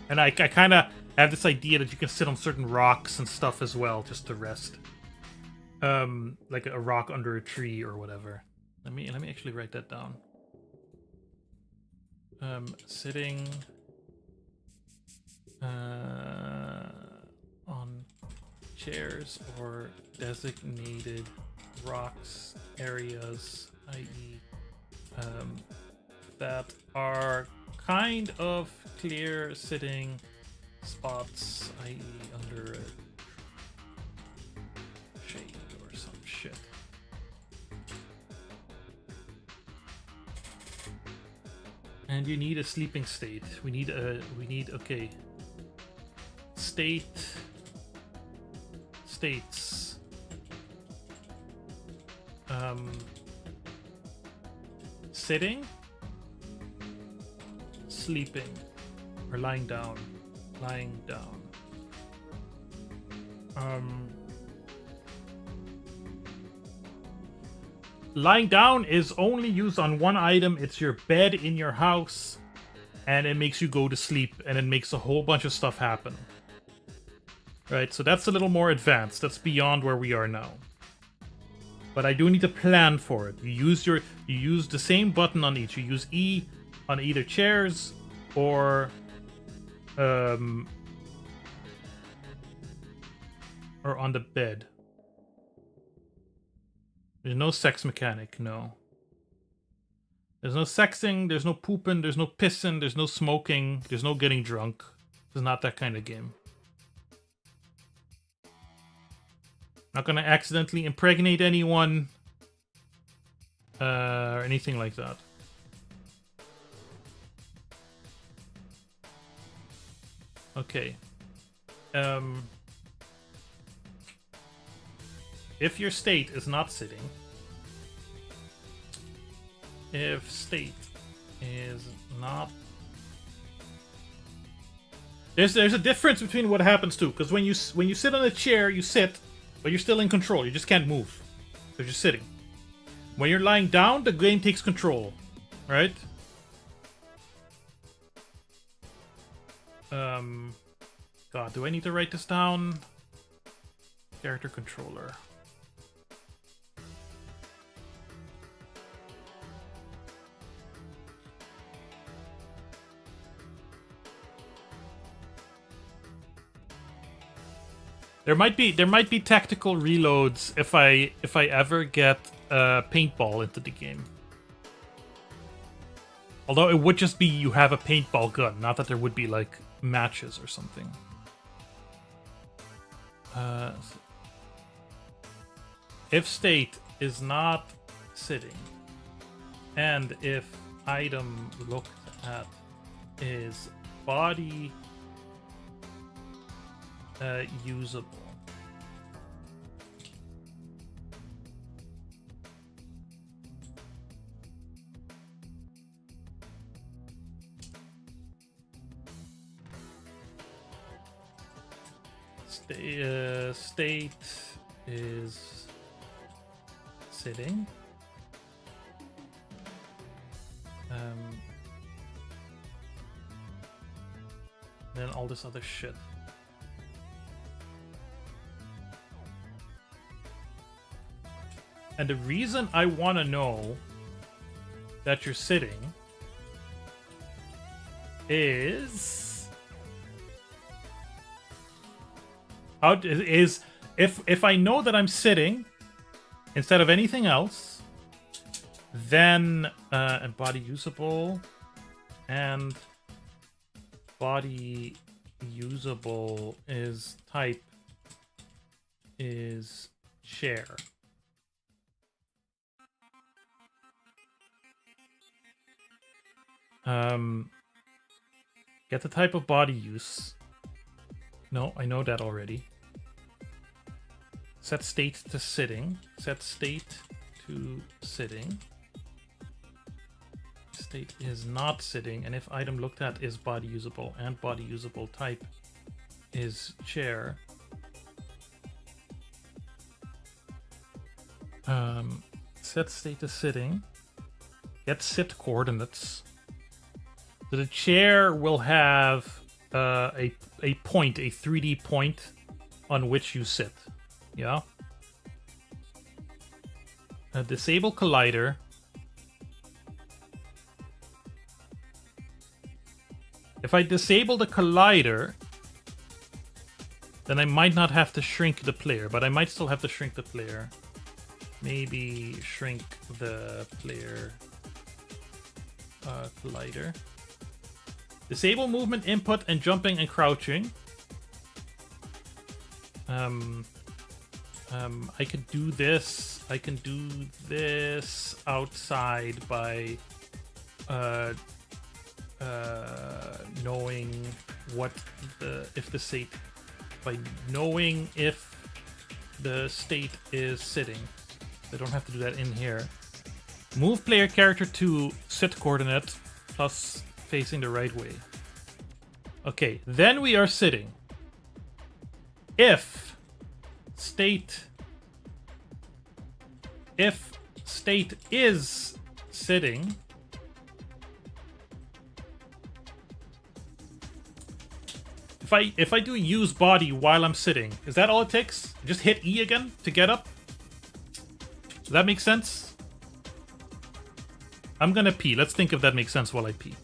And I kind of have this idea that you can sit on certain rocks and stuff as well, just to rest. Like a rock under a tree or whatever. Let me actually write that down. Sitting on chairs or designated rocks areas, i.e. That are kind of clear sitting spots, i.e. under a shade or some shit. And you need a sleeping state. We need okay. States. Sitting, sleeping, or lying down, Lying down is only used on one item. It's your bed in your house, and it makes you go to sleep, and it makes a whole bunch of stuff happen. Right, so that's a little more advanced. That's beyond where we are now. But I do need to plan for it. You use the same button on each. You use E on either chairs or on the bed. There's no sex mechanic, no. There's no sexing, there's no pooping, there's no pissing, there's no smoking, there's no getting drunk. It's not that kind of game. Not gonna accidentally impregnate anyone. Or anything like that. Okay. If your state is not sitting, if state is not, there's a difference between what happens too, because when you sit on a chair, you sit, but you're still in control. You just can't move because you're sitting. When you're lying down, the game takes control, right? God, do I need to write this down? Character controller. There might be tactical reloads if I ever get paintball into the game. Although it would just be you have a paintball gun, not that there would be like matches or something. If state is not sitting, and if item looked at is body usable. State is sitting. Then all this other shit. And the reason I want to know that you're sitting is if I know that I'm sitting instead of anything else, then and body usable and body usable is type is chair. Get the type of body use. No, I know that already. Set state to sitting. Set state to sitting. State is not sitting, and if item looked at is body usable and body usable type is chair. Set state to sitting. Get sit coordinates. So the chair will have a point, a 3D point on which you sit. Yeah. Disable collider. If I disable the collider, then I might not have to shrink the player, but I might still have to shrink the player. Maybe shrink the player collider. Disable movement input and jumping and crouching. I could do this. I can do this outside by knowing what if the state, by knowing if the state is sitting. I don't have to do that in here. Move player character to sit coordinate plus facing the right way. Okay, then we are sitting. If state is sitting, if I do use body while I'm sitting, is that all it takes? Just hit E again to get up? Does that make sense? I'm gonna pee. Let's think if that makes sense while I pee.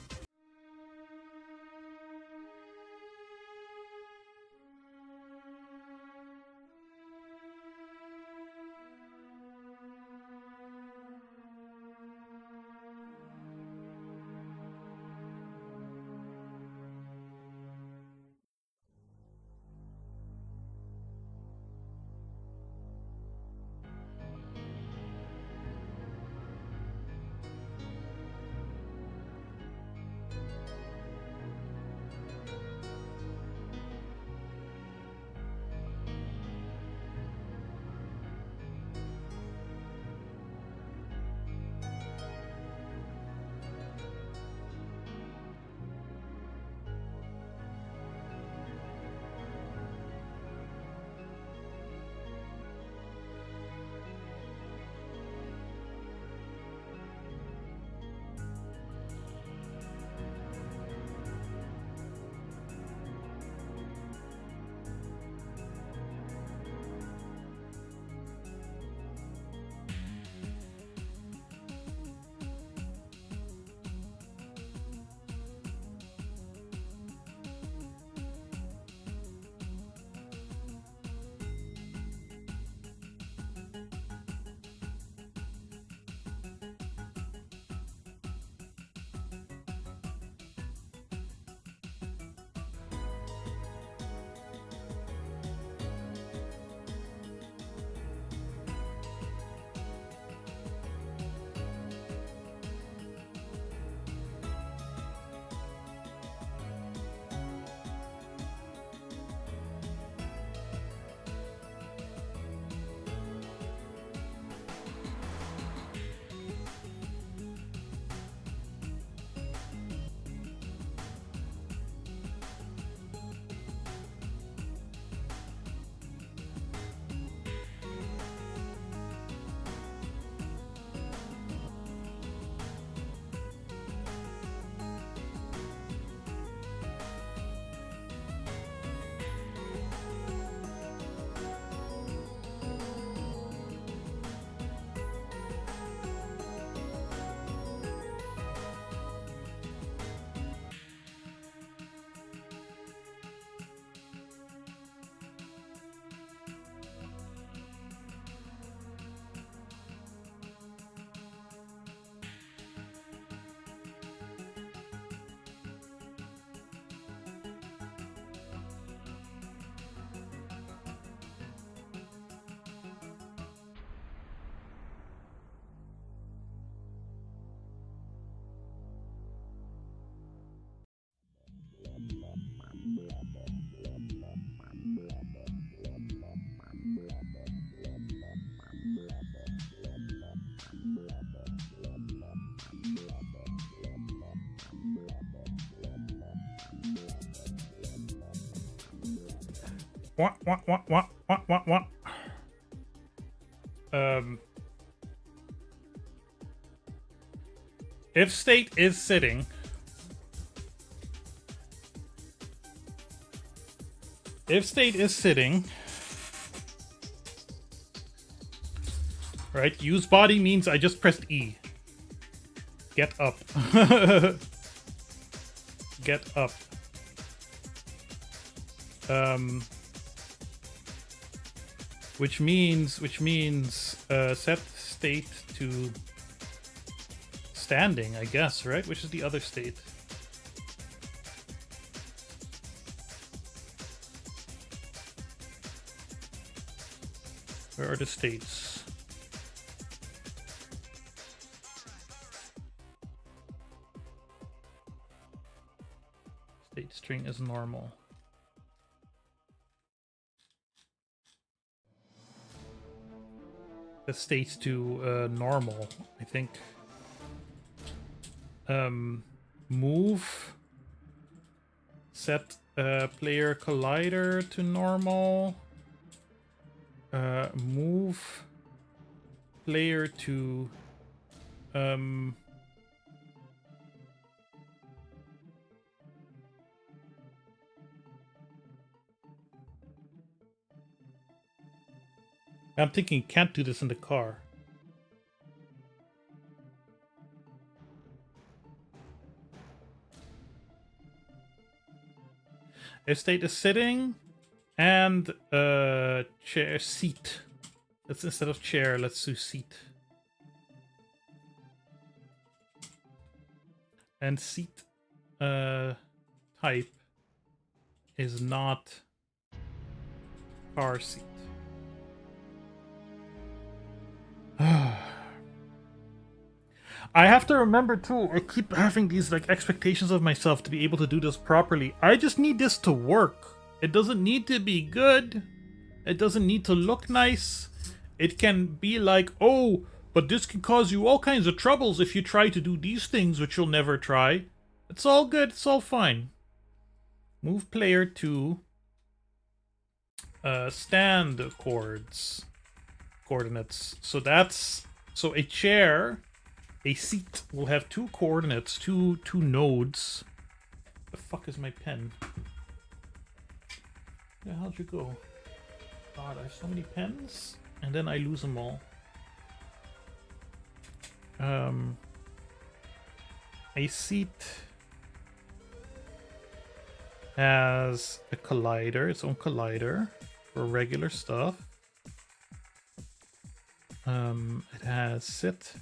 What? If state is sitting, right? Use body means I just pressed E. Get up. Get up. Which means set state to standing, I guess, right? Which is the other state? Where are the states? State string is normal. The states to normal, I think. Move. Set player collider to normal. Move player to I'm thinking can't do this in the car. Estate is sitting and chair seat. Let's instead of chair, let's do seat. And seat type is not car seat. I have to remember too, I keep having these like expectations of myself to be able to do this properly. I just need this to work. It doesn't need to be good. It doesn't need to look nice. It can be like, oh, but this can cause you all kinds of troubles if you try to do these things which you'll never try. It's all good, it's all fine. Move player to stand coordinates. So a chair, a seat will have two coordinates, two nodes. The fuck is my pen? Where the hell'd you go? God, I have so many pens, and then I lose them all. A seat has a collider, its own collider for regular stuff. It has sit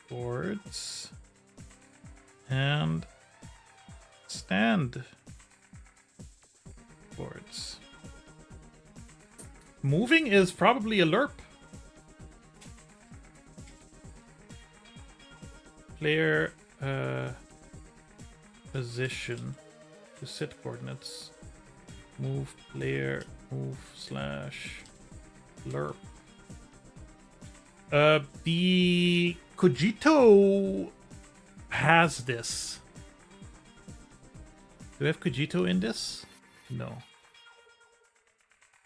boards and stand boards. Moving is probably a lerp. Player position to sit coordinates. Move player move / lerp. The Cogito has this. Do we have Cogito in this? No.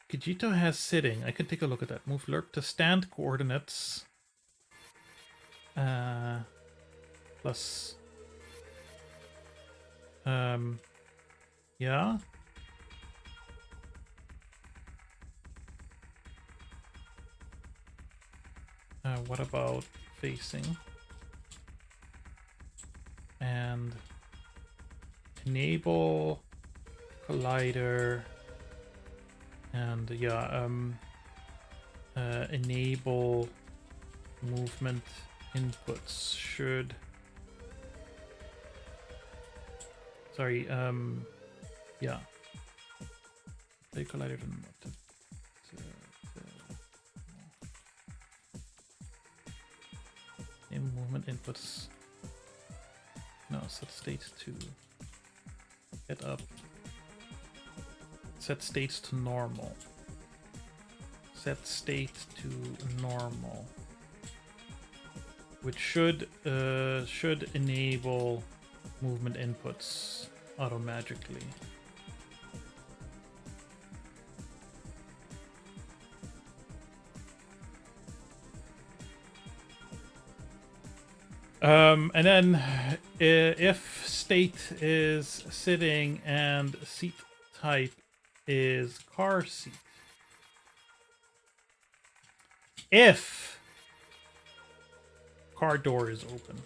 Cogito has sitting. I can take a look at that. Move lerp to stand coordinates. Plus. Yeah. What about facing? And enable collider and yeah, enable movement inputs should yeah, play collider in movement inputs. No, set state to get up. Set states to normal. Set state to normal, which should enable movement inputs automatically. And then if state is sitting and seat type is car seat. If car door is open,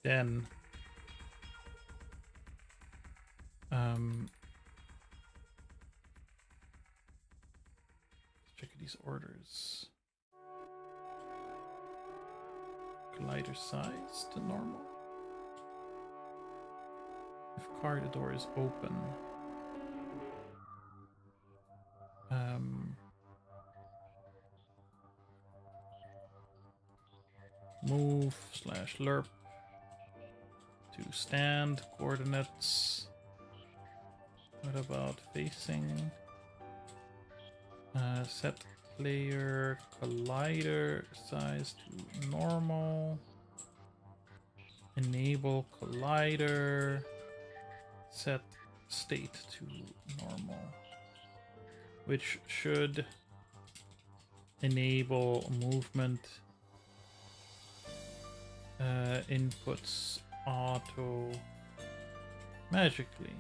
then check these orders. Collider size to normal. If car door is open, move / lerp to stand coordinates. What about facing? Set player collider size to normal. Enable collider. Set state to normal, which should enable movement inputs auto magically.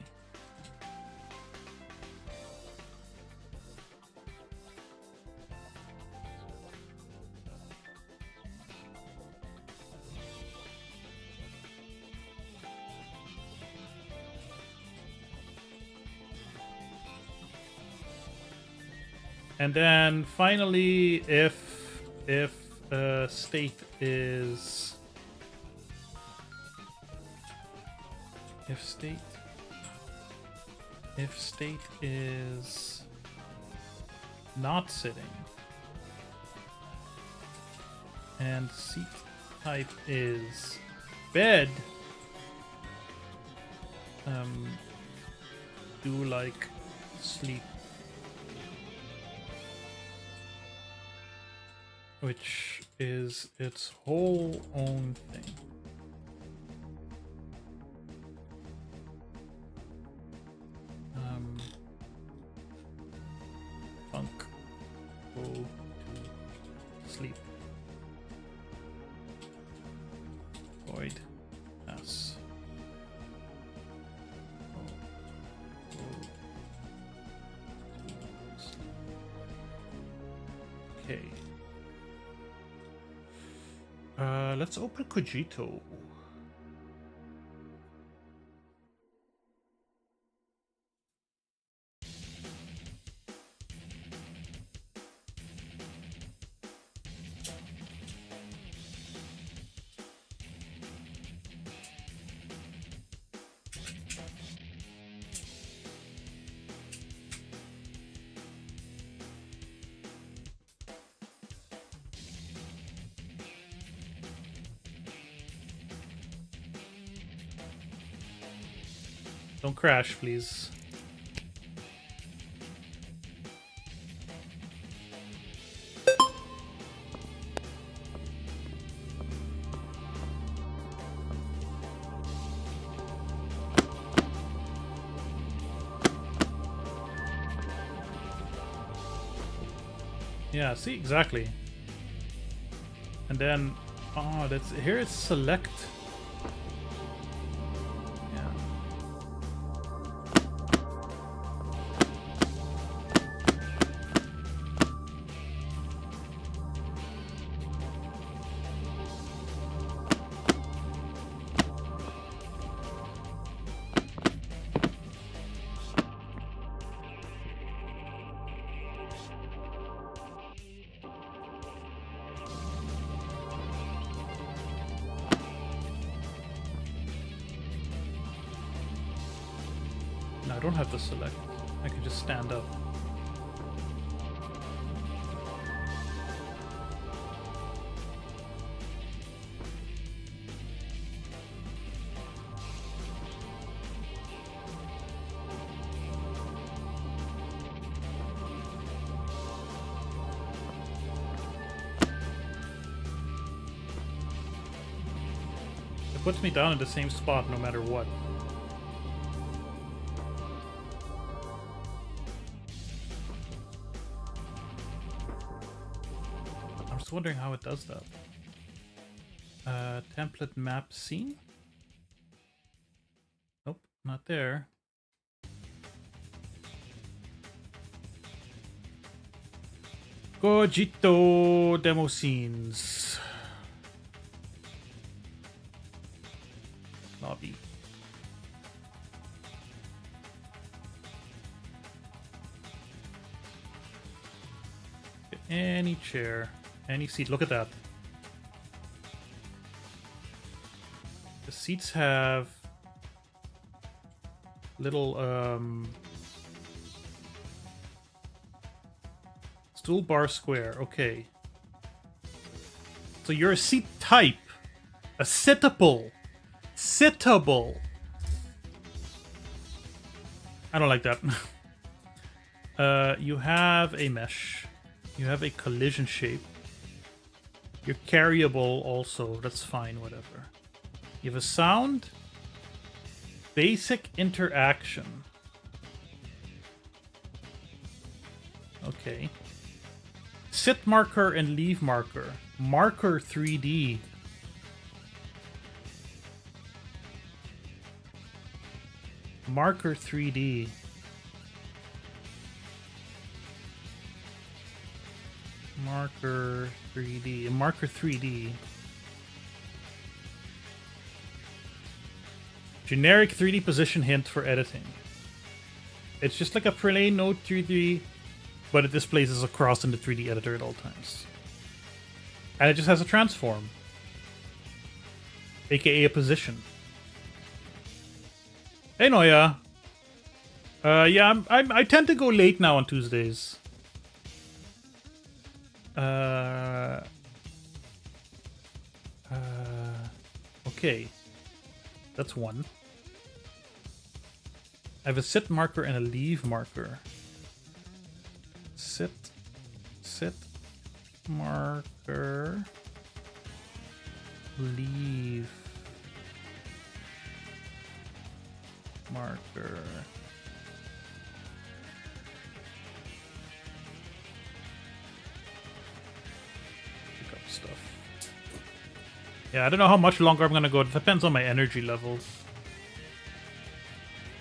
And then finally, if state is if state is not sitting and seat type is bed, do like sleep, which is its whole own thing. Funk, go to sleep. Void, S. Okay. Let's open Cogito. Don't crash, please. Yeah, see, exactly. And then, oh, that's here. It's select. No, I don't have to select. I can just stand up. It puts me down in the same spot no matter what. Wondering how it does that. Template map scene? Nope, not there. Cogito demo scenes. Lobby. Any chair. Any seat. Look at that. The seats have little stool bar square. Okay. So you're a seat type. A sittable. Sittable. I don't like that. You have a mesh. You have a collision shape. You're carryable also, that's fine, whatever. You have a sound. Basic interaction. Okay. Sit marker and leave marker. Marker 3D. Marker 3D. Marker 3D. Marker 3D. Generic 3D position hint for editing. It's just like a plain Node 3D, but it displays as a cross in the 3D editor at all times. And it just has a transform, aka a position. Hey Noya. Yeah, I tend to go late now on Tuesdays. Okay. That's one. I have a sit marker and a leave marker. Sit marker, leave marker. Pick up stuff. Yeah, I don't know how much longer I'm gonna go. It depends on my energy levels.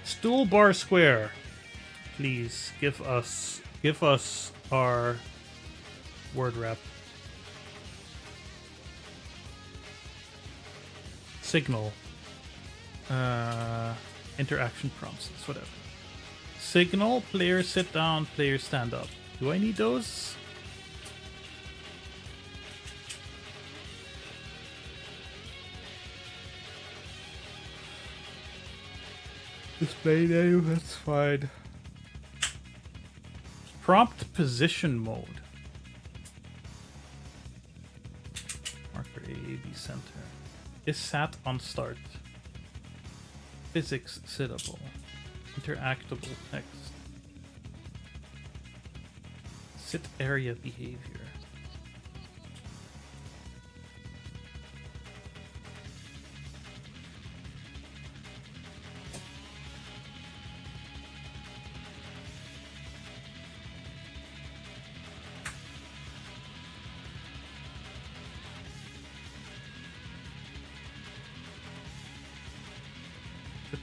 Stool bar square. Please give us our word wrap. Signal. Interaction prompts. It's whatever. Signal, player sit down, player stand up. Do I need those? Display name, that's fine. Prompt position mode. Marker A, B center. Is sat on start. Physics sittable. Interactable text. Sit area behavior.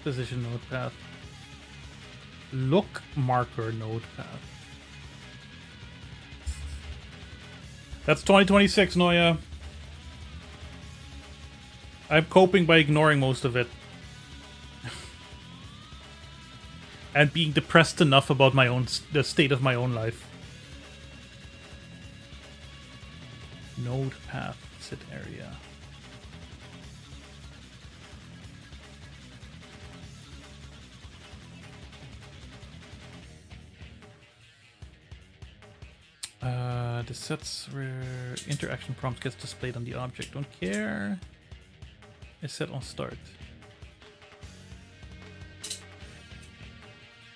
Position node path. Look marker node path. That's 2026, Noya. I'm coping by ignoring most of it. And being depressed enough about the state of my own life. Node path, sit area. The sets where interaction prompt gets displayed on the object. Don't care. Is set on start.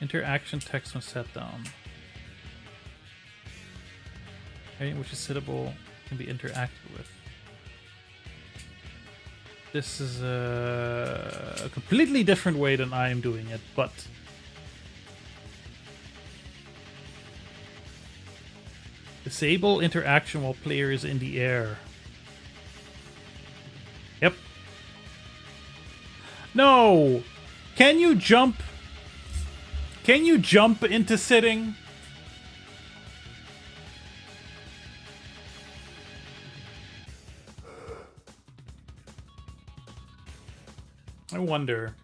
Interaction text when set down. Okay, which is sittable, can be interacted with. This is a completely different way than I am doing it, but disable interaction while player is in the air. Yep. No! Can you jump? Can you jump into sitting? I wonder.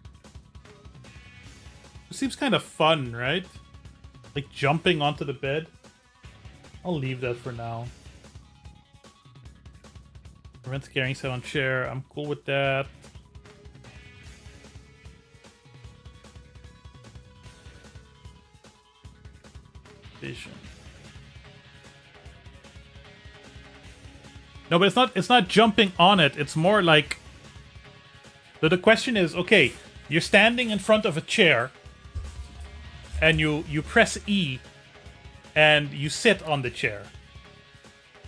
It seems kind of fun, right? Like jumping onto the bed. I'll leave that for now. Prevent carrying set on chair. I'm cool with that. Vision. No, but it's not jumping on it. It's more like the question is, okay, you're standing in front of a chair and you press E and you sit on the chair,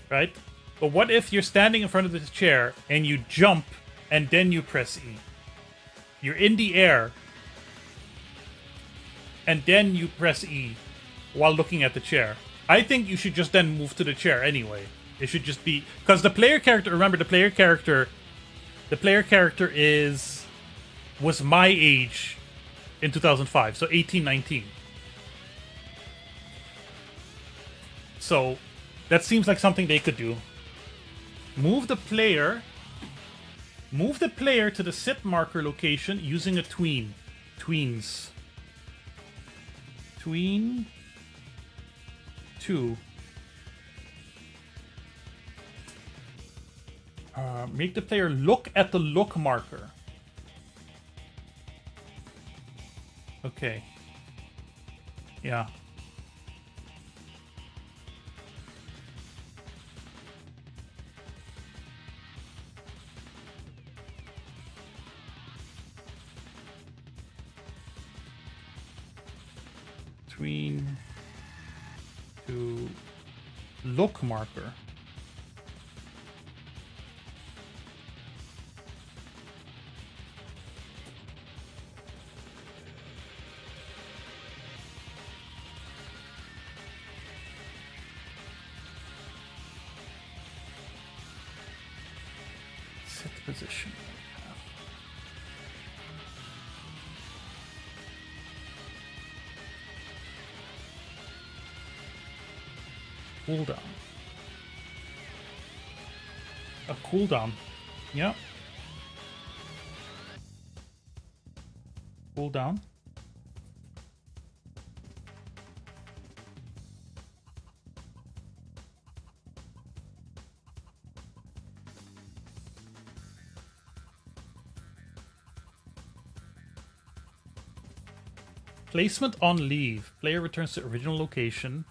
right? But what if you're standing in front of the chair and you jump and then you press E? You're in the air and then you press E while looking at the chair. I think you should just then move to the chair anyway. It should just be because the player character. Remember, the player character was my age in 2005, so 18, 19. So that seems like something they could do. Move the player to the sit marker location using a tween. Tweens. Tween 2. Make the player look at the look marker. Okay. Yeah. Between to look marker. Set position. Cooldown. A cooldown. Yeah. Cooldown. Placement on leave. Player returns to original location.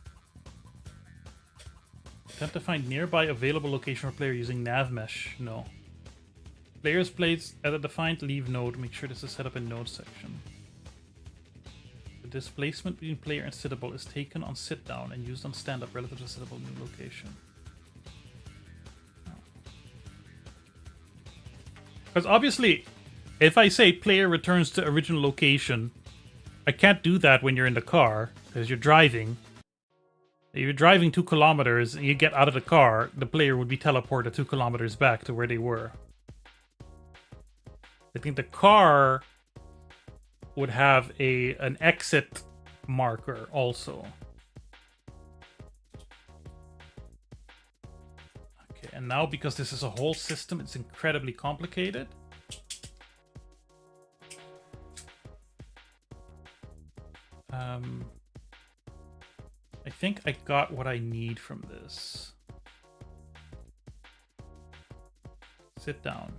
Attempt to find nearby available location for player using nav mesh. No. Players placed at a defined leave node. Make sure this is set up in node section. The displacement between player and sittable is taken on sit down and used on stand up relative to sittable new location. Because obviously, if I say player returns to original location, I can't do that when you're in the car because you're driving. If you're driving 2 kilometers and you get out of the car, the player would be teleported 2 kilometers back to where they were. I think the car would have an exit marker also. Okay, and now because this is a whole system, it's incredibly complicated. I think I got what I need from this. Sit down.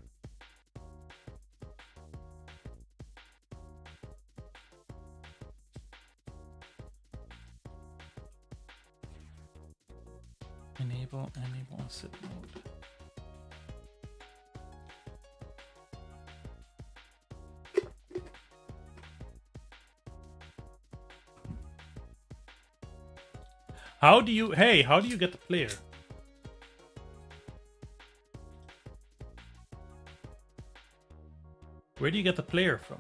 Enable on sit mode. How do you get the player? Where do you get the player from?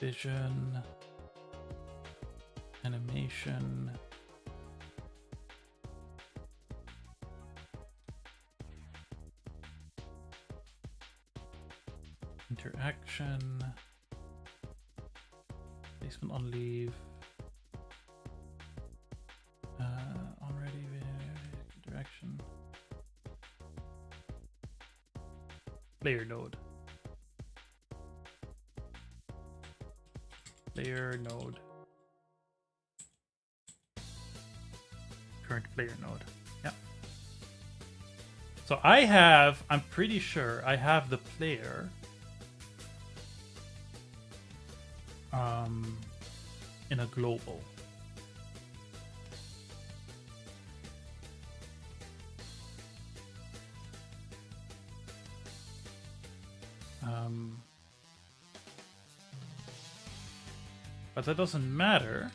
Vision, animation. Interaction, placement on leave, on ready, interaction, player node, current player node. Yeah. So I'm pretty sure I have the player in a global. But that doesn't matter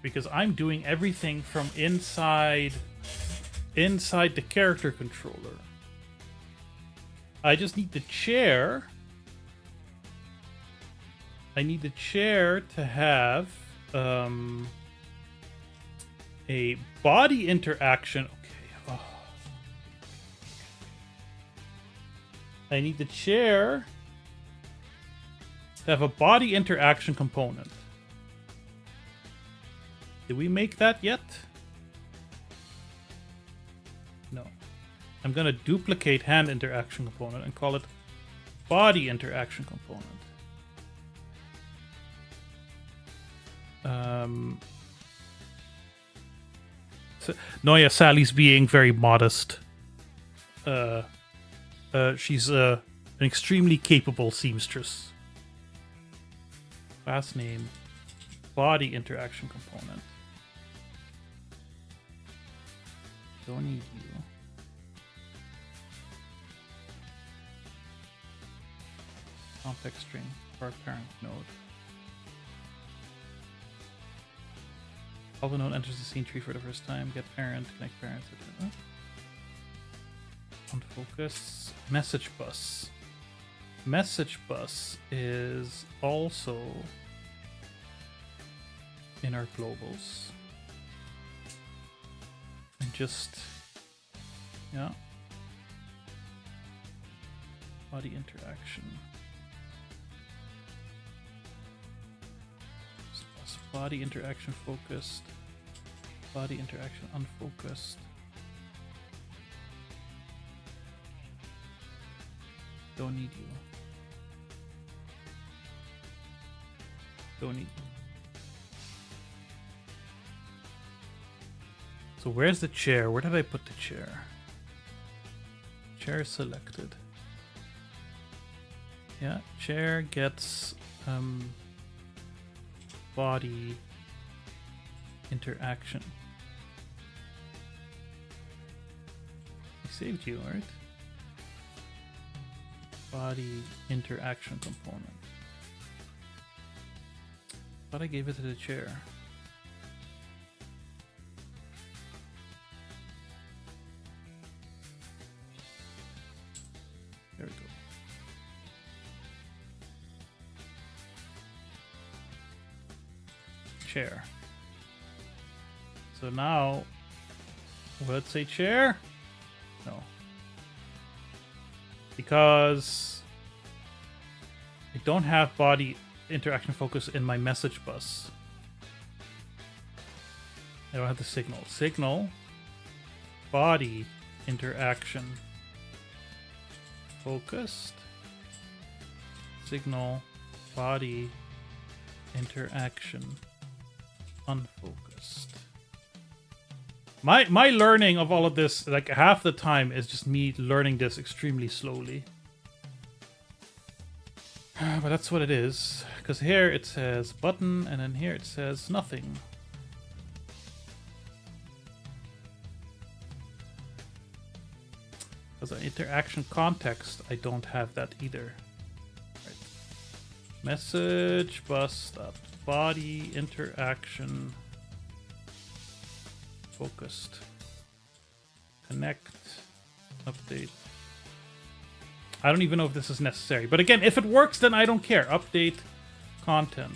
because I'm doing everything from inside inside the character controller. I just need the chair. I need the chair to have a body interaction. Okay. Oh. I need the chair to have a body interaction component. Did we make that yet? No. I'm going to duplicate hand interaction component and call it body interaction component. So, Noya Sally's being very modest. She's an extremely capable seamstress. Last name, body interaction component. Don't need you. Context string for parent node. Alpha node enters the scene tree for the first time. Get parent, connect parents. On focus. Message bus. Message bus is also in our globals. And just, yeah. Body interaction. Body interaction focused. Body interaction unfocused. Don't need you. Don't need you. So where's the chair? Where did I put the chair? Chair selected. Yeah, chair gets body interaction. I saved you, right? Body interaction component. Thought I gave it to the chair. There we go. Chair. So now, let's say chair? No. Because I don't have body interaction focus in my message bus. I don't have the signal. Signal, body interaction focused. Signal, body interaction unfocused. My learning of all of this, like half the time, is just me learning this extremely slowly. But that's what it is. Because here it says button, and then here it says nothing. Because the interaction context, I don't have that either. Right. Message bus dot body interaction focused. Connect. Update. I don't even know if this is necessary. But again, if it works, then I don't care. Update content.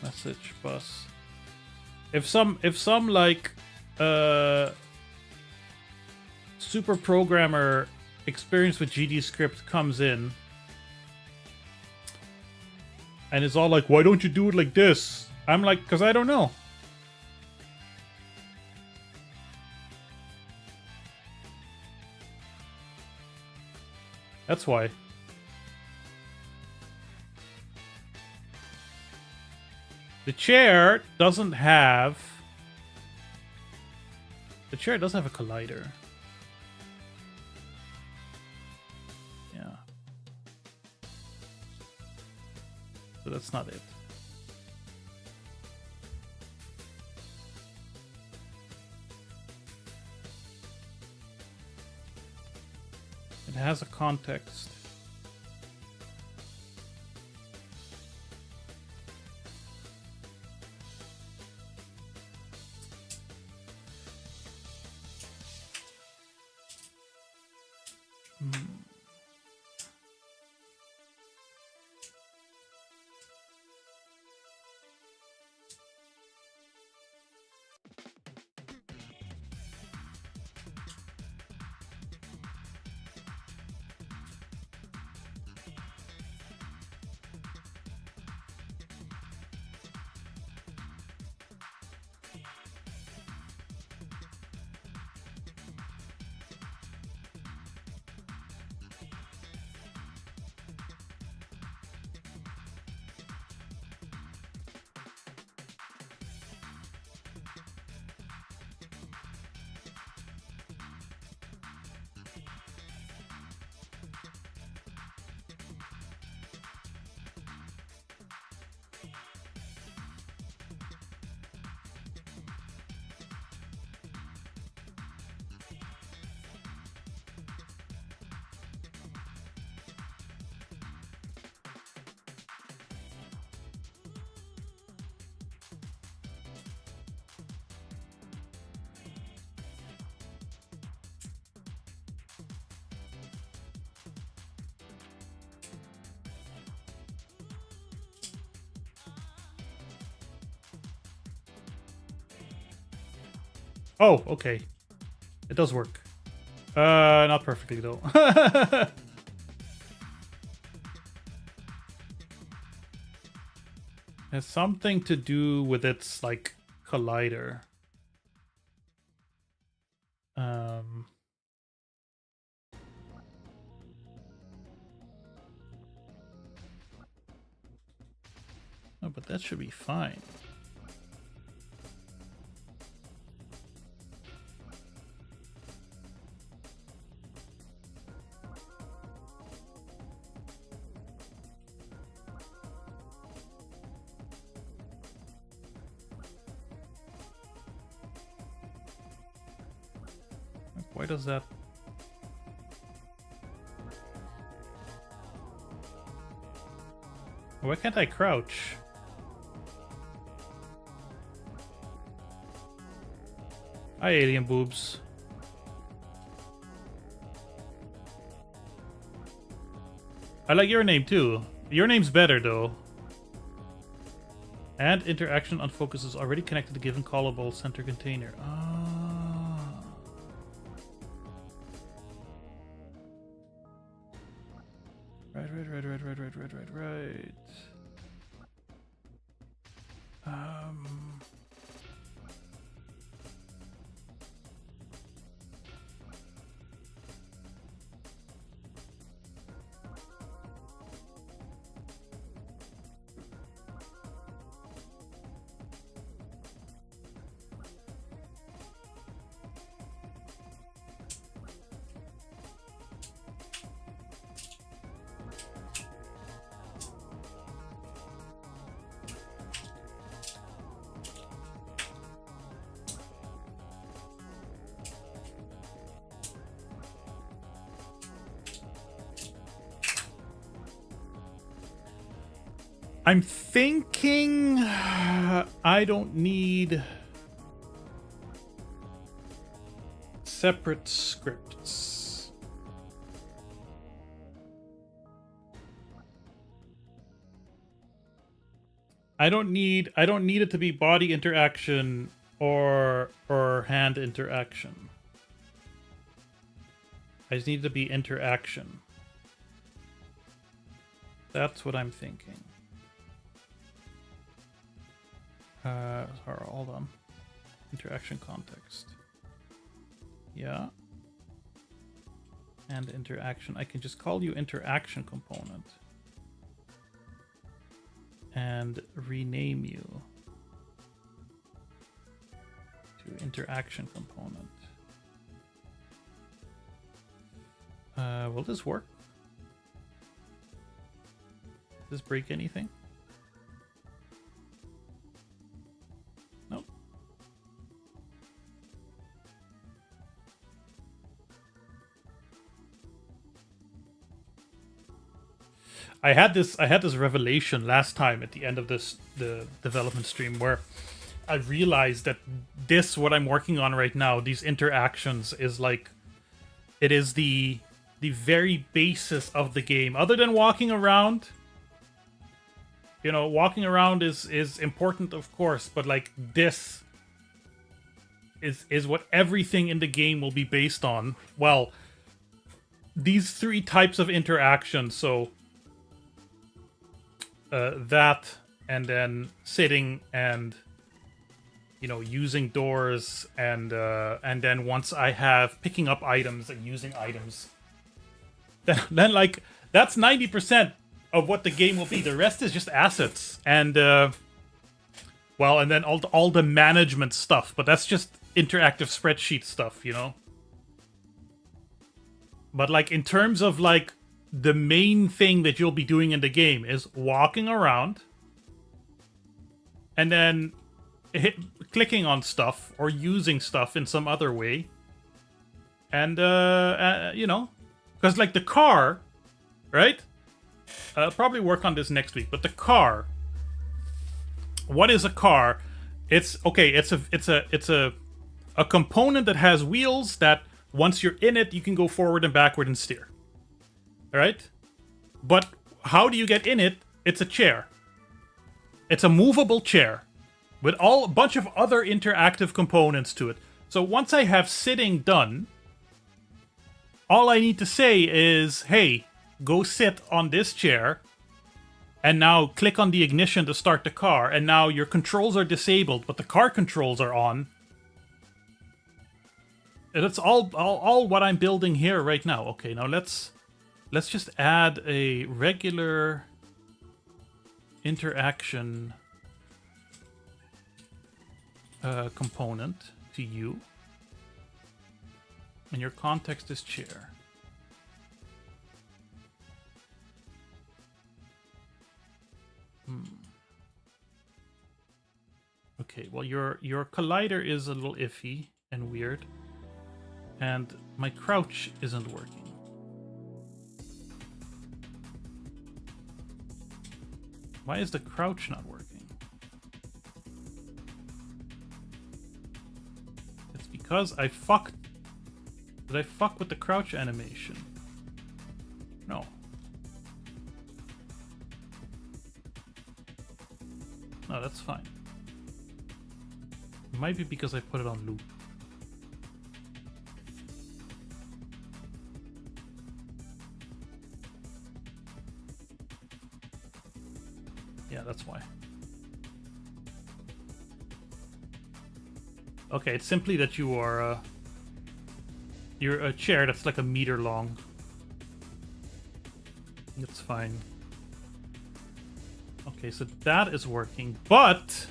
Message bus. If some like super programmer experience with GDScript comes in and is all like, why don't you do it like this? I'm like, because I don't know. That's why. The chair doesn't have... The chair does have a collider. Yeah. So that's not it. It has a context. Oh, okay. It does work. Not perfectly though. Has something to do with its like collider. Oh, but that should be fine. Why does that? Why can't I crouch? Hi, alien boobs. I like your name too. Your name's better though. And interaction on focus is already connected to given callable center container. Ah. Right. I'm thinking I don't need separate scripts. I don't need it to be body interaction or hand interaction. I just need it to be interaction. That's what I'm thinking. Sorry, hold on. Interaction context. Yeah. And interaction. I can just call you interaction component. And rename you to interaction component. Will this work? Does this break anything? Nope. I had this revelation last time at the end of the development stream where I realized that what I'm working on right now, these interactions, is like it is the the very basis of the game. Other than walking around, you know, walking around is important, of course, but like this is what everything in the game will be based on. Well, these three types of interaction, so that, and then sitting, and you know, using doors, and then once I have picking up items and using items, then like that's 90% of what the game will be. The rest is just assets and well, and then all the management stuff, but that's just interactive spreadsheet stuff, you know. But like in terms of like the main thing that you'll be doing in the game is walking around and then clicking on stuff or using stuff in some other way. And, you know, because like the car, right? I'll probably work on this next week, but the car, what is a car? It's okay. It's a component that has wheels that once you're in it, you can go forward and backward and steer. All right? But how do you get in it? It's a chair. It's a movable chair with a bunch of other interactive components to it. So once I have sitting done, all I need to say is, hey, go sit on this chair, and now click on the ignition to start the car, and now your controls are disabled, but the car controls are on. And that's all what I'm building here right now. Okay, now let's just add a regular interaction component to you. And your context is chair. Okay, well your collider is a little iffy and weird. And my crouch isn't working. Why is the crouch not working? It's because I fucked. Did I fuck with the crouch animation? No. No, that's fine. It might be because I put it on loop. Yeah, that's why. Okay, it's simply that you are you're a chair that's like a meter long. That's fine. Okay, so that is working, but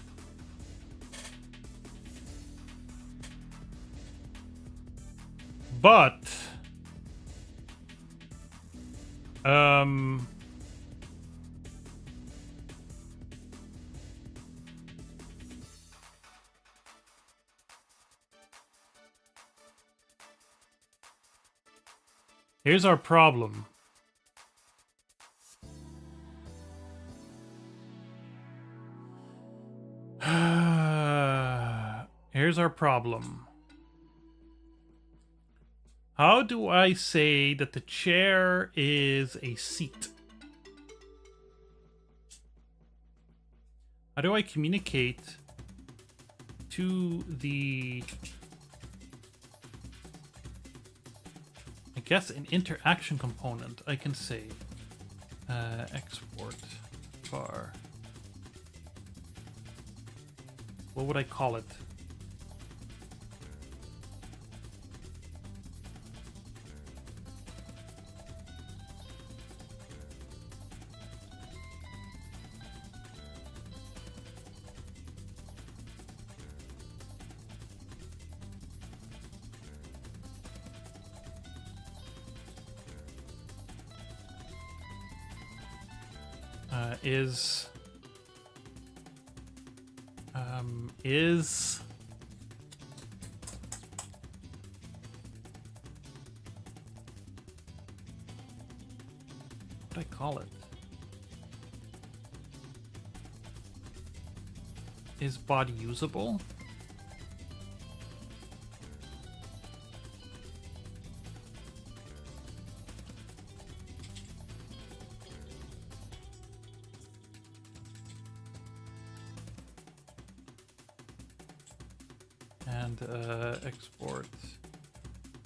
here's our problem. Here's our problem. How do I say that the chair is a seat? How do I communicate to the... I guess an interaction component. I can say export bar. What would I call it? Is what do I call it? Is body usable? And export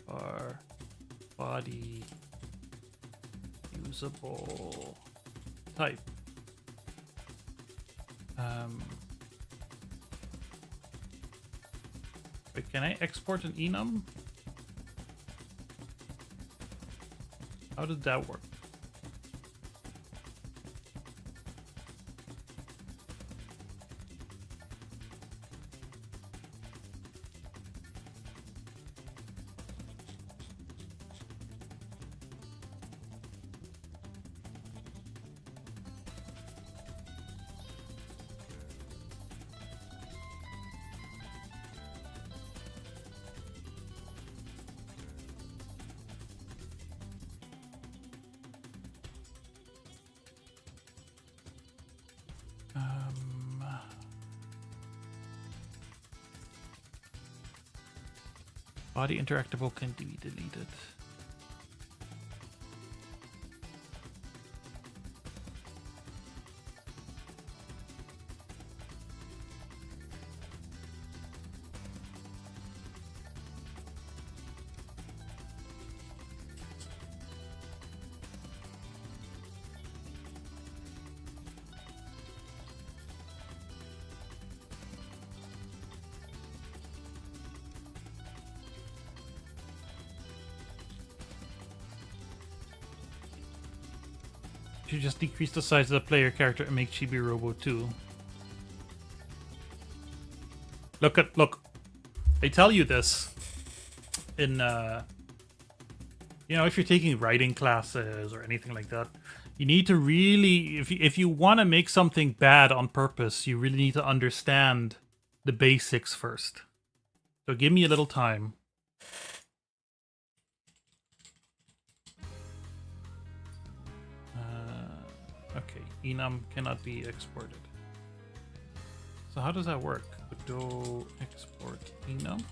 our body usable type. Wait, can I export an enum? How did that work? Body interactable can be deleted. You just decrease the size of the player character and make Chibi Robo 2. Look. They tell you this in, you know, if you're taking writing classes or anything like that, you need to really, if you want to make something bad on purpose, you really need to understand the basics first. So give me a little time. Okay, enum cannot be exported. So how does that work? Sudo export enum.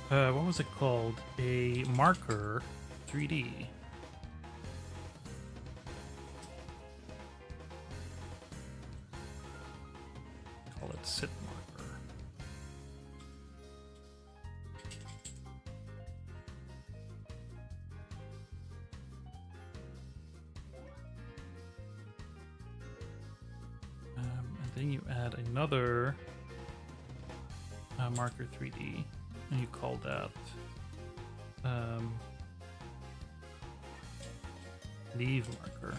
What was it called? A marker 3D. Call it sit marker. And then you add another marker 3D. And you call that leave marker.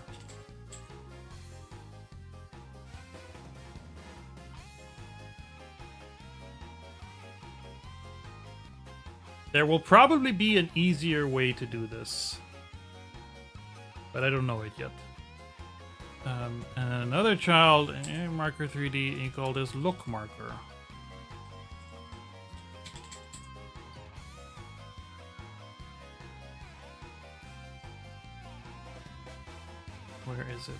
There will probably be an easier way to do this, but I don't know it yet. And another child, marker 3D, and you call this look marker. Where is it?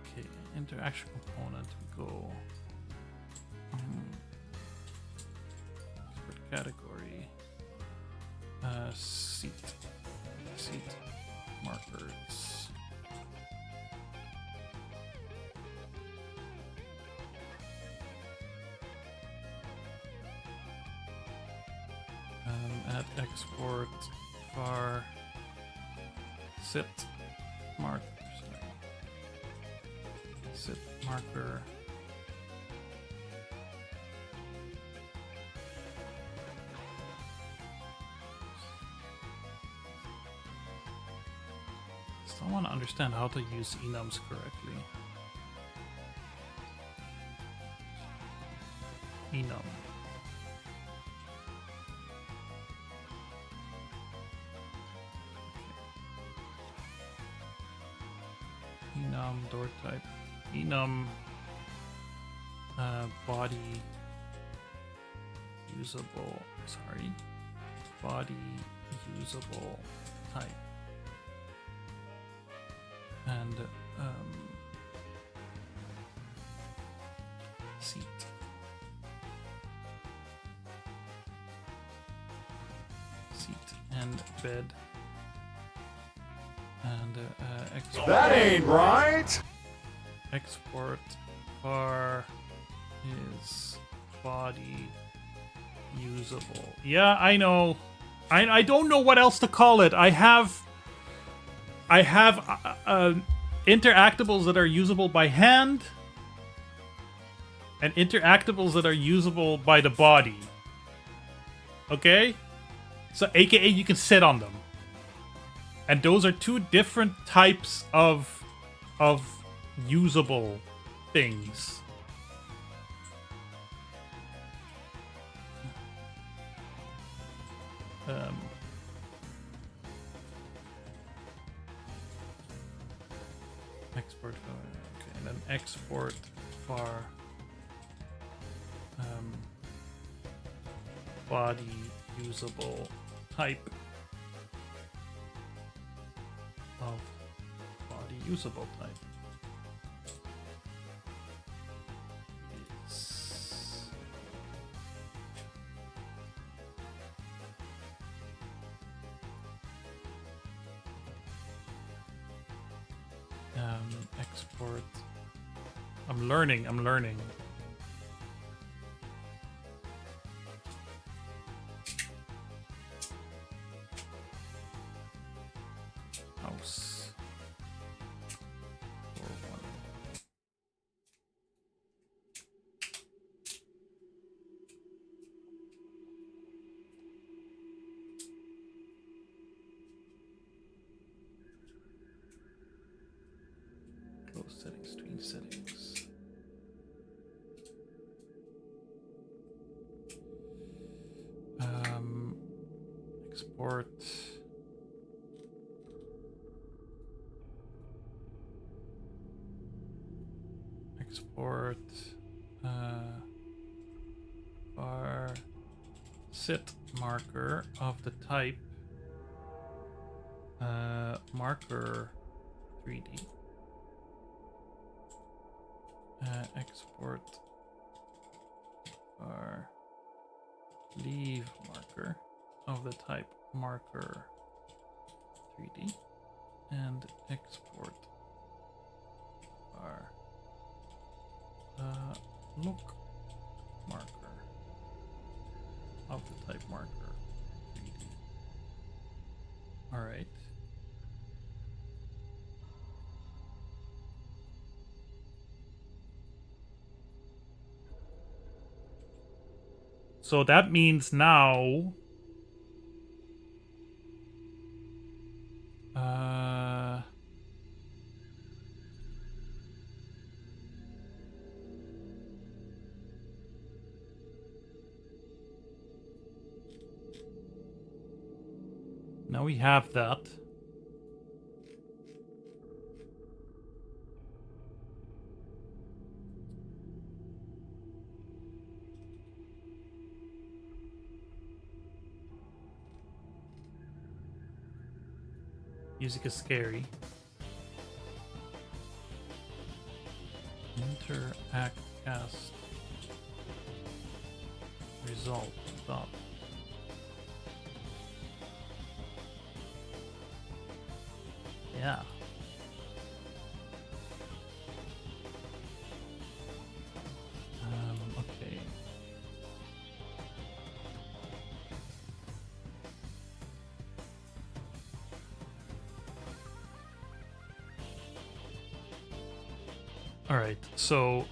Okay, interaction component, we go Category. Seat markers. Add export var sit marker. Sit marker. Still want to understand how to use enums correctly. Enum. Enum door type. Enum body usable. Sorry. Body usable type. And seat. Seat and bed. And export.
That ain't right!
Export var is body usable. Yeah, I know. I don't know what else to call it. I have interactables that are usable by hand and interactables that are usable by the body. Okay? So aka you can sit on them. And those are two different types of usable things. Export var, okay, and then export var body usable type of body usable type is export. I'm learning. House. Or one. Close settings, screen settings. Export. Export var sit marker of the type marker 3D. Export var leave marker of the type marker 3D and export var look marker of the type marker 3D. All right. So that means now now we have that. Music is scary. Interact cast result dot. Yeah. Okay. All right. So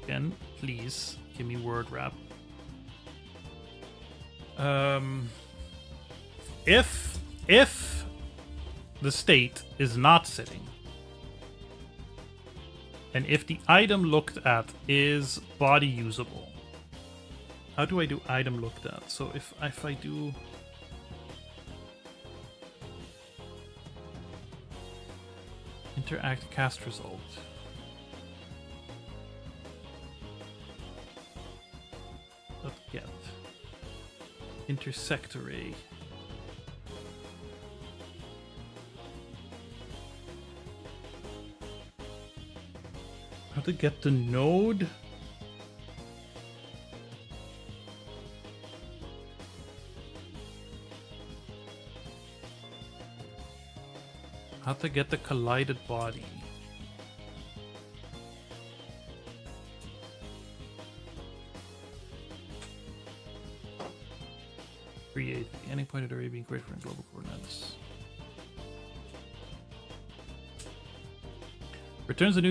again, please give me word wrap. If the state is not sitting, and if the item looked at is body usable, how do I do item looked at? So if I do interact cast result. Dot get intersect array. How to get the node? How to get the collided body? Create the ending pointed array being created from global coordinates. Returns a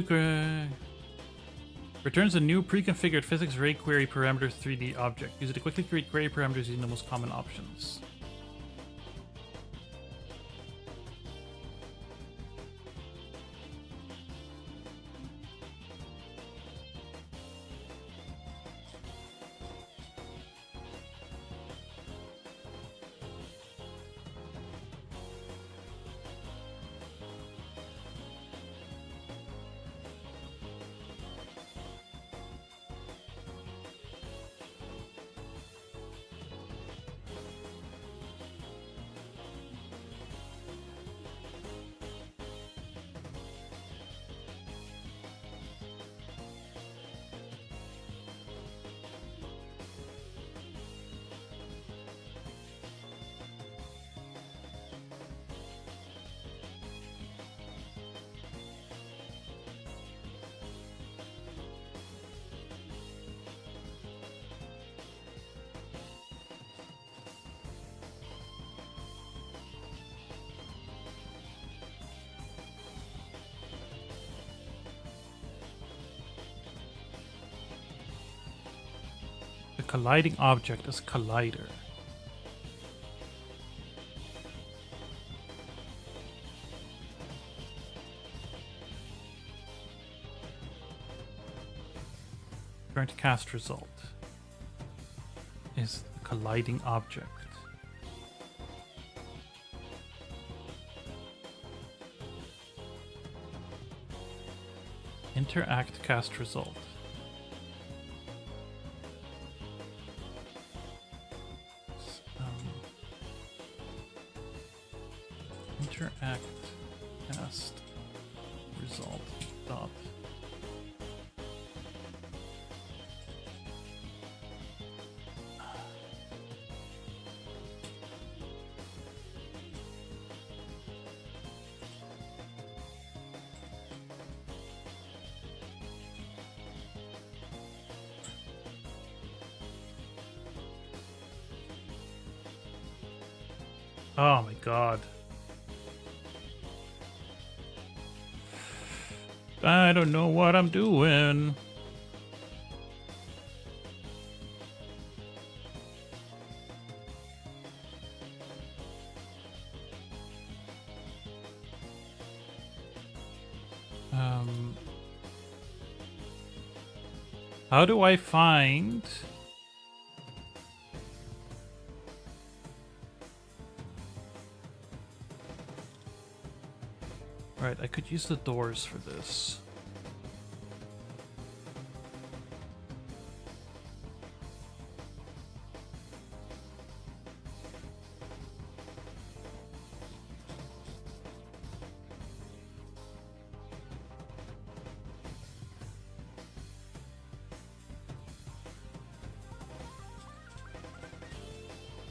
new pre-configured physics array query parameter 3D object. Use it to quickly create query parameters using the most common options. The colliding object is collider. Current cast result is the colliding object. Interact cast result. Interact cast result dot. Oh my god. I don't know what I'm doing. How do I find... Right, I could use the doors for this.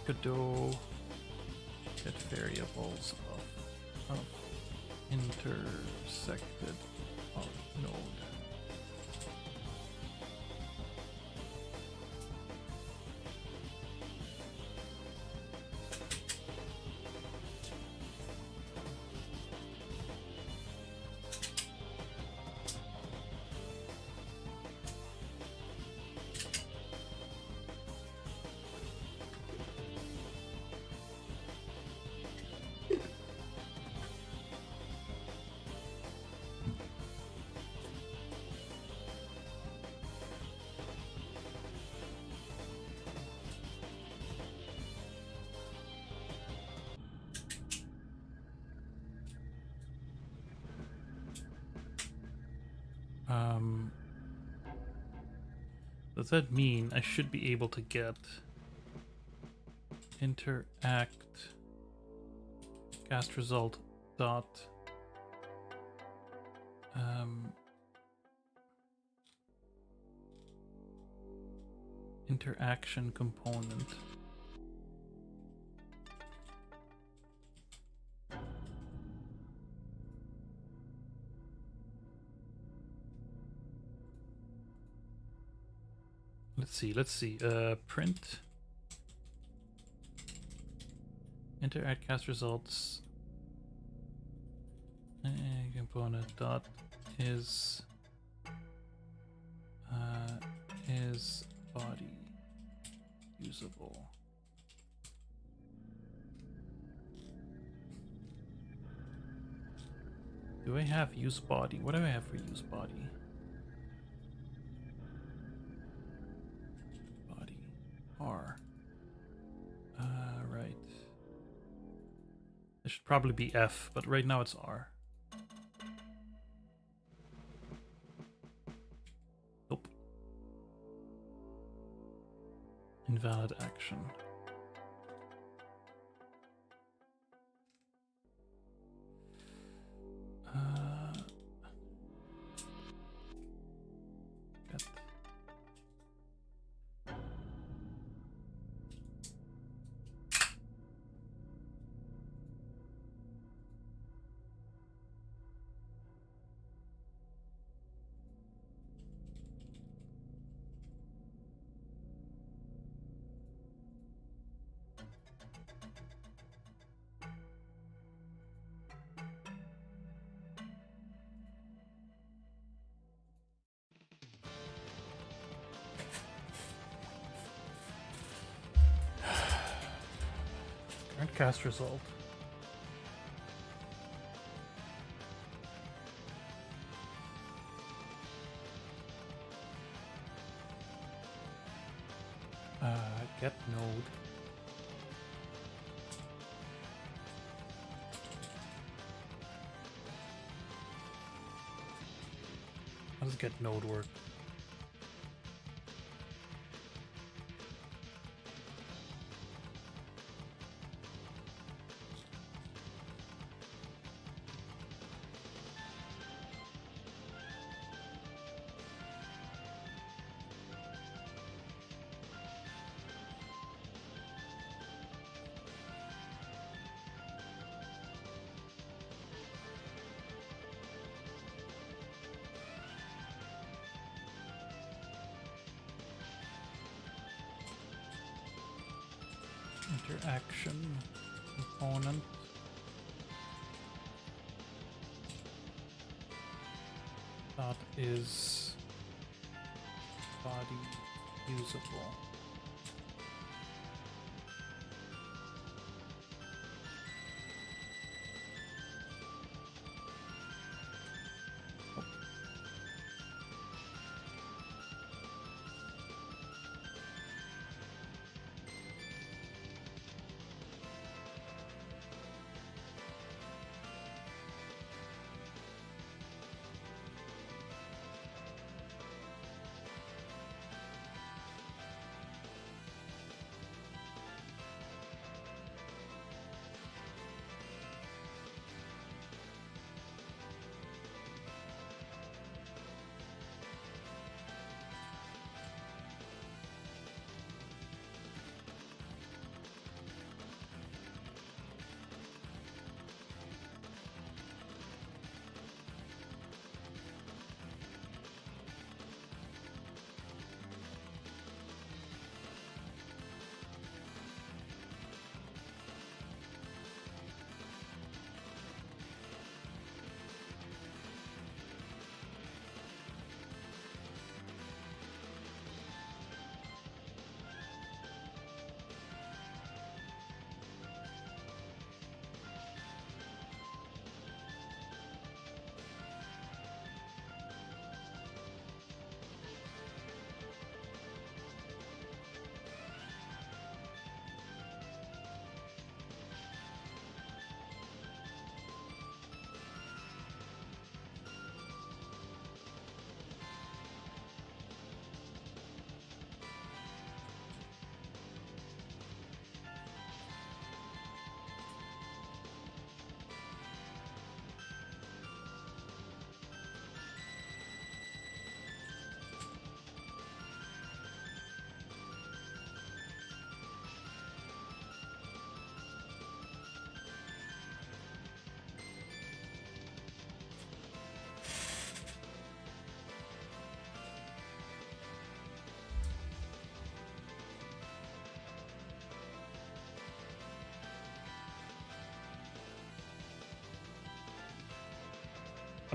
Godot get variables of intersected node. Does that mean I should be able to get interact cast result dot interaction component? Let's see. Print interact cast results component dot is body usable. Do I have use body? What do I have for use body? Body R. Right. It should probably be F, but right now it's R. Nope. Invalid action. Get. Current cast result. Get node. How does get node work? Interaction component. That is body usable.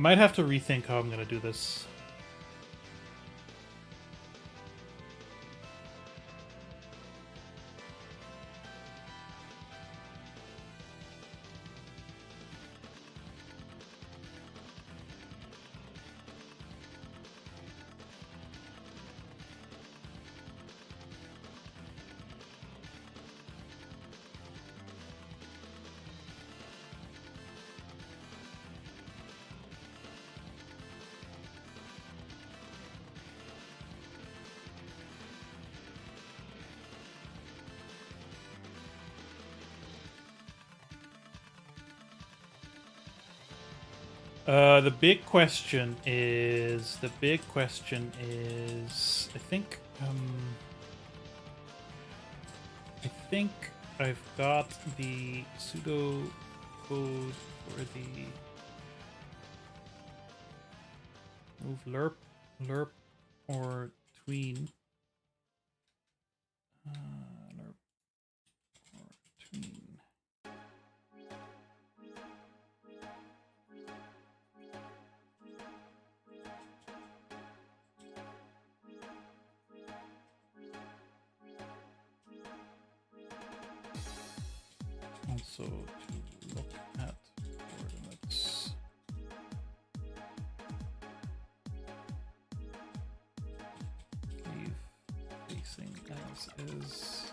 might have to rethink how I'm gonna do this. The big question is, I think I've got the pseudo code for the move lerp or tween. Lerp or tween. Also to look at coordinates. Leave facing as is.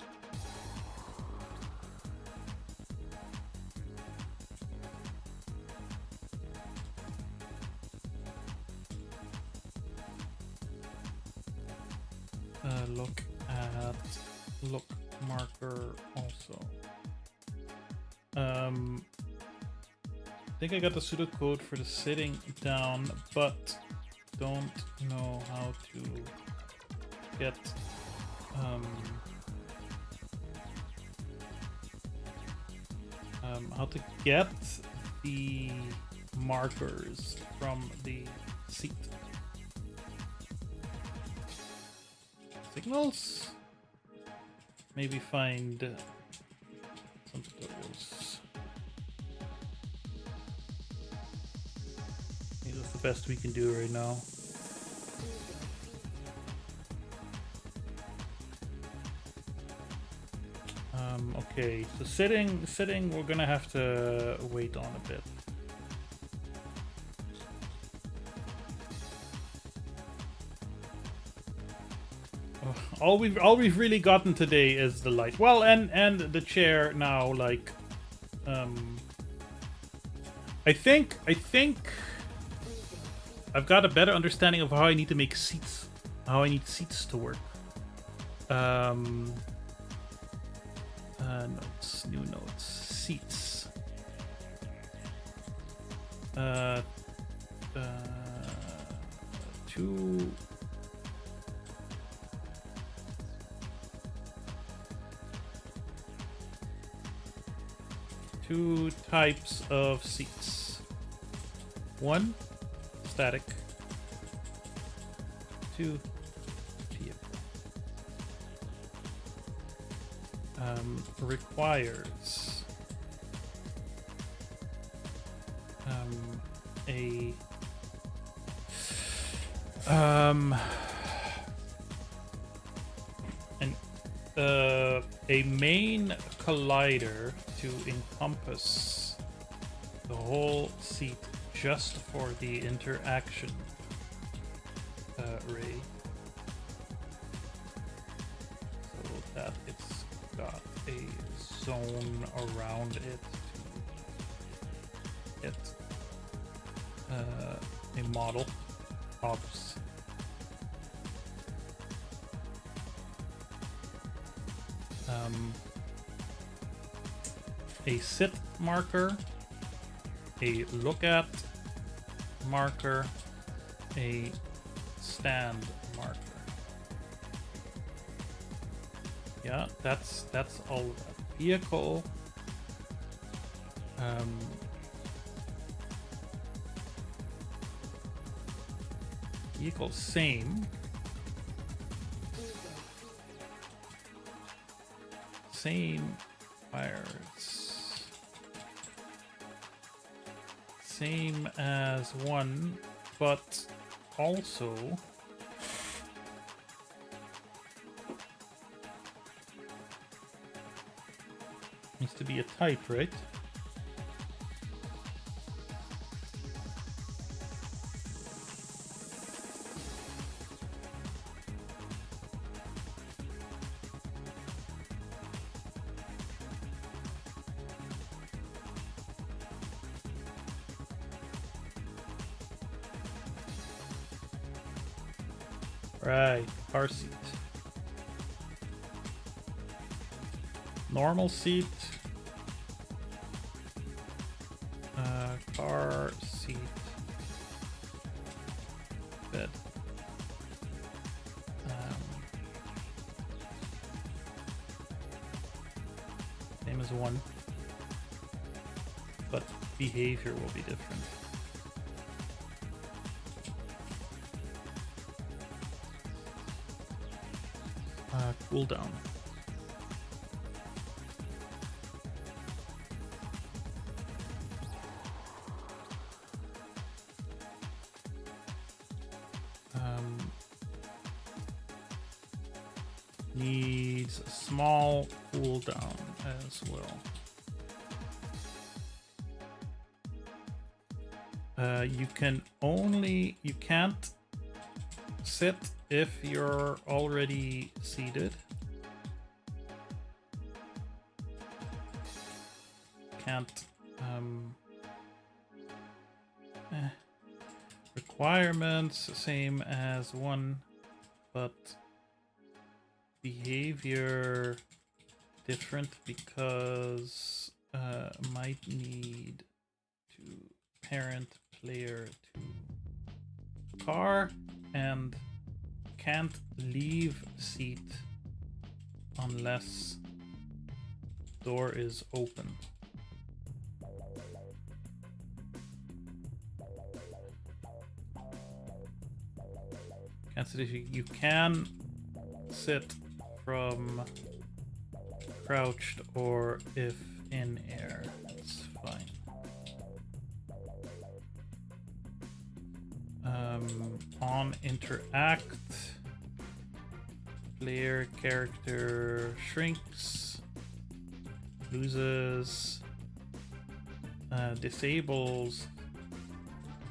Look at look marker also. I think I got the pseudocode for the sitting down, but don't know how to get the markers from the seat. Signals? Maybe find some of those. I think that's the best we can do right now. Okay, so sitting, we're gonna have to wait on a bit. All we've really gotten today is the light. Well, and the chair now. Like, I think I've got a better understanding of how I need to make seats, how I need seats to work. Notes, new notes, seats. Two types of seats. One, static. Two, vehicle. Requires a main collider to encompass the whole seat just for the interaction ray, so that it's got a zone around it to get a model OBS. A sit marker, a look at marker, a stand marker. Yeah, that's all of that. Vehicle. Vehicle same. Same wires. same as 1, but also needs to be a type, right? Right, car seat. Normal seat. Car seat. Bed. Same as 1. But behavior will be different. Cooldown. Needs a small cooldown as well. You can't sit if you're already seated. Can't requirements same as 1, but behavior different because might need to parent player to car and can't leave seat unless door is open. Can't sit if you can sit from crouched or if in air. That's fine. On interact, player character shrinks, loses, disables,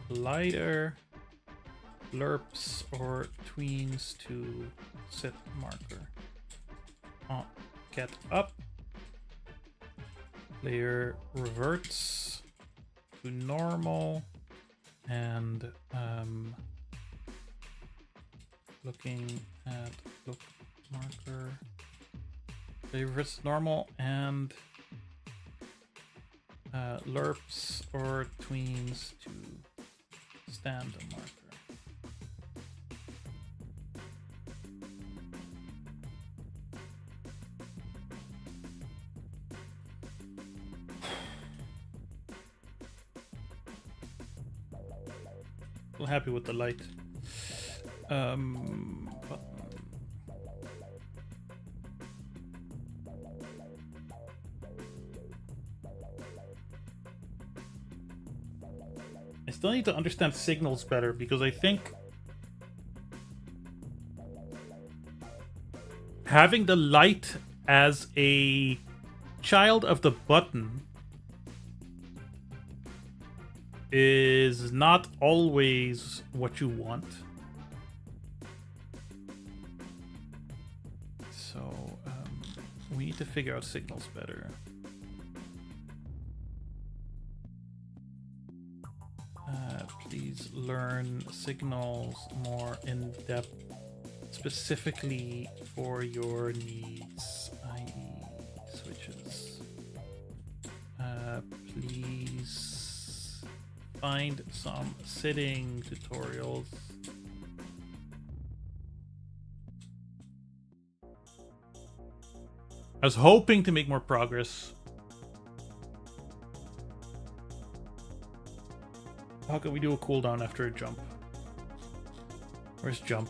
lighter, lerps or tweens to sit marker. Get up, player reverts to normal, and looking at look marker, player reverts to normal and lerps or tweens to stand a marker. Still happy with the light. Button. I still need to understand signals better because I think having the light as a child of the button is not always what you want. So we need to figure out signals better. Please learn signals more in depth, specifically for your needs, i.e. switches. Please find some sitting tutorials. I was hoping to make more progress. How can we do a cooldown after a jump? Where's jump?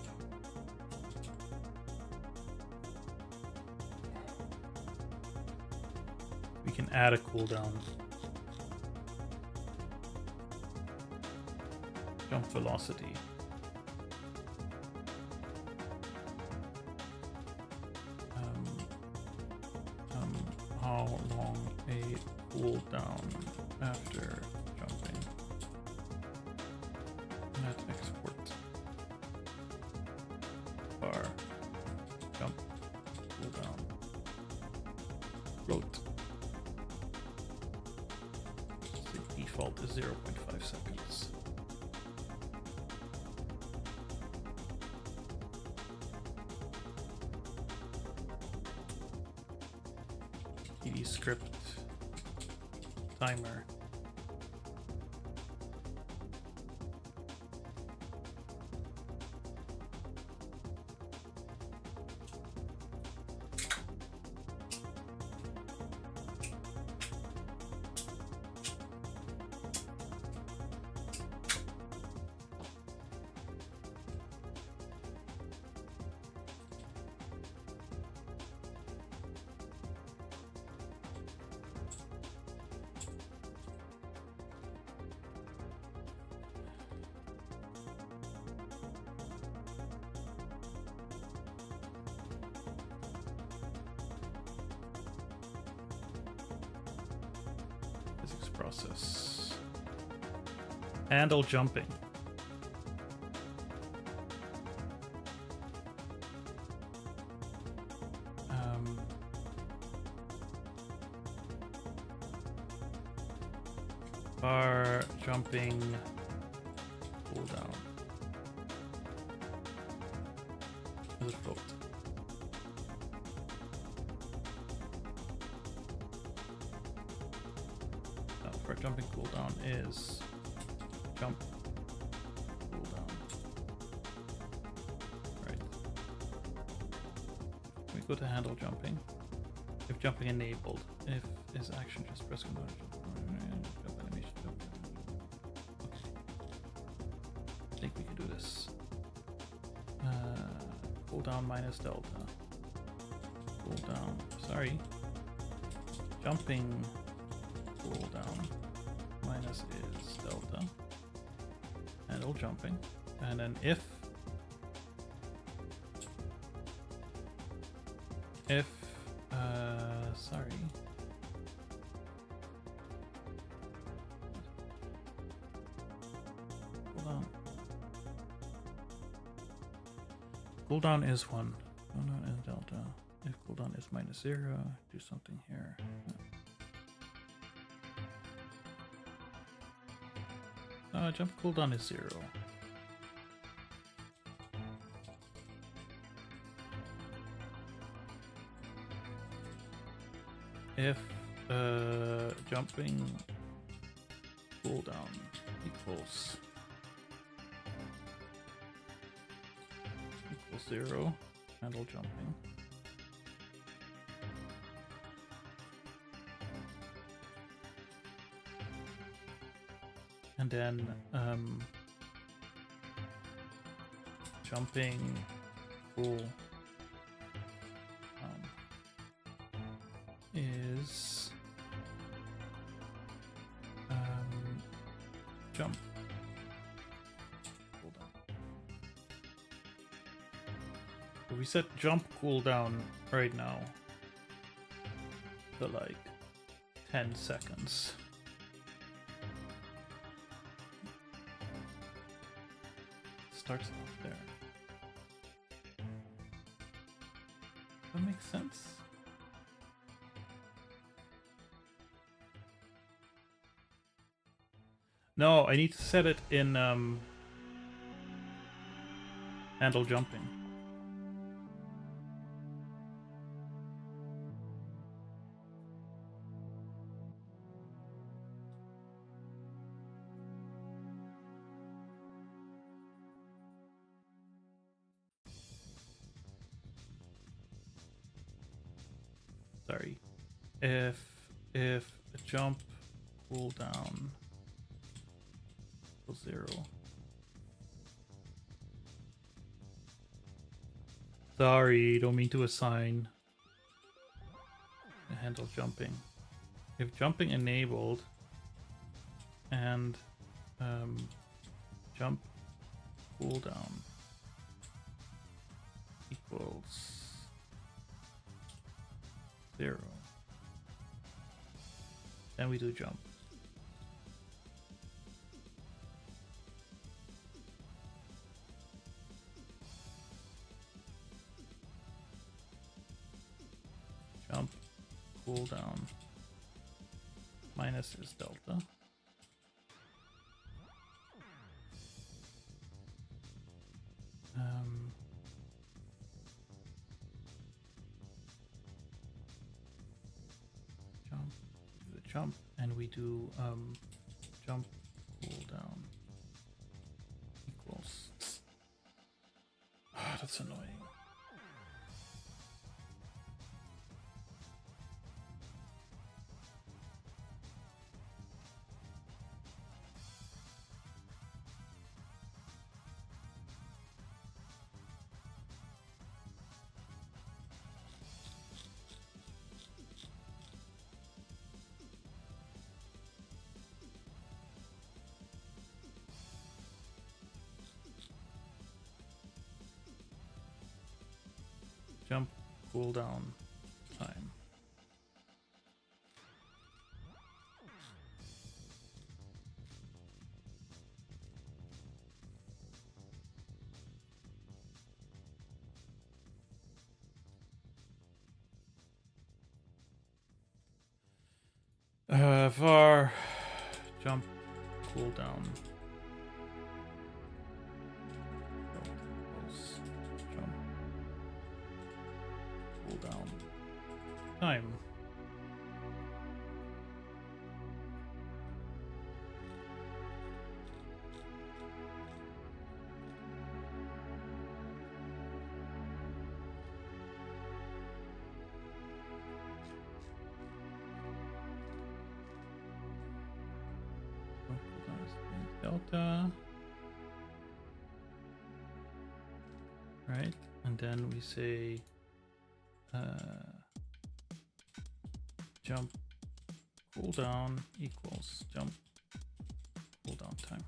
We can add a cooldown. Jump velocity. How long a cooldown after jumping? Net export. Bar. Jump. Cooldown. Float. The default is 0.5 seconds. Script timer. Physics process. Handle jumping. Bar jumping cooldown. Is it float? For jumping cooldown is jump cooldown. Right. We go to handle jumping. If jumping enabled, if is action just press command jump animation jump. Okay. I think we can do this. Cooldown minus delta. Cooldown. Sorry. Jumping cooldown minus is delta. Handle jumping. And then if sorry. Cooldown is 1. Cooldown is delta. If cooldown is minus 0, do something here. Jump cooldown is 0. If jumping cooldown equals 0, handle jumping. And then jumping cool is jump cooldown. So we set jump cooldown right now to like 10 seconds. Starts off there. That makes sense. No, I need to set it in handle jumping. Sorry. If jump cooldown equals 0. Sorry, don't mean to assign. Handle jumping. If jumping enabled and jump cooldown equals 0. Then we do jump. Jump cooldown minus is delta. Jump, do the jump, and we do jump cooldown equals. That's annoying. Jump cooldown time. Var jump cooldown. Jump cooldown time. Delta, right? And then we say jump cooldown equals jump cooldown time.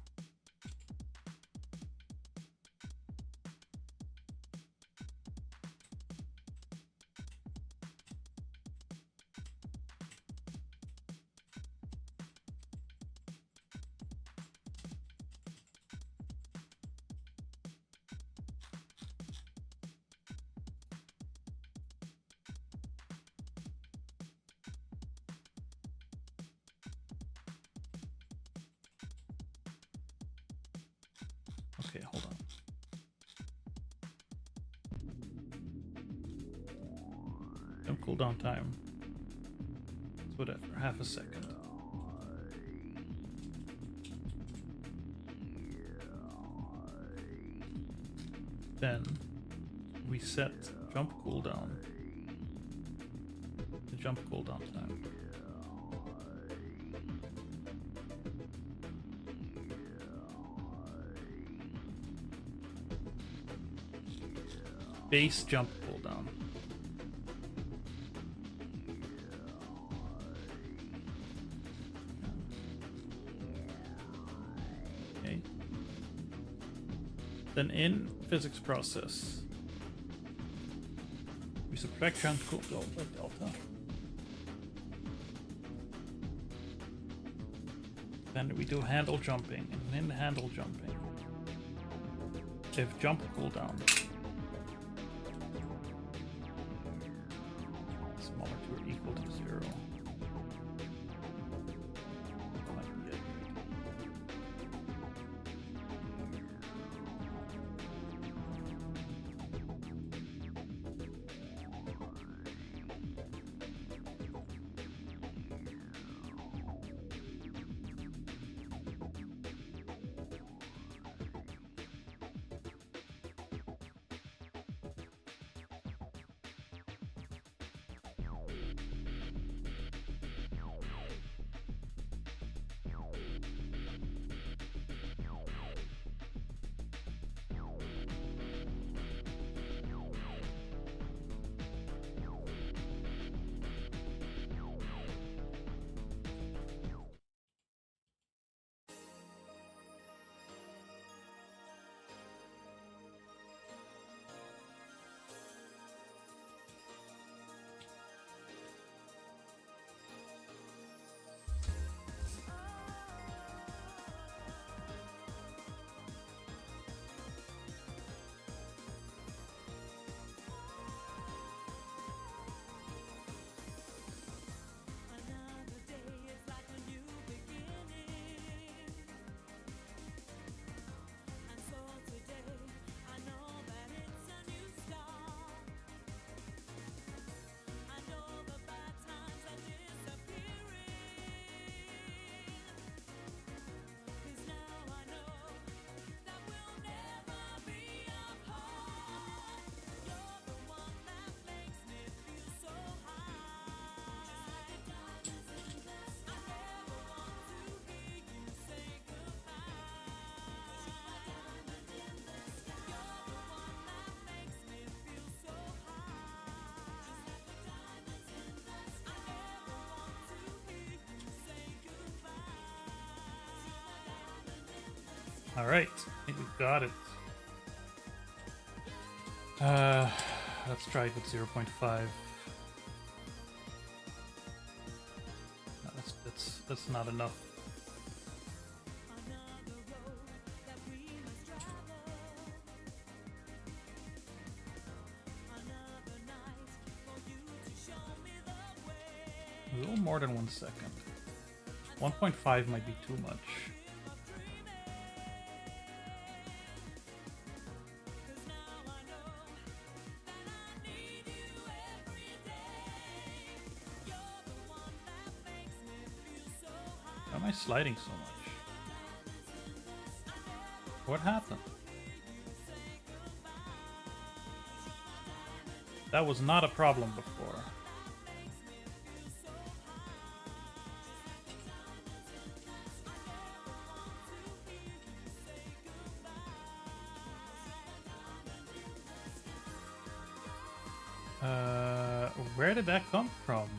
Okay, hold on. Jump cooldown time. It's whatever, half a second. Then we set jump cooldown to jump cooldown time. Base jump cooldown. Okay. Then in physics process, we subtract jump cooldown by delta. Then we do handle jumping, and in handle jumping, if jump cooldown smaller to or equal to 0. Might be it. Alright, I think we've got it. Let's try it with 0.5. No, that's not enough. A little more than 1 second. 1.5 might be too much. Why am I sliding so much? What happened? That was not a problem before. Where did that come from?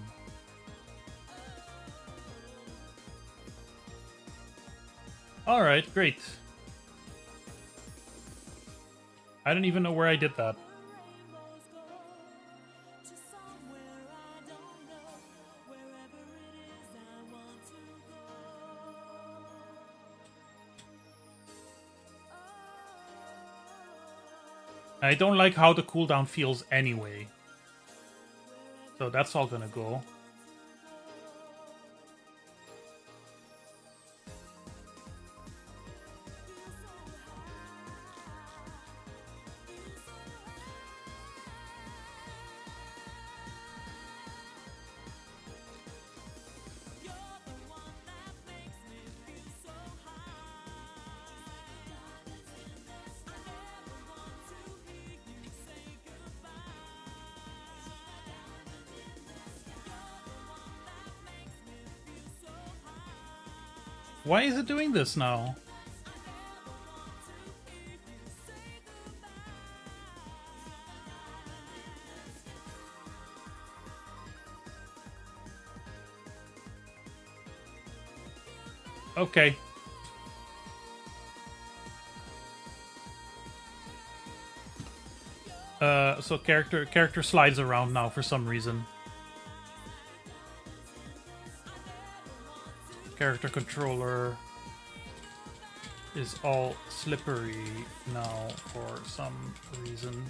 Alright, great. I don't even know where I did that. I don't like how the cooldown feels anyway. So that's all gonna go. Why is it doing this now? Okay. So character slides around now for some reason. Character controller is all slippery now for some reason.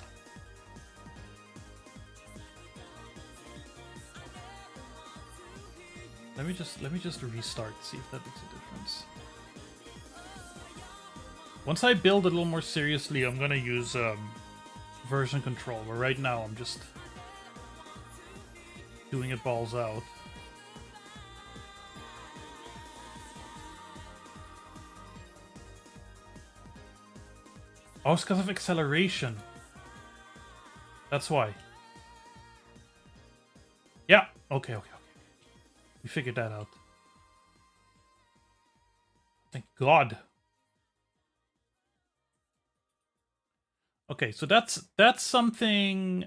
Let me just restart, see if that makes a difference. Once I build a little more seriously, I'm gonna use version control, but right now I'm just doing it balls out. Oh, it's because of acceleration. That's why. Yeah, okay. We figured that out. Thank God. Okay, so that's something.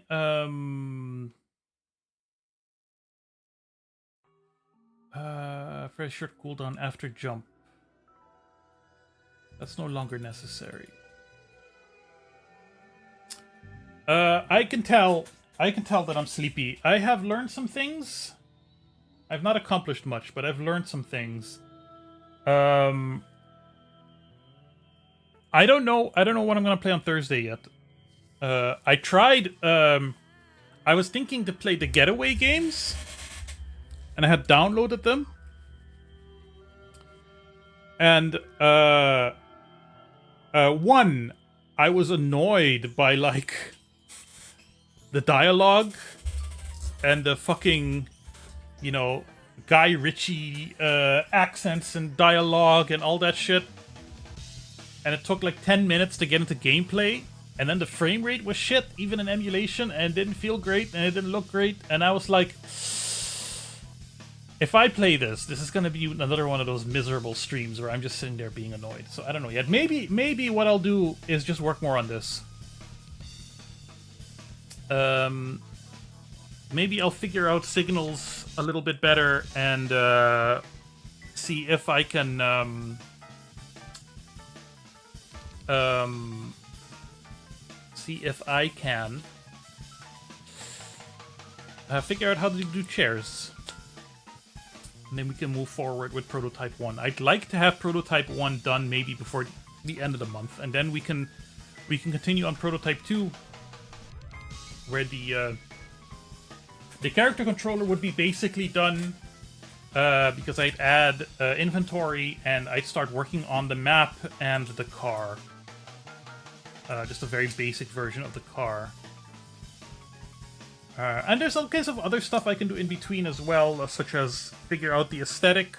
Very short cooldown after jump. That's no longer necessary. I can tell that I'm sleepy. I have learned some things. I've not accomplished much, but I've learned some things. I don't know what I'm gonna play on Thursday yet. I tried. I was thinking to play the Getaway games, and I had downloaded them. And one, I was annoyed by like the dialogue and the fucking, you know, Guy Ritchie accents and dialogue and all that shit. And it took like 10 minutes to get into gameplay. And then the frame rate was shit, even in emulation, and it didn't feel great, and it didn't look great. And I was like, if I play this is going to be another one of those miserable streams where I'm just sitting there being annoyed. So I don't know yet. Maybe what I'll do is just work more on this. Maybe I'll figure out signals a little bit better and see if I can see if I can figure out how to do chairs. And then we can move forward with Prototype 1. I'd like to have Prototype 1 done maybe before the end of the month, and then we can continue on Prototype 2, where the character controller would be basically done, because I'd add inventory and I'd start working on the map and the car. Just a very basic version of the car. And there's all kinds of other stuff I can do in between as well, such as figure out the aesthetic,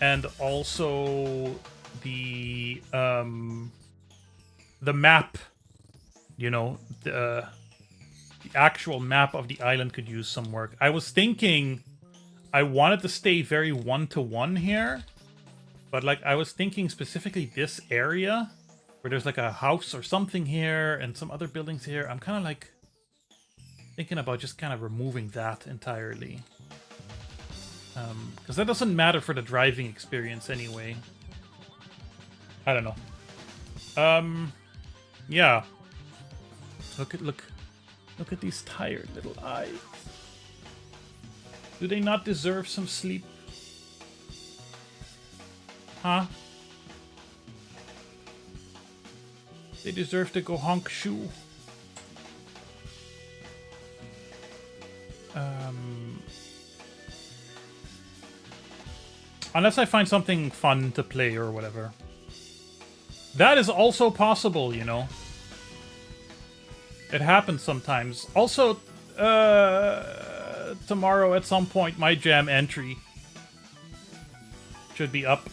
and also the map. You know, the actual map of the island could use some work. I was thinking I wanted to stay very one-to-one here, but like I was thinking specifically this area where there's like a house or something here and some other buildings here. I'm kind of like thinking about just kind of removing that entirely. Because that doesn't matter for the driving experience anyway. I don't know. Yeah. Look at these tired little eyes. Do they not deserve some sleep? Huh? They deserve to go honk shoe. Unless I find something fun to play or whatever. That is also possible, you know. It happens sometimes. Also, tomorrow at some point, my jam entry should be up.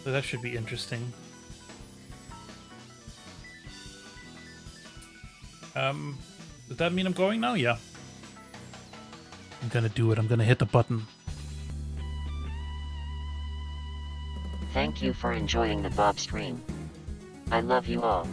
So that should be interesting. Does that mean I'm going now? Yeah. I'm gonna do it. I'm gonna hit the button.
Thank you for enjoying the BOBSTREAM. I love you all.